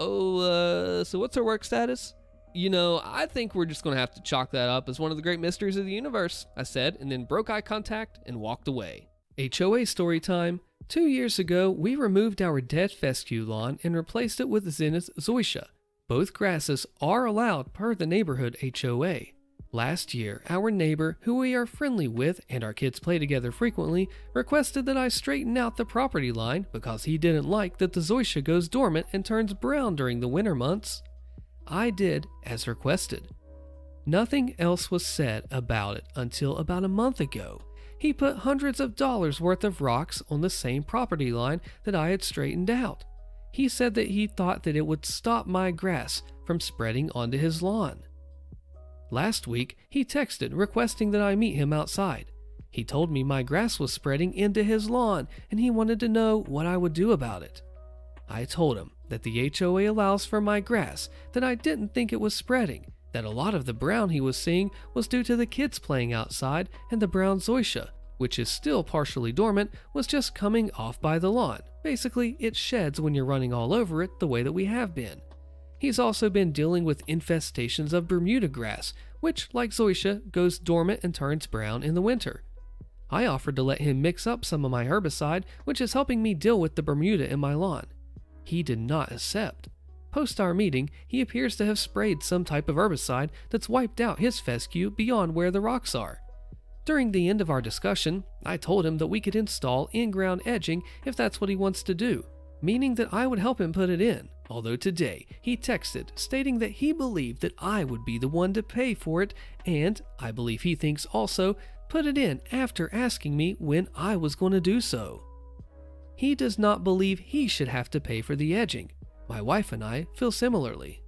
Speaker 1: Oh, so what's her work status?" "You know, I think we're just going to have to chalk that up as one of the great mysteries of the universe," I said, and then broke eye contact and walked away. HOA story time. 2 years ago, we removed our dead fescue lawn and replaced it with Zenith zoysia. Both grasses are allowed per the neighborhood HOA. Last year, our neighbor, who we are friendly with and our kids play together frequently, requested that I straighten out the property line because he didn't like that the zoysia goes dormant and turns brown during the winter months. I did as requested. Nothing else was said about it until about a month ago. He put hundreds of dollars worth of rocks on the same property line that I had straightened out. He said that he thought that it would stop my grass from spreading onto his lawn. Last week, he texted requesting that I meet him outside. He told me my grass was spreading into his lawn and he wanted to know what I would do about it. I told him that the HOA allows for my grass, that I didn't think it was spreading, that a lot of the brown he was seeing was due to the kids playing outside, and the brown zoysia, which is still partially dormant, was just coming off by the lawn. Basically, it sheds when you're running all over it the way that we have been. He's also been dealing with infestations of Bermuda grass, which, like zoysia, goes dormant and turns brown in the winter. I offered to let him mix up some of my herbicide, which is helping me deal with the Bermuda in my lawn. He did not accept. Post our meeting, he appears to have sprayed some type of herbicide that's wiped out his fescue beyond where the rocks are. During the end of our discussion, I told him that we could install in-ground edging if that's what he wants to do, meaning that I would help him put it in, although today he texted stating that he believed that I would be the one to pay for it, and I believe he thinks also put it in after asking me when I was going to do so. He does not believe he should have to pay for the edging. My wife and I feel similarly.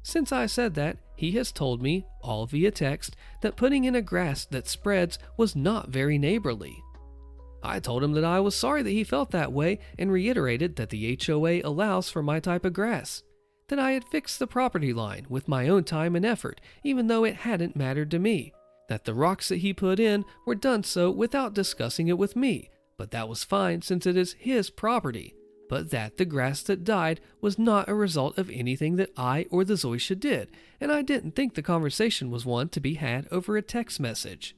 Speaker 1: Since I said that, he has told me, all via text, that putting in a grass that spreads was not very neighborly. I told him that I was sorry that he felt that way and reiterated that the HOA allows for my type of grass, that I had fixed the property line with my own time and effort even though it hadn't mattered to me, that the rocks that he put in were done so without discussing it with me, but that was fine since it is his property, but that the grass that died was not a result of anything that I or the zoysia did, and I didn't think the conversation was one to be had over a text message.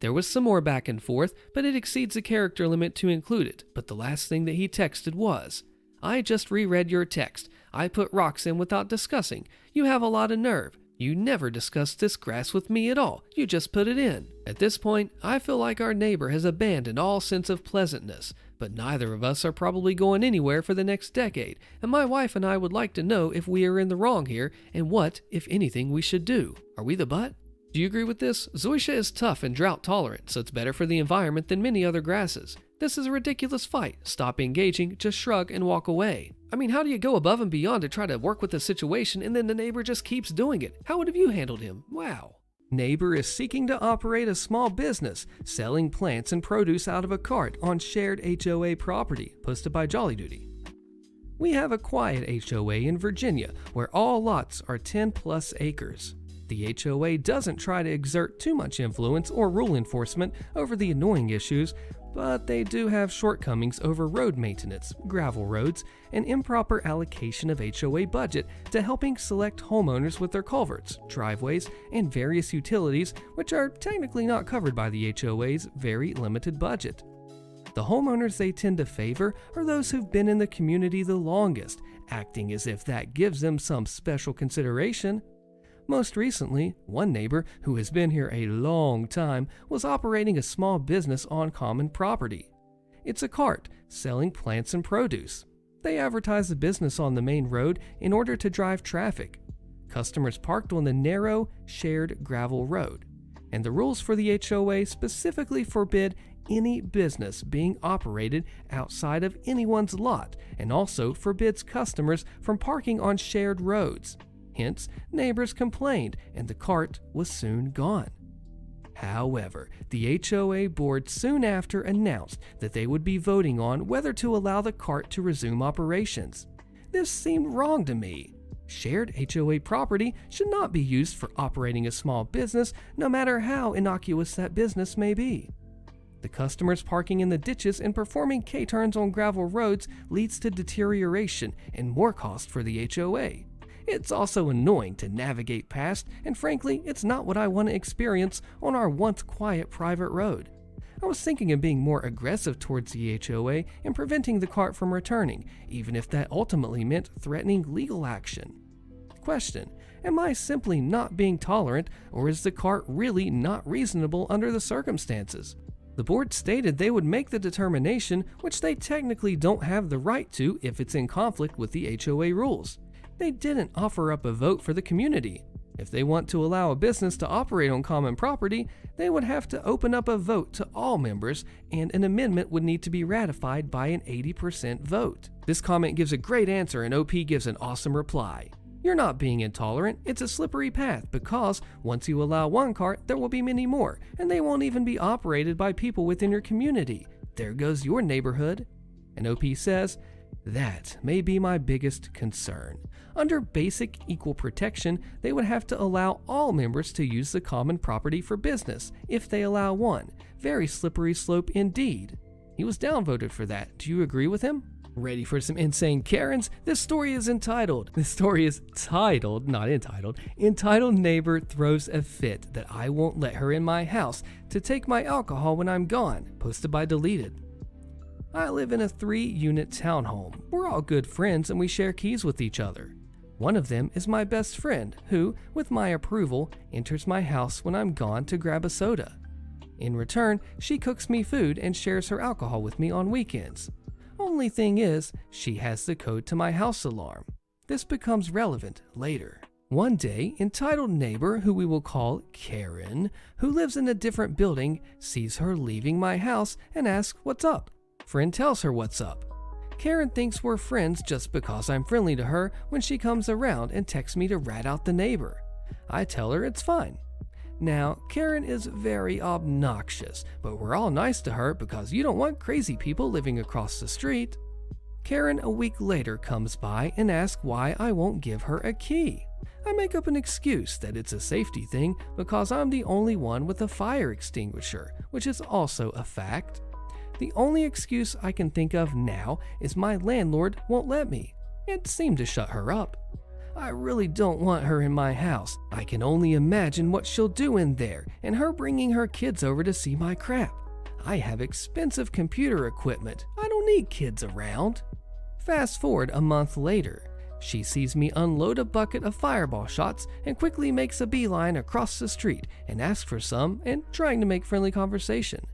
Speaker 1: There was some more back and forth, but it exceeds the character limit to include it, but the last thing that he texted was, "I just reread your text. I put rocks in without discussing. You have a lot of nerve. You never discussed this grass with me at all. You just put it in." At this point, I feel like our neighbor has abandoned all sense of pleasantness, but neither of us are probably going anywhere for the next decade, and my wife and I would like to know if we are in the wrong here and what, if anything, we should do. Are we the butt? Do you agree with this? Zoysia is tough and drought tolerant, so it's better for the environment than many other grasses. This is a ridiculous fight. Stop engaging, just shrug and walk away. I mean, how do you go above and beyond to try to work with the situation and then the neighbor just keeps doing it? How would have you handled him? Wow. Neighbor is seeking to operate a small business, selling plants and produce out of a cart on shared HOA property, posted by Jolly Duty. We have a quiet HOA in Virginia where all lots are 10 plus acres. The HOA doesn't try to exert too much influence or rule enforcement over the annoying issues, but they do have shortcomings over road maintenance, gravel roads, and improper allocation of HOA budget to helping select homeowners with their culverts, driveways, and various utilities which are technically not covered by the HOA's very limited budget. The homeowners they tend to favor are those who've been in the community the longest, acting as if that gives them some special consideration. Most recently, one neighbor who has been here a long time was operating a small business on common property. It's a cart selling plants and produce. They advertise the business on the main road in order to drive traffic. Customers parked on the narrow, shared gravel road. And the rules for the HOA specifically forbid any business being operated outside of anyone's lot and also forbids customers from parking on shared roads. Hence, neighbors complained and the cart was soon gone. However, the HOA board soon after announced that they would be voting on whether to allow the cart to resume operations. This seemed wrong to me. Shared HOA property should not be used for operating a small business, no matter how innocuous that business may be. The customers parking in the ditches and performing K-turns on gravel roads leads to deterioration and more cost for the HOA. It's also annoying to navigate past, and frankly, it's not what I want to experience on our once quiet private road. I was thinking of being more aggressive towards the HOA and preventing the cart from returning, even if that ultimately meant threatening legal action. Question: am I simply not being tolerant, or is the cart really not reasonable under the circumstances? The board stated they would make the determination, which they technically don't have the right to if it's in conflict with the HOA rules. They didn't offer up a vote for the community. If they want to allow a business to operate on common property, they would have to open up a vote to all members, and an amendment would need to be ratified by an 80% vote. This comment gives a great answer, and OP gives an awesome reply. You're not being intolerant, it's a slippery path because once you allow one cart, there will be many more, and they won't even be operated by people within your community. There goes your neighborhood. And OP says, that may be my biggest concern. Under basic equal protection, they would have to allow all members to use the common property for business, if they allow one. Very slippery slope indeed. He was downvoted for that. Do you agree with him? Ready for some insane Karens? This story is titled, not entitled, entitled Neighbor Throws a Fit That I Won't Let Her in My House to Take My Alcohol When I'm Gone, posted by Deleted. I live in a 3-unit townhome. We're all good friends and we share keys with each other. One of them is my best friend who, with my approval, enters my house when I'm gone to grab a soda. In return, she cooks me food and shares her alcohol with me on weekends. Only thing is, she has the code to my house alarm. This becomes relevant later. One day, entitled neighbor, who we will call Karen, who lives in a different building, sees her leaving my house and asks what's up. Friend tells her what's up. Karen thinks we're friends just because I'm friendly to her when she comes around and texts me to rat out the neighbor. I tell her it's fine. Now, Karen is very obnoxious, but we're all nice to her because you don't want crazy people living across the street. Karen a week later comes by and asks why I won't give her a key. I make up an excuse that it's a safety thing because I'm the only one with a fire extinguisher, which is also a fact. The only excuse I can think of now is my landlord won't let me. It seemed to shut her up. I really don't want her in my house. I can only imagine what she'll do in there, and her bringing her kids over to see my crap. I have expensive computer equipment. I don't need kids around. Fast forward a month later. She sees me unload a bucket of fireball shots and quickly makes a beeline across the street and asks for some and trying to make friendly conversation.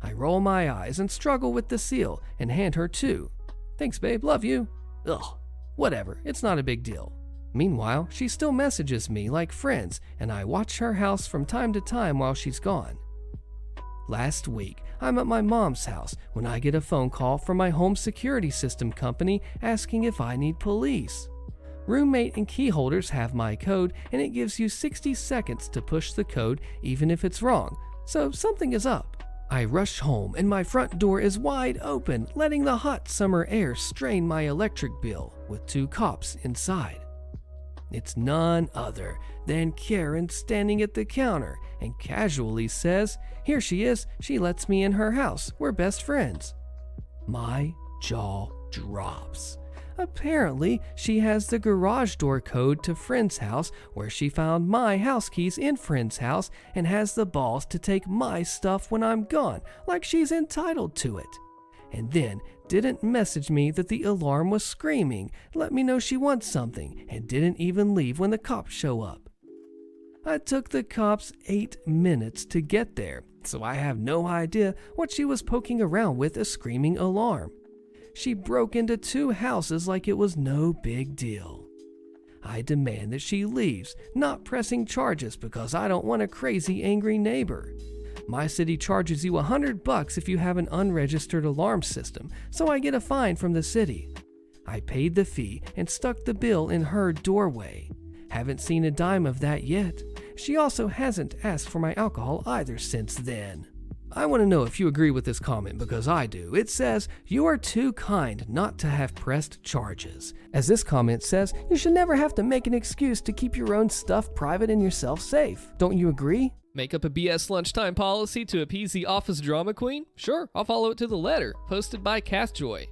Speaker 1: I roll my eyes and struggle with the seal and hand her 2. Thanks babe, love you. Ugh, whatever, it's not a big deal. Meanwhile, she still messages me like friends, and I watch her house from time to time while she's gone. Last week, I'm at my mom's house when I get a phone call from my home security system company asking if I need police. Roommate and key holders have my code, and it gives you 60 seconds to push the code even if it's wrong, so something is up. I rush home and my front door is wide open, letting the hot summer air strain my electric bill with 2 cops inside. It's none other than Karen standing at the counter and casually says, "Here she is, she lets me in her house, we're best friends." My jaw drops. Apparently, she has the garage door code to friend's house where she found my house keys in friend's house and has the balls to take my stuff when I'm gone, like she's entitled to it. And then didn't message me that the alarm was screaming, let me know she wants something, and didn't even leave when the cops show up. I took the cops 8 minutes to get there, so I have no idea what she was poking around with a screaming alarm. She broke into 2 houses like it was no big deal. I demand that she leaves, not pressing charges because I don't want a crazy angry neighbor. My city charges you $100 if you have an unregistered alarm system, so I get a fine from the city. I paid the fee and stuck the bill in her doorway. Haven't seen a dime of that yet. She also hasn't asked for my alcohol either since then. I want to know if you agree with this comment because I do. It says, "You are too kind not to have pressed charges." As this comment says, you should never have to make an excuse to keep your own stuff private and yourself safe. Don't you agree?
Speaker 2: Make up a BS lunchtime policy to appease the office drama queen? Sure, I'll follow it to the letter. Posted by Castjoy.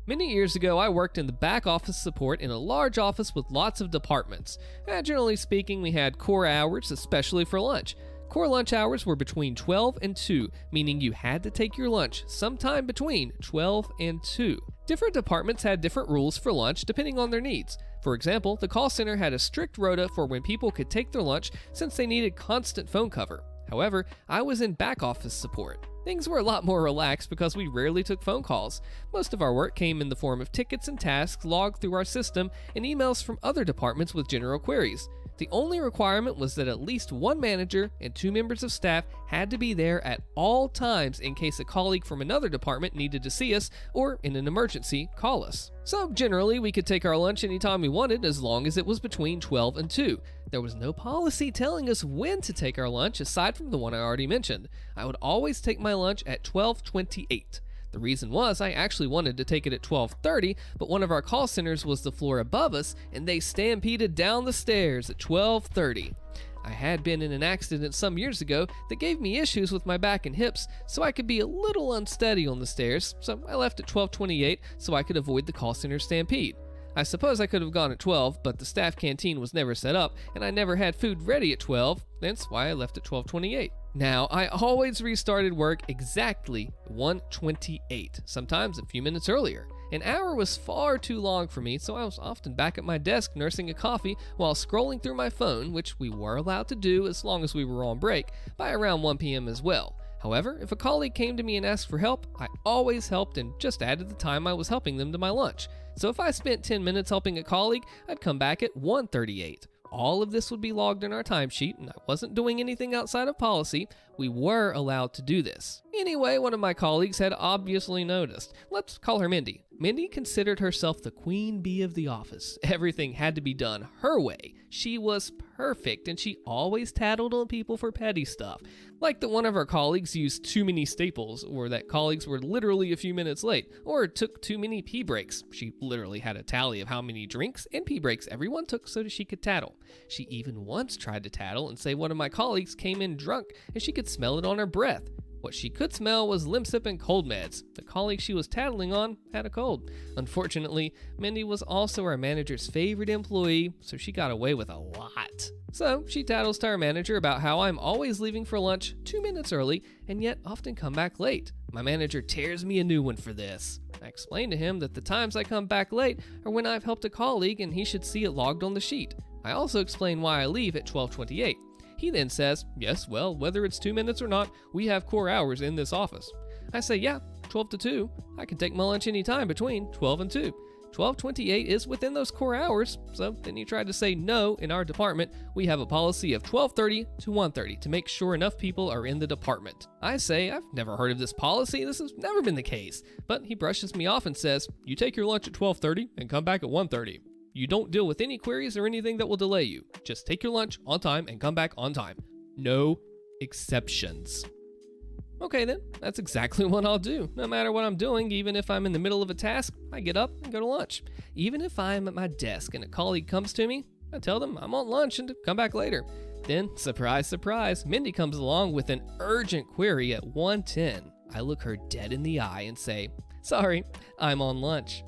Speaker 2: Many years ago, I worked in the back office support in a large office with lots of departments. Generally speaking, we had core hours, especially for lunch. Core lunch hours were between 12 and 2, meaning you had to take your lunch sometime between 12 and 2. Different departments had different rules for lunch depending on their needs. For example, the call center had a strict rota for when people could take their lunch since they needed constant phone cover. However, I was in back office support. Things were a lot more relaxed because we rarely took phone calls. Most of our work came in the form of tickets and tasks logged through our system and emails from other departments with general queries. The only requirement was that at least one manager and 2 members of staff had to be there at all times in case a colleague from another department needed to see us or, in an emergency, call us. So generally, we could take our lunch anytime we wanted as long as it was between 12 and 2. There was no policy telling us when to take our lunch aside from the one I already mentioned. I would always take my lunch at 12:28. The reason was I actually wanted to take it at 12:30, but one of our call centers was the floor above us, and they stampeded down the stairs at 12:30. I had been in an accident some years ago that gave me issues with my back and hips, so I could be a little unsteady on the stairs, so I left at 12:28 so I could avoid the call center stampede. I suppose I could have gone at 12, but the staff canteen was never set up, and I never had food ready at 12, that's why I left at 12:28. Now, I always restarted work exactly 1:28, sometimes a few minutes earlier. An hour was far too long for me, so I was often back at my desk nursing a coffee while scrolling through my phone, which we were allowed to do as long as we were on break, by around 1 p.m. as well. However, if a colleague came to me and asked for help, I always helped and just added the time I was helping them to my lunch. So if I spent 10 minutes helping a colleague, I'd come back at 1:38. All of this would be logged in our timesheet, and I wasn't doing anything outside of policy. We were allowed to do this. Anyway, one of my colleagues had obviously noticed. Let's call her Mindy. Mindy considered herself the queen bee of the office. Everything had to be done her way. She was perfect, and she always tattled on people for petty stuff. Like that one of our colleagues used too many staples, or that colleagues were literally a few minutes late, or took too many pee breaks. She literally had a tally of how many drinks and pee breaks everyone took so that she could tattle. She even once tried to tattle and say one of my colleagues came in drunk and she could smell it on her breath. What she could smell was Limsip and cold meds. The colleague she was tattling on had a cold. Unfortunately, Mindy was also our manager's favorite employee, so she got away with a lot. So she tattles to our manager about how I'm always leaving for lunch 2 minutes early and yet often come back late. My manager tears me a new one for this. I explain to him that the times I come back late are when I've helped a colleague and he should see it logged on the sheet. I also explain why I leave at 12:28. He then says, yes, well, whether it's 2 minutes or not, we have core hours in this office. I say, yeah, 12 to 2. I can take my lunch anytime between 12 and 2. 12:28 is within those core hours, so then he tried to say no. In our department, we have a policy of 12:30 to 1:30 to make sure enough people are in the department. I say, I've never heard of this policy, this has never been the case. But he brushes me off and says, you take your lunch at 12:30 and come back at 1:30. You don't deal with any queries or anything that will delay you. Just take your lunch on time and come back on time. No exceptions. Okay then, that's exactly what I'll do. No matter what I'm doing, even if I'm in the middle of a task, I get up and go to lunch. Even if I'm at my desk and a colleague comes to me, I tell them I'm on lunch and to come back later. Then, surprise, surprise, Mindy comes along with an urgent query at 1:10. I look her dead in the eye and say, sorry, I'm on lunch.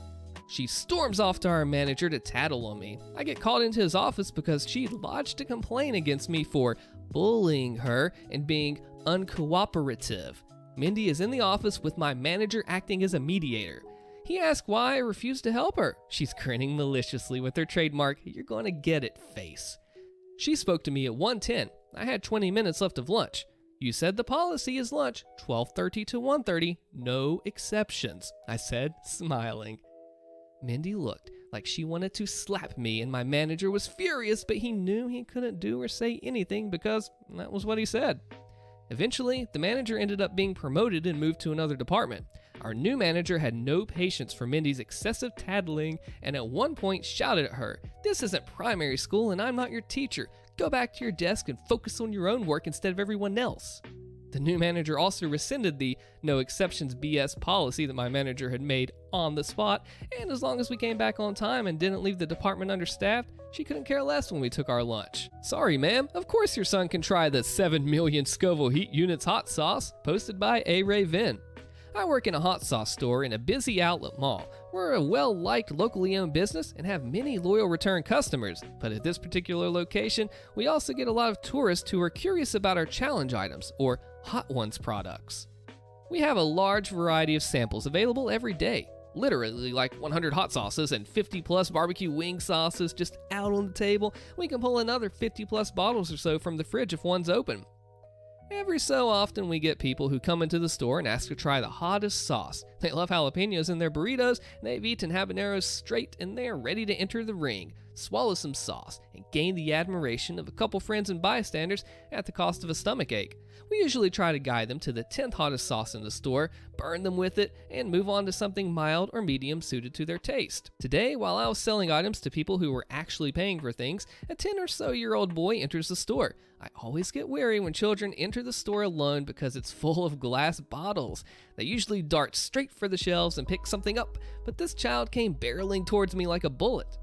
Speaker 2: She storms off to our manager to tattle on me. I get called into his office because she lodged a complaint against me for bullying her and being uncooperative. Mindy is in the office with my manager acting as a mediator. He asks why I refuse to help her. She's grinning maliciously with her trademark, you're gonna get it face. She spoke to me at 1:10. I had 20 minutes left of lunch. You said the policy is lunch, 12:30 to 1:30, no exceptions, I said, smiling. Mindy looked like she wanted to slap me, and my manager was furious, but he knew he couldn't do or say anything because that was what he said. Eventually, the manager ended up being promoted and moved to another department. Our new manager had no patience for Mindy's excessive tattling and at one point shouted at her, "This isn't primary school and I'm not your teacher. Go back to your desk and focus on your own work instead of everyone else." The new manager also rescinded the no exceptions BS policy that my manager had made on the spot, and as long as we came back on time and didn't leave the department understaffed, she couldn't care less when we took our lunch. Sorry, ma'am, of course your son can try the 7 million Scoville heat units hot sauce, posted by A. Ray Vin. I work in a hot sauce store in a busy outlet mall. We're a well-liked, locally owned business and have many loyal return customers, but at this particular location, we also get a lot of tourists who are curious about our challenge items, or Hot Ones products. We have a large variety of samples available every day, literally like 100 hot sauces and 50 plus barbecue wing sauces just out on the table. We can pull another 50 plus bottles or so from the fridge if one's open. Every so often we get people who come into the store and ask to try the hottest sauce. They love jalapenos in their burritos, and they've eaten habaneros straight, and they are ready to enter the ring, swallow some sauce, and gain the admiration of a couple friends and bystanders at the cost of a stomach ache. We usually try to guide them to the 10th hottest sauce in the store, burn them with it, and move on to something mild or medium suited to their taste. Today, while I was selling items to people who were actually paying for things, a 10 or so year old boy enters the store. I always get wary when children enter the store alone because it's full of glass bottles. They usually dart straight for the shelves and pick something up, but this child came barreling towards me like a bullet.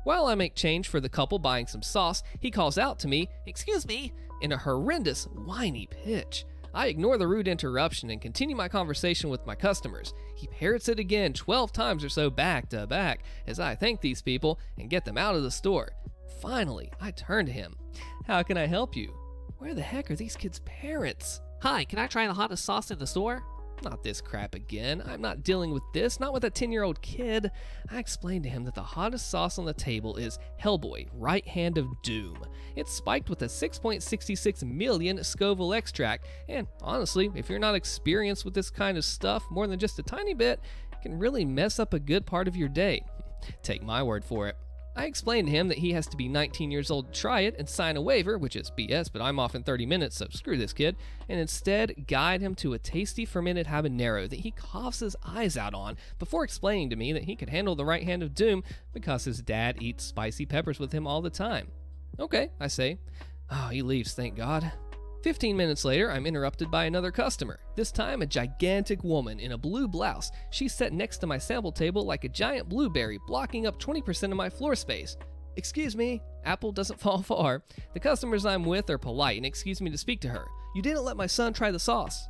Speaker 2: While I make change for the couple buying some sauce, he calls out to me, "Excuse me," in a horrendous, whiny pitch. I ignore the rude interruption and continue my conversation with my customers. He parrots it again 12 times or so back to back as I thank these people and get them out of the store. Finally, I turn to him. "How can I help you?" Where the heck are these kids' parents?
Speaker 3: Hi, can I try the hottest sauce in the store?
Speaker 2: Not this crap again. I'm not dealing with this, not with a 10-year-old kid. I explained to him that the hottest sauce on the table is Hellboy, Right Hand of Doom. It's spiked with a 6.66 million Scoville extract, and honestly, if you're not experienced with this kind of stuff more than just a tiny bit, it can really mess up a good part of your day. Take my word for it. I explained to him that he has to be 19 years old to try it and sign a waiver, which is BS, but I'm off in 30 minutes, so screw this kid, and instead guide him to a tasty fermented habanero that he coughs his eyes out on before explaining to me that he could handle the right hand of doom because his dad eats spicy peppers with him all the time. Okay, I say. Oh, he leaves, thank God. 15 minutes later, I'm interrupted by another customer, this time a gigantic woman in a blue blouse. She's set next to my sample table like a giant blueberry, blocking up 20% of my floor space. "Excuse me," apple doesn't fall far. The customers I'm with are polite and excuse me to speak to her. "You didn't let my son try the sauce."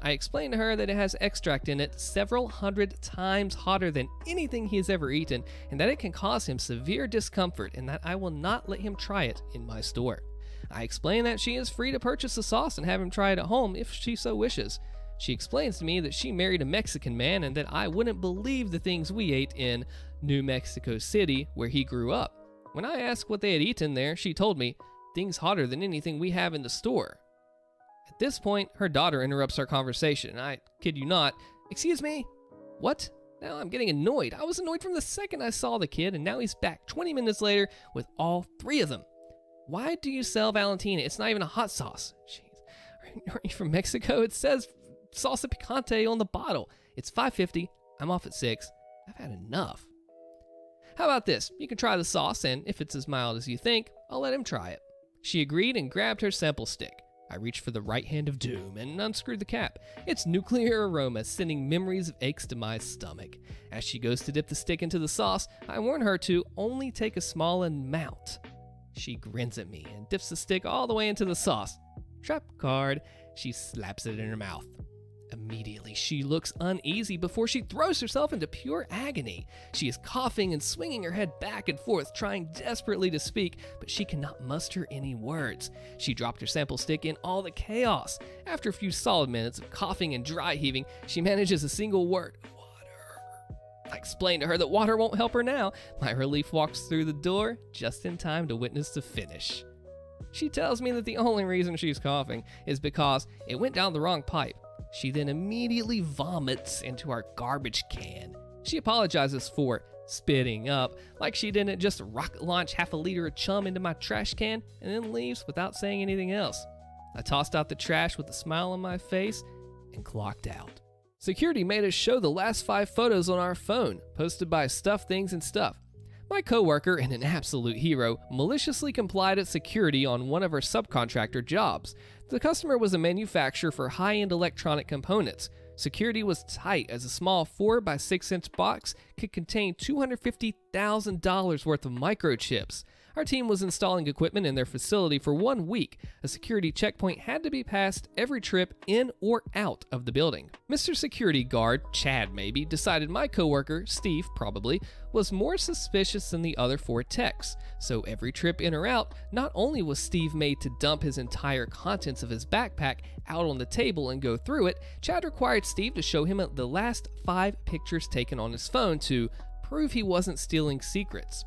Speaker 2: I explain to her that it has extract in it several hundred times hotter than anything he has ever eaten, and that it can cause him severe discomfort and that I will not let him try it in my store. I explain that she is free to purchase the sauce and have him try it at home if she so wishes. She explains to me that she married a Mexican man and that I wouldn't believe the things we ate in New Mexico City, where he grew up. When I asked what they had eaten there, she told me, "Things hotter than anything we have in the store." At this point, her daughter interrupts our conversation, and I kid you not, "Excuse me?" "What?" Now I'm getting annoyed. I was annoyed from the second I saw the kid, and now he's back 20 minutes later with all three of them. "Why do you sell Valentina? It's not even a hot sauce." Jeez. Aren't you from Mexico? It says salsa picante on the bottle. It's $5.50. I'm off at 6. I've had enough. "How about this? You can try the sauce, and if it's as mild as you think, I'll let him try it." She agreed and grabbed her sample stick. I reached for the right hand of doom and unscrewed the cap. Its nuclear aroma sending memories of aches to my stomach. As she goes to dip the stick into the sauce, I warn her to only take a small amount. She grins at me and dips the stick all the way into the sauce. Trap card. She slaps it in her mouth. Immediately, she looks uneasy before she throws herself into pure agony. She is coughing and swinging her head back and forth, trying desperately to speak, but she cannot muster any words. She dropped her sample stick in all the chaos. After a few solid minutes of coughing and dry heaving, she manages a single word. I explained to her that water won't help her now. My relief walks through the door just in time to witness the finish. She tells me that the only reason she's coughing is because it went down the wrong pipe. She then immediately vomits into our garbage can. She apologizes for spitting up, like she didn't just rocket launch half a liter of chum into my trash can and then leaves without saying anything else. I tossed out the trash with a smile on my face and clocked out. Security made us show the last 5 photos on our phone, posted by Stuff Things and Stuff. My coworker, and an absolute hero, maliciously complied at security on one of our subcontractor jobs. The customer was a manufacturer for high-end electronic components. Security was tight as a small 4 by 6 inch box could contain $250,000 worth of microchips. Our team was installing equipment in their facility for 1 week. A security checkpoint had to be passed every trip in or out of the building. Mr. Security Guard, Chad maybe, decided my coworker, Steve probably, was more suspicious than the other 4 techs. So every trip in or out, not only was Steve made to dump his entire contents of his backpack out on the table and go through it, Chad required Steve to show him the last 5 pictures taken on his phone to prove he wasn't stealing secrets.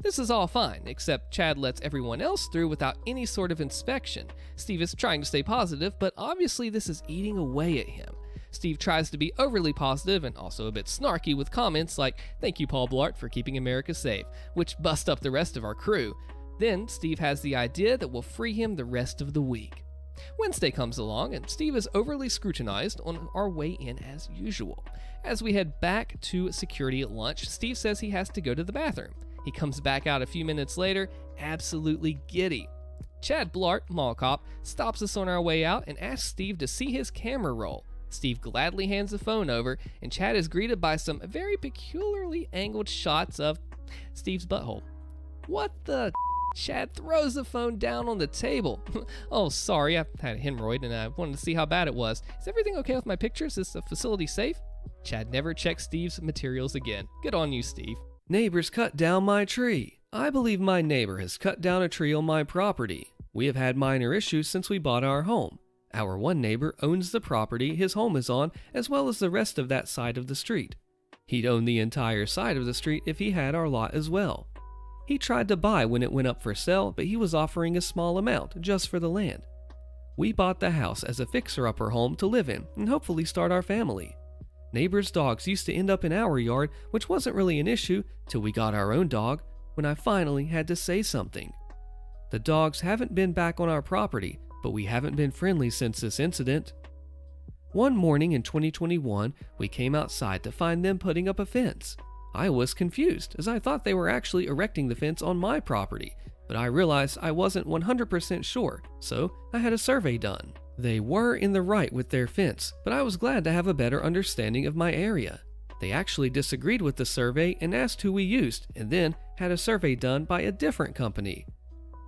Speaker 2: This is all fine, except Chad lets everyone else through without any sort of inspection. Steve is trying to stay positive, but obviously this is eating away at him. Steve tries to be overly positive and also a bit snarky with comments like, "Thank you, Paul Blart, for keeping America safe," which bust up the rest of our crew. Then Steve has the idea that will free him the rest of the week. Wednesday comes along, and Steve is overly scrutinized on our way in as usual. As we head back to security at lunch, Steve says he has to go to the bathroom. He comes back out a few minutes later, absolutely giddy. Chad Blart, mall cop, stops us on our way out and asks Steve to see his camera roll. Steve gladly hands the phone over, and Chad is greeted by some very peculiarly angled shots of Steve's butthole. What the? Chad throws the phone down on the table. Oh, sorry, I had a hemorrhoid and I wanted to see how bad it was. Is everything okay with my pictures? Is the facility safe? Chad never checked Steve's materials again. Good on you, Steve.
Speaker 1: Neighbors cut down my tree. I believe my neighbor has cut down a tree on my property. We have had minor issues since we bought our home. Our one neighbor owns the property his home is on, as well as the rest of that side of the street. He'd own the entire side of the street if he had our lot as well. He tried to buy when it went up for sale, but he was offering a small amount just for the land. We bought the house as a fixer-upper home to live in and hopefully start our family. Neighbors' dogs used to end up in our yard, which wasn't really an issue till we got our own dog, when I finally had to say something. The dogs haven't been back on our property, but we haven't been friendly since this incident. One morning in 2021, we came outside to find them putting up a fence. I was confused, as I thought they were actually erecting the fence on my property, but I realized I wasn't 100% sure, so I had a survey done. They were in the right with their fence, but I was glad to have a better understanding of my area. They actually disagreed with the survey and asked who we used, and then had a survey done by a different company.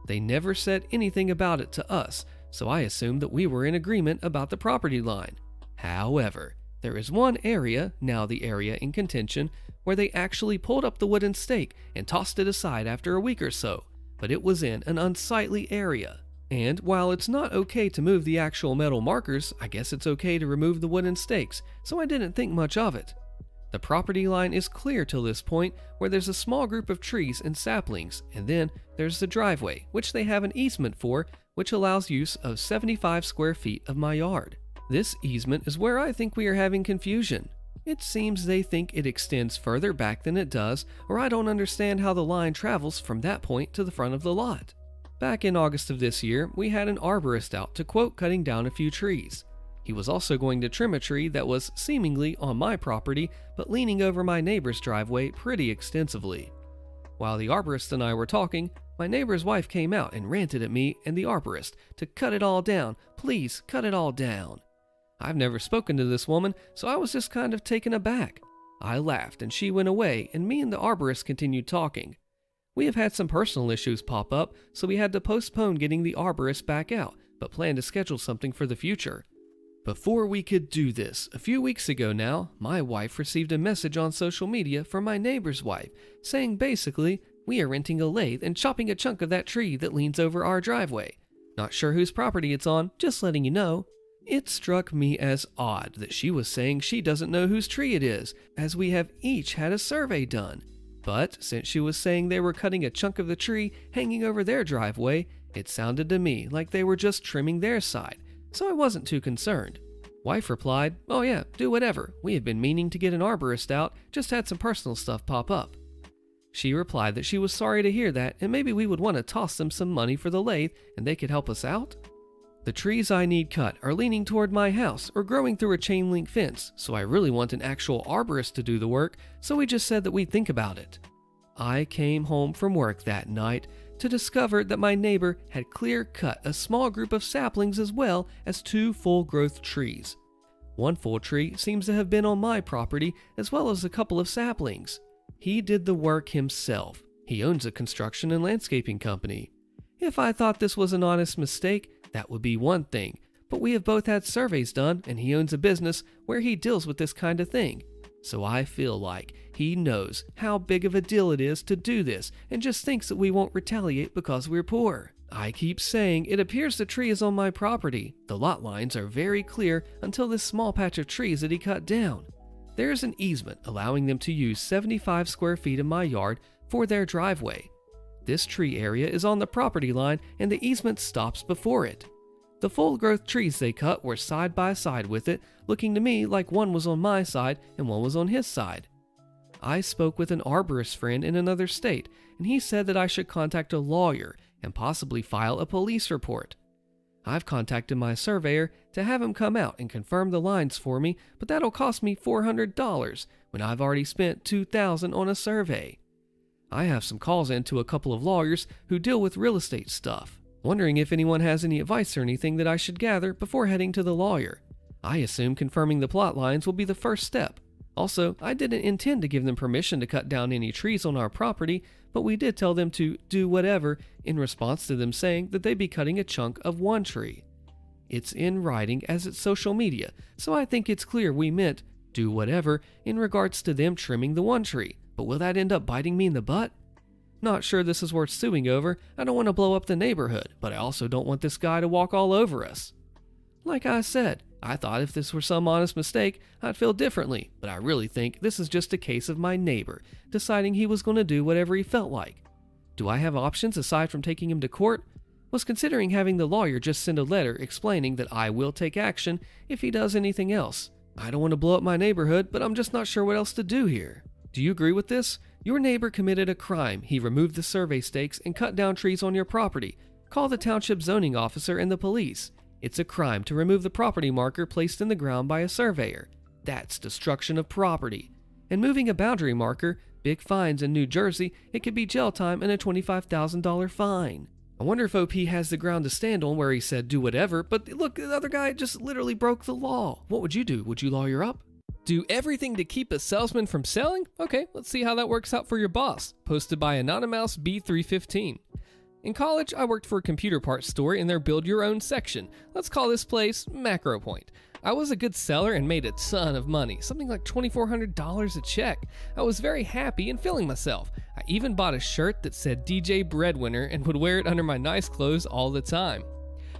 Speaker 1: They never said anything about it to us, so I assumed that we were in agreement about the property line. However, there is one area, now the area in contention, where they actually pulled up the wooden stake and tossed it aside after a week or so, but it was in an unsightly area. And while it's not okay to move the actual metal markers, I guess it's okay to remove the wooden stakes, so I didn't think much of it. The property line is clear till this point, where there's a small group of trees and saplings, and then there's the driveway, which they have an easement for, which allows use of 75 square feet of my yard. This easement is where I think we are having confusion. It seems they think it extends further back than it does, or I don't understand how the line travels from that point to the front of the lot. Back in August of this year, we had an arborist out to quote cutting down a few trees. He was also going to trim a tree that was seemingly on my property, but leaning over my neighbor's driveway pretty extensively. While the arborist and I were talking, my neighbor's wife came out and ranted at me and the arborist to cut it all down. Please, cut it all down. I've never spoken to this woman, so I was just kind of taken aback. I laughed and she went away, and me and the arborist continued talking. We have had some personal issues pop up, so we had to postpone getting the arborist back out, but plan to schedule something for the future. Before we could do this, a few weeks ago now, my wife received a message on social media from my neighbor's wife, saying basically, we are renting a lathe and chopping a chunk of that tree that leans over our driveway. Not sure whose property it's on, just letting you know. It struck me as odd that she was saying she doesn't know whose tree it is, as we have each had a survey done. But since she was saying they were cutting a chunk of the tree hanging over their driveway, it sounded to me like they were just trimming their side, so I wasn't too concerned. Wife replied, "Oh yeah, do whatever. We have been meaning to get an arborist out, just had some personal stuff pop up." She replied that she was sorry to hear that and maybe we would want to toss them some money for the lathe and they could help us out. The trees I need cut are leaning toward my house or growing through a chain link fence, so I really want an actual arborist to do the work, so we just said that we'd think about it. I came home from work that night to discover that my neighbor had clear cut a small group of saplings as well as 2 full growth trees. One full tree seems to have been on my property as well as a couple of saplings. He did the work himself. He owns a construction and landscaping company. If I thought this was an honest mistake, that would be one thing, but we have both had surveys done and he owns a business where he deals with this kind of thing. So I feel like he knows how big of a deal it is to do this and just thinks that we won't retaliate because we're poor. I keep saying it appears the tree is on my property. The lot lines are very clear until this small patch of trees that he cut down. There's an easement allowing them to use 75 square feet of my yard for their driveway. This tree area is on the property line and the easement stops before it. The full growth trees they cut were side by side with it, looking to me like one was on my side and one was on his side. I spoke with an arborist friend in another state, and he said that I should contact a lawyer and possibly file a police report. I've contacted my surveyor to have him come out and confirm the lines for me, but that'll cost me $400 when I've already spent $2,000 on a survey. I have some calls in to a couple of lawyers who deal with real estate stuff, wondering if anyone has any advice or anything that I should gather before heading to the lawyer. I assume confirming the plot lines will be the first step. Also, I didn't intend to give them permission to cut down any trees on our property, but we did tell them to do whatever in response to them saying that they'd be cutting a chunk of one tree. It's in writing as it's social media, so I think it's clear we meant do whatever in regards to them trimming the one tree, but will that end up biting me in the butt? Not sure this is worth suing over. I don't want to blow up the neighborhood, but I also don't want this guy to walk all over us. Like I said, I thought if this were some honest mistake, I'd feel differently, but I really think this is just a case of my neighbor deciding he was going to do whatever he felt like. Do I have options aside from taking him to court? Was considering having the lawyer just send a letter explaining that I will take action if he does anything else. I don't want to blow up my neighborhood, but I'm just not sure what else to do here. Do you agree with this? Your neighbor committed a crime. He removed the survey stakes and cut down trees on your property. Call the township zoning officer and the police. It's a crime to remove the property marker placed in the ground by a surveyor. That's destruction of property. And moving a boundary marker, big fines in New Jersey, it could be jail time and a $25,000 fine. I wonder if OP has the ground to stand on where he said do whatever, but look, the other guy just literally broke the law. What would you do? Would you lawyer up?
Speaker 2: Do everything to keep a salesman from selling? Okay, let's see how that works out for your boss. Posted by Anonymous B315. In college, I worked for a computer parts store in their build your own section. Let's call this place Macro Point. I was a good seller and made a ton of money, something like $2,400 a check. I was very happy and feeling myself. I even bought a shirt that said DJ Breadwinner and would wear it under my nice clothes all the time.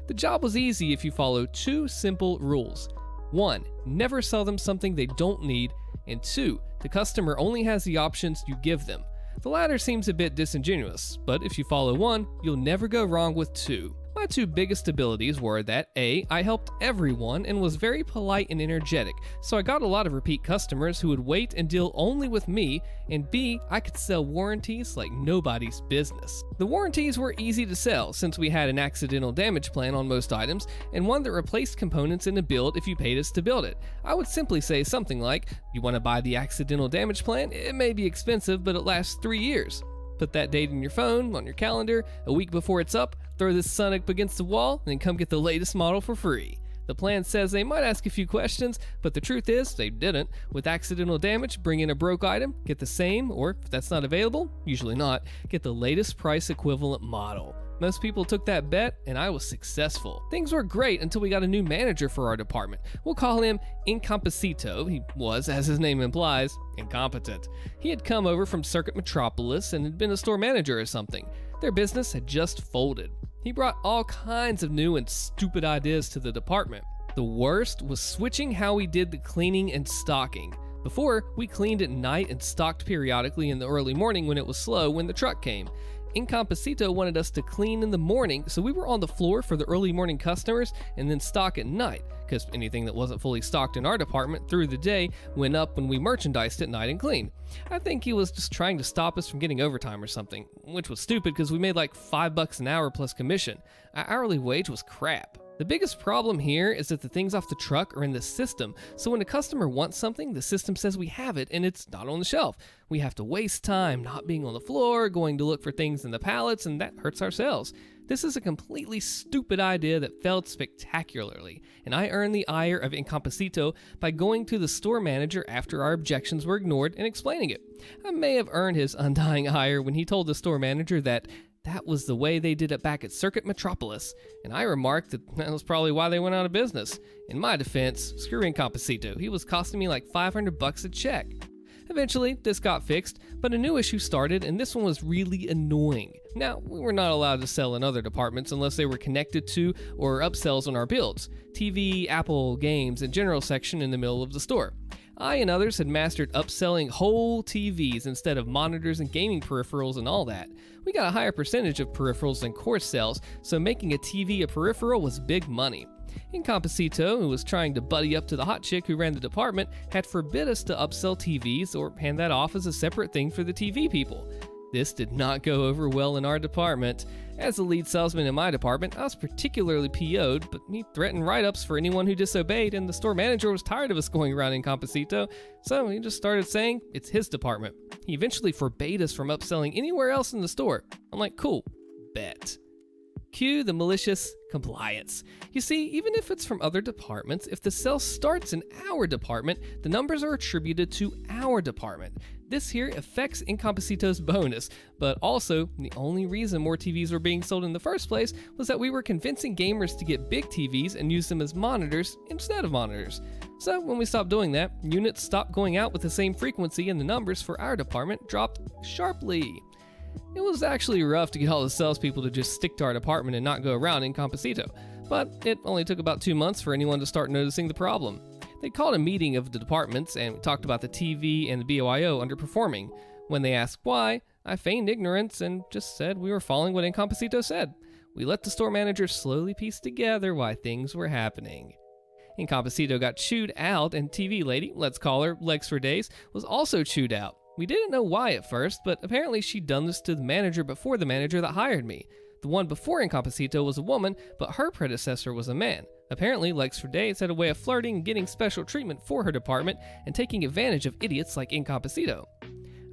Speaker 2: The job was easy if you follow 2 simple rules. 1, never sell them something they don't need, and 2, the customer only has the options you give them. The latter seems a bit disingenuous, but if you follow 1, you'll never go wrong with 2. My 2 biggest abilities were that A, I helped everyone and was very polite and energetic, so I got a lot of repeat customers who would wait and deal only with me, and B, I could sell warranties like nobody's business. The warranties were easy to sell since we had an accidental damage plan on most items and one that replaced components in a build if you paid us to build it. I would simply say something like, you want to buy the accidental damage plan? It may be expensive, but it lasts 3 years. Put that date in your phone, on your calendar, a week before it's up, throw this son up against the wall, and then come get the latest model for free. The plan says they might ask a few questions, but the truth is they didn't. With accidental damage, bring in a broke item, get the same, or if that's not available, usually not, get the latest price equivalent model. Most people took that bet, and I was successful. Things were great until we got a new manager for our department. We'll call him Incompetito. He was, as his name implies, incompetent. He had come over from Circuit Metropolis and had been a store manager or something. Their business had just folded. He brought all kinds of new and stupid ideas to the department. The worst was switching how we did the cleaning and stocking. Before, we cleaned at night and stocked periodically in the early morning when it was slow when the truck came. Incompetito wanted us to clean in the morning, so we were on the floor for the early morning customers and then stock at night, because anything that wasn't fully stocked in our department through the day went up when we merchandised at night and cleaned. I think he was just trying to stop us from getting overtime or something, which was stupid because we made like $5 an hour plus commission. Our hourly wage was crap. The biggest problem here is that the things off the truck are in the system, so when a customer wants something, the system says we have it and it's not on the shelf. We have to waste time not being on the floor, going to look for things in the pallets, and that hurts our sales. This is a completely stupid idea that failed spectacularly, and I earned the ire of Incompetito by going to the store manager after our objections were ignored and explaining it. I may have earned his undying ire when he told the store manager that was the way they did it back at Circuit Metropolis, and I remarked that was probably why they went out of business. In my defense, screw Incompetito, he was costing me like $500 a check. Eventually, this got fixed, but a new issue started, and this one was really annoying. Now, we were not allowed to sell in other departments unless they were connected to or upsells on our builds. TV, Apple, games, and general section in the middle of the store. I and others had mastered upselling whole TVs instead of monitors and gaming peripherals and all that. We got a higher percentage of peripherals than core sales, so making a TV a peripheral was big money. Incompetito, who was trying to buddy up to the hot chick who ran the department, had forbid us to upsell TVs or hand that off as a separate thing for the TV people. This did not go over well in our department. As the lead salesman in my department, I was particularly PO'd, but he threatened write-ups for anyone who disobeyed, and the store manager was tired of us going around Incompetito, so he just started saying it's his department. He eventually forbade us from upselling anywhere else in the store. I'm like, cool, bet. Cue the malicious compliance. You see, even if it's from other departments, if the cell starts in our department, the numbers are attributed to our department. This here affects Incompacito's bonus, but also the only reason more TVs were being sold in the first place was that we were convincing gamers to get big TVs and use them as monitors instead of monitors. So when we stopped doing that, units stopped going out with the same frequency and the numbers for our department dropped sharply. It was actually rough to get all the salespeople to just stick to our department and not go around Incompacito, but it only took about 2 months for anyone to start noticing the problem. They called a meeting of the departments and we talked about the TV and the BOIO underperforming. When they asked why, I feigned ignorance and just said we were following what Incompacito said. We let the store manager slowly piece together why things were happening. Incompacito got chewed out and TV lady, let's call her Legs for Days, was also chewed out. We didn't know why at first, but apparently she'd done this to the manager before the manager that hired me. The one before Incompacito was a woman, but her predecessor was a man. Apparently, Legs for Days had a way of flirting and getting special treatment for her department and taking advantage of idiots like Incompacito.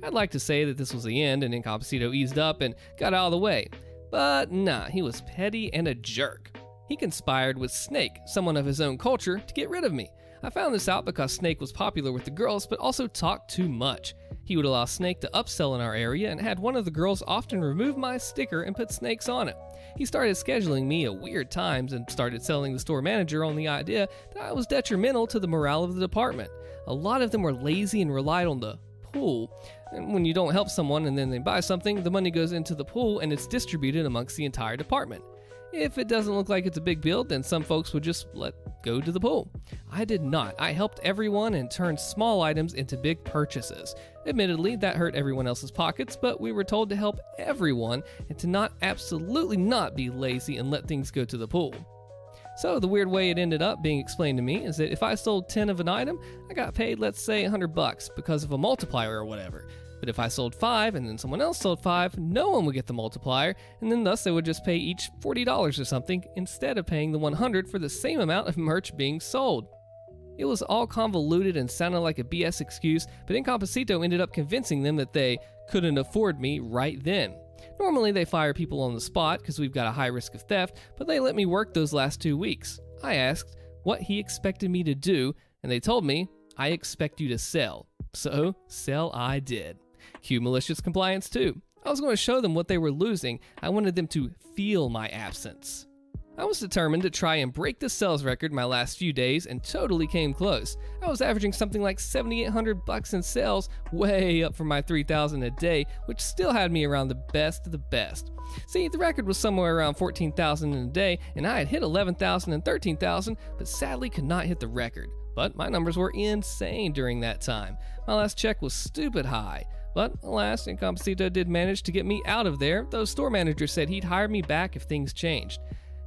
Speaker 2: I'd like to say that this was the end and Incompacito eased up and got out of the way, but nah, he was petty and a jerk. He conspired with Snake, someone of his own culture, to get rid of me. I found this out because Snake was popular with the girls but also talked too much. He would allow Snake to upsell in our area and had one of the girls often remove my sticker and put Snake's on it. He started scheduling me at weird times and started selling the store manager on the idea that I was detrimental to the morale of the department. A lot of them were lazy and relied on the pool. And when you don't help someone and then they buy something, the money goes into the pool and it's distributed amongst the entire department. If it doesn't look like it's a big bill, then some folks would just let go to the pool. I did not. I helped everyone and turned small items into big purchases. Admittedly, that hurt everyone else's pockets, but we were told to help everyone and to not absolutely not be lazy and let things go to the pool. So the weird way it ended up being explained to me is that if I sold 10 of an item, I got paid, let's say, $100 because of a multiplier or whatever. But if I sold 5 and then someone else sold 5, no one would get the multiplier, and then thus they would just pay each $40 or something instead of paying the $100 for the same amount of merch being sold. It was all convoluted and sounded like a BS excuse, but Incompacito ended up convincing them that they couldn't afford me right then. Normally they fire people on the spot because we've got a high risk of theft, but they let me work those last 2 weeks. I asked what he expected me to do, and they told me, I expect you to sell. So, sell I did. Cue malicious compliance too. I was going to show them what they were losing. I wanted them to feel my absence. I was determined to try and break the sales record my last few days and totally came close. I was averaging something like $7,800 in sales, way up from my $3,000 a day, which still had me around the best of the best. See, the record was somewhere around $14,000 in a day, and I had hit $11,000 and $13,000, but sadly could not hit the record. But my numbers were insane during that time. My last check was stupid high. But alas, Incompacito did manage to get me out of there, though store manager said he'd hire me back if things changed.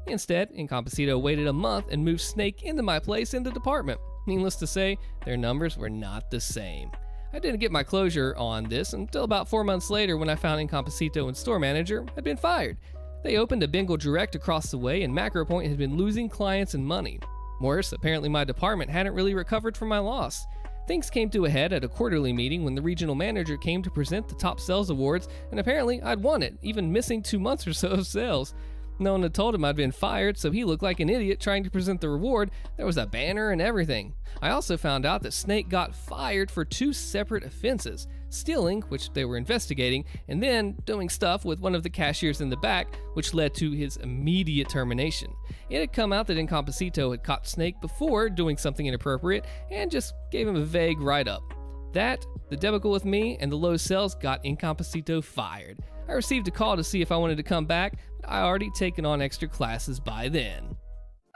Speaker 2: Instead, Incompacito waited a month and moved Snake into my place in the department. Needless to say, their numbers were not the same. I didn't get my closure on this until about 4 months later when I found Incompacito and store manager had been fired. They opened a Bengal Direct across the way and MacroPoint had been losing clients and money. Worse, apparently my department hadn't really recovered from my loss. Things came to a head at a quarterly meeting when the regional manager came to present the top sales awards, and apparently I'd won it, even missing 2 months or so of sales. No one had told him I'd been fired, so he looked like an idiot trying to present the reward. There was a banner and everything. I also found out that Snake got fired for 2 separate offenses: stealing, which they were investigating, and then doing stuff with one of the cashiers in the back, which led to his immediate termination. It had come out that Incompacito had caught Snake before doing something inappropriate and just gave him a vague write-up. That, the debacle with me, and the low sales got Incompacito fired. I received a call to see if I wanted to come back, but I already taken on extra classes by then.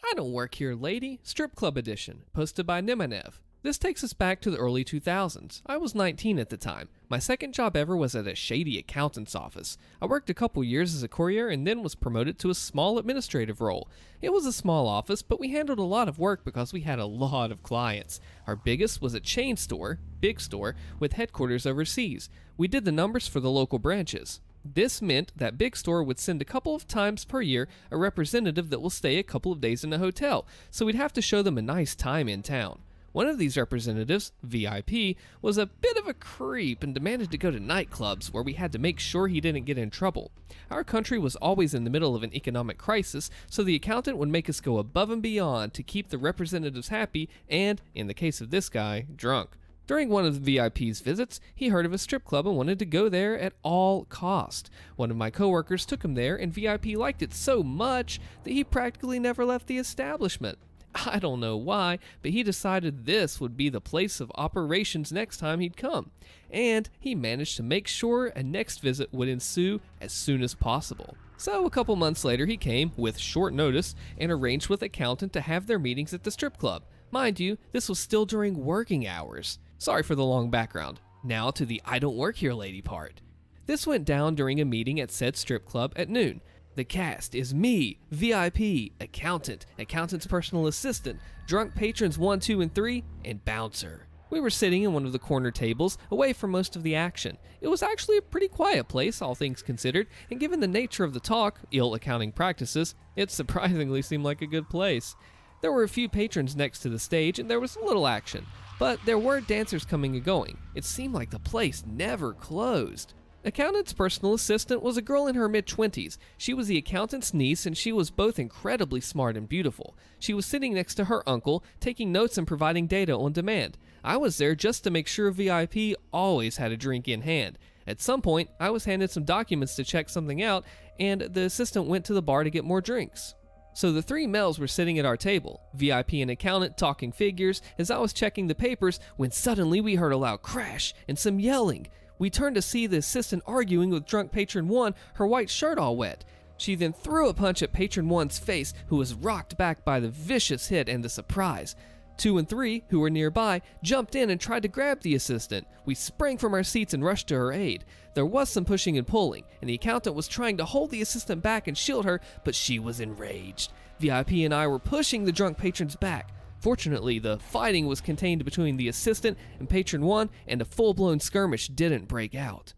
Speaker 1: I Don't Work Here, Lady, Strip Club Edition, posted by Nemanev. This takes us back to the early 2000s. I was 19 at the time. My second job ever was at a shady accountant's office. I worked a couple years as a courier and then was promoted to a small administrative role. It was a small office, but we handled a lot of work because we had a lot of clients. Our biggest was a chain store, big store, with headquarters overseas. We did the numbers for the local branches. This meant that big store would send a couple of times per year a representative that will stay a couple of days in a hotel, so we'd have to show them a nice time in town.
Speaker 2: One of these representatives, VIP, was a bit of a creep and demanded to go to nightclubs where we had to make sure he didn't get in trouble. Our country was always in the middle of an economic crisis, so the accountant would make us go above and beyond to keep the representatives happy and, in the case of this guy, drunk. During one of the VIP's visits, he heard of a strip club and wanted to go there at all cost. One of my coworkers took him there, and VIP liked it so much that he practically never left the establishment. I don't know why, but he decided this would be the place of operations next time he'd come, and he managed to make sure a next visit would ensue as soon as possible. So a couple months later, he came, with short notice, and arranged with an accountant to have their meetings at the strip club. Mind you, this was still during working hours. Sorry for the long background. Now to the I don't work here lady part. This went down during a meeting at said strip club at noon. The cast is me, VIP, accountant, accountant's personal assistant, drunk patrons 1, 2, and 3, and bouncer. We were sitting in one of the corner tables, away from most of the action. It was actually a pretty quiet place, all things considered, and given the nature of the talk, ill accounting practices, it surprisingly seemed like a good place. There were a few patrons next to the stage, and there was a little action. But there were dancers coming and going. It seemed like the place never closed. Accountant's personal assistant was a girl in her mid-20s. She was the accountant's niece, and she was both incredibly smart and beautiful. She was sitting next to her uncle, taking notes and providing data on demand. I was there just to make sure VIP always had a drink in hand. At some point, I was handed some documents to check something out, and the assistant went to the bar to get more drinks. So the three males were sitting at our table, VIP and accountant talking figures, as I was checking the papers, when suddenly we heard a loud crash and some yelling. We turned to see the assistant arguing with drunk patron 1, her white shirt all wet. She then threw a punch at patron 1's face, who was rocked back by the vicious hit and the surprise. 2 and 3, who were nearby, jumped in and tried to grab the assistant. We sprang from our seats and rushed to her aid. There was some pushing and pulling, and the accountant was trying to hold the assistant back and shield her, but she was enraged. VIP and I were pushing the drunk patrons back. Fortunately, the fighting was contained between the assistant and patron 1, and a full-blown skirmish didn't break out.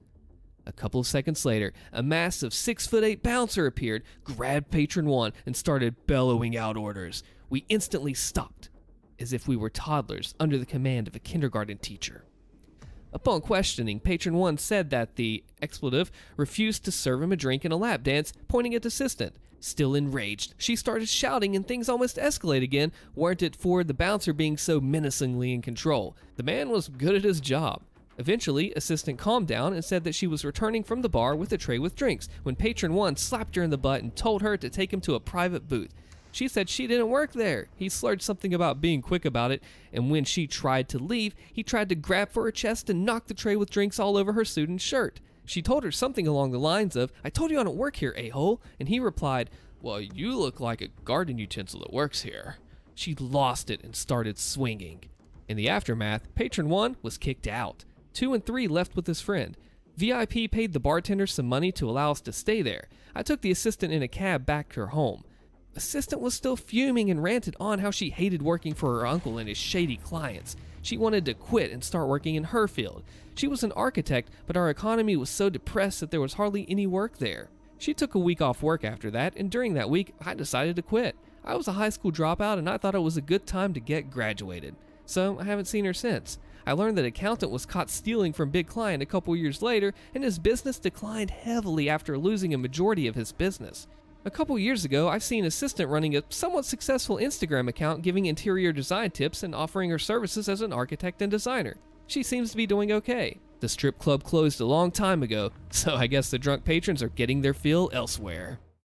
Speaker 2: A couple of seconds later, a massive 6'8" bouncer appeared, grabbed patron 1, and started bellowing out orders. We instantly stopped, as if we were toddlers under the command of a kindergarten teacher. Upon questioning, patron 1 said that the expletive refused to serve him a drink and a lap dance, pointing at the assistant. Still enraged, she started shouting and things almost escalate again, weren't it for the bouncer being so menacingly in control. The man was good at his job. Eventually, assistant calmed down and said that she was returning from the bar with a tray with drinks, when patron 1 slapped her in the butt and told her to take him to a private booth. She said she didn't work there. He slurred something about being quick about it, and when she tried to leave, he tried to grab for her chest and knock the tray with drinks all over her suit and shirt. She told her something along the lines of, "I told you I don't work here, a-hole," and he replied, "Well, you look like a garden utensil that works here." She lost it and started swinging. In the aftermath, patron 1 was kicked out. 2 and 3 left with his friend. VIP paid the bartender some money to allow us to stay there. I took the assistant in a cab back to her home. Assistant was still fuming and ranted on how she hated working for her uncle and his shady clients. She wanted to quit and start working in her field. She was an architect, but our economy was so depressed that there was hardly any work there. She took a week off work after that, and during that week, I decided to quit. I was a high school dropout, and I thought it was a good time to get graduated. So I haven't seen her since. I learned that accountant was caught stealing from big client a couple years later, and his business declined heavily after losing a majority of his business. A couple years ago, I've seen assistant running a somewhat successful Instagram account giving interior design tips and offering her services as an architect and designer. She seems to be doing okay. The strip club closed a long time ago, so I guess the drunk patrons are getting their fill elsewhere.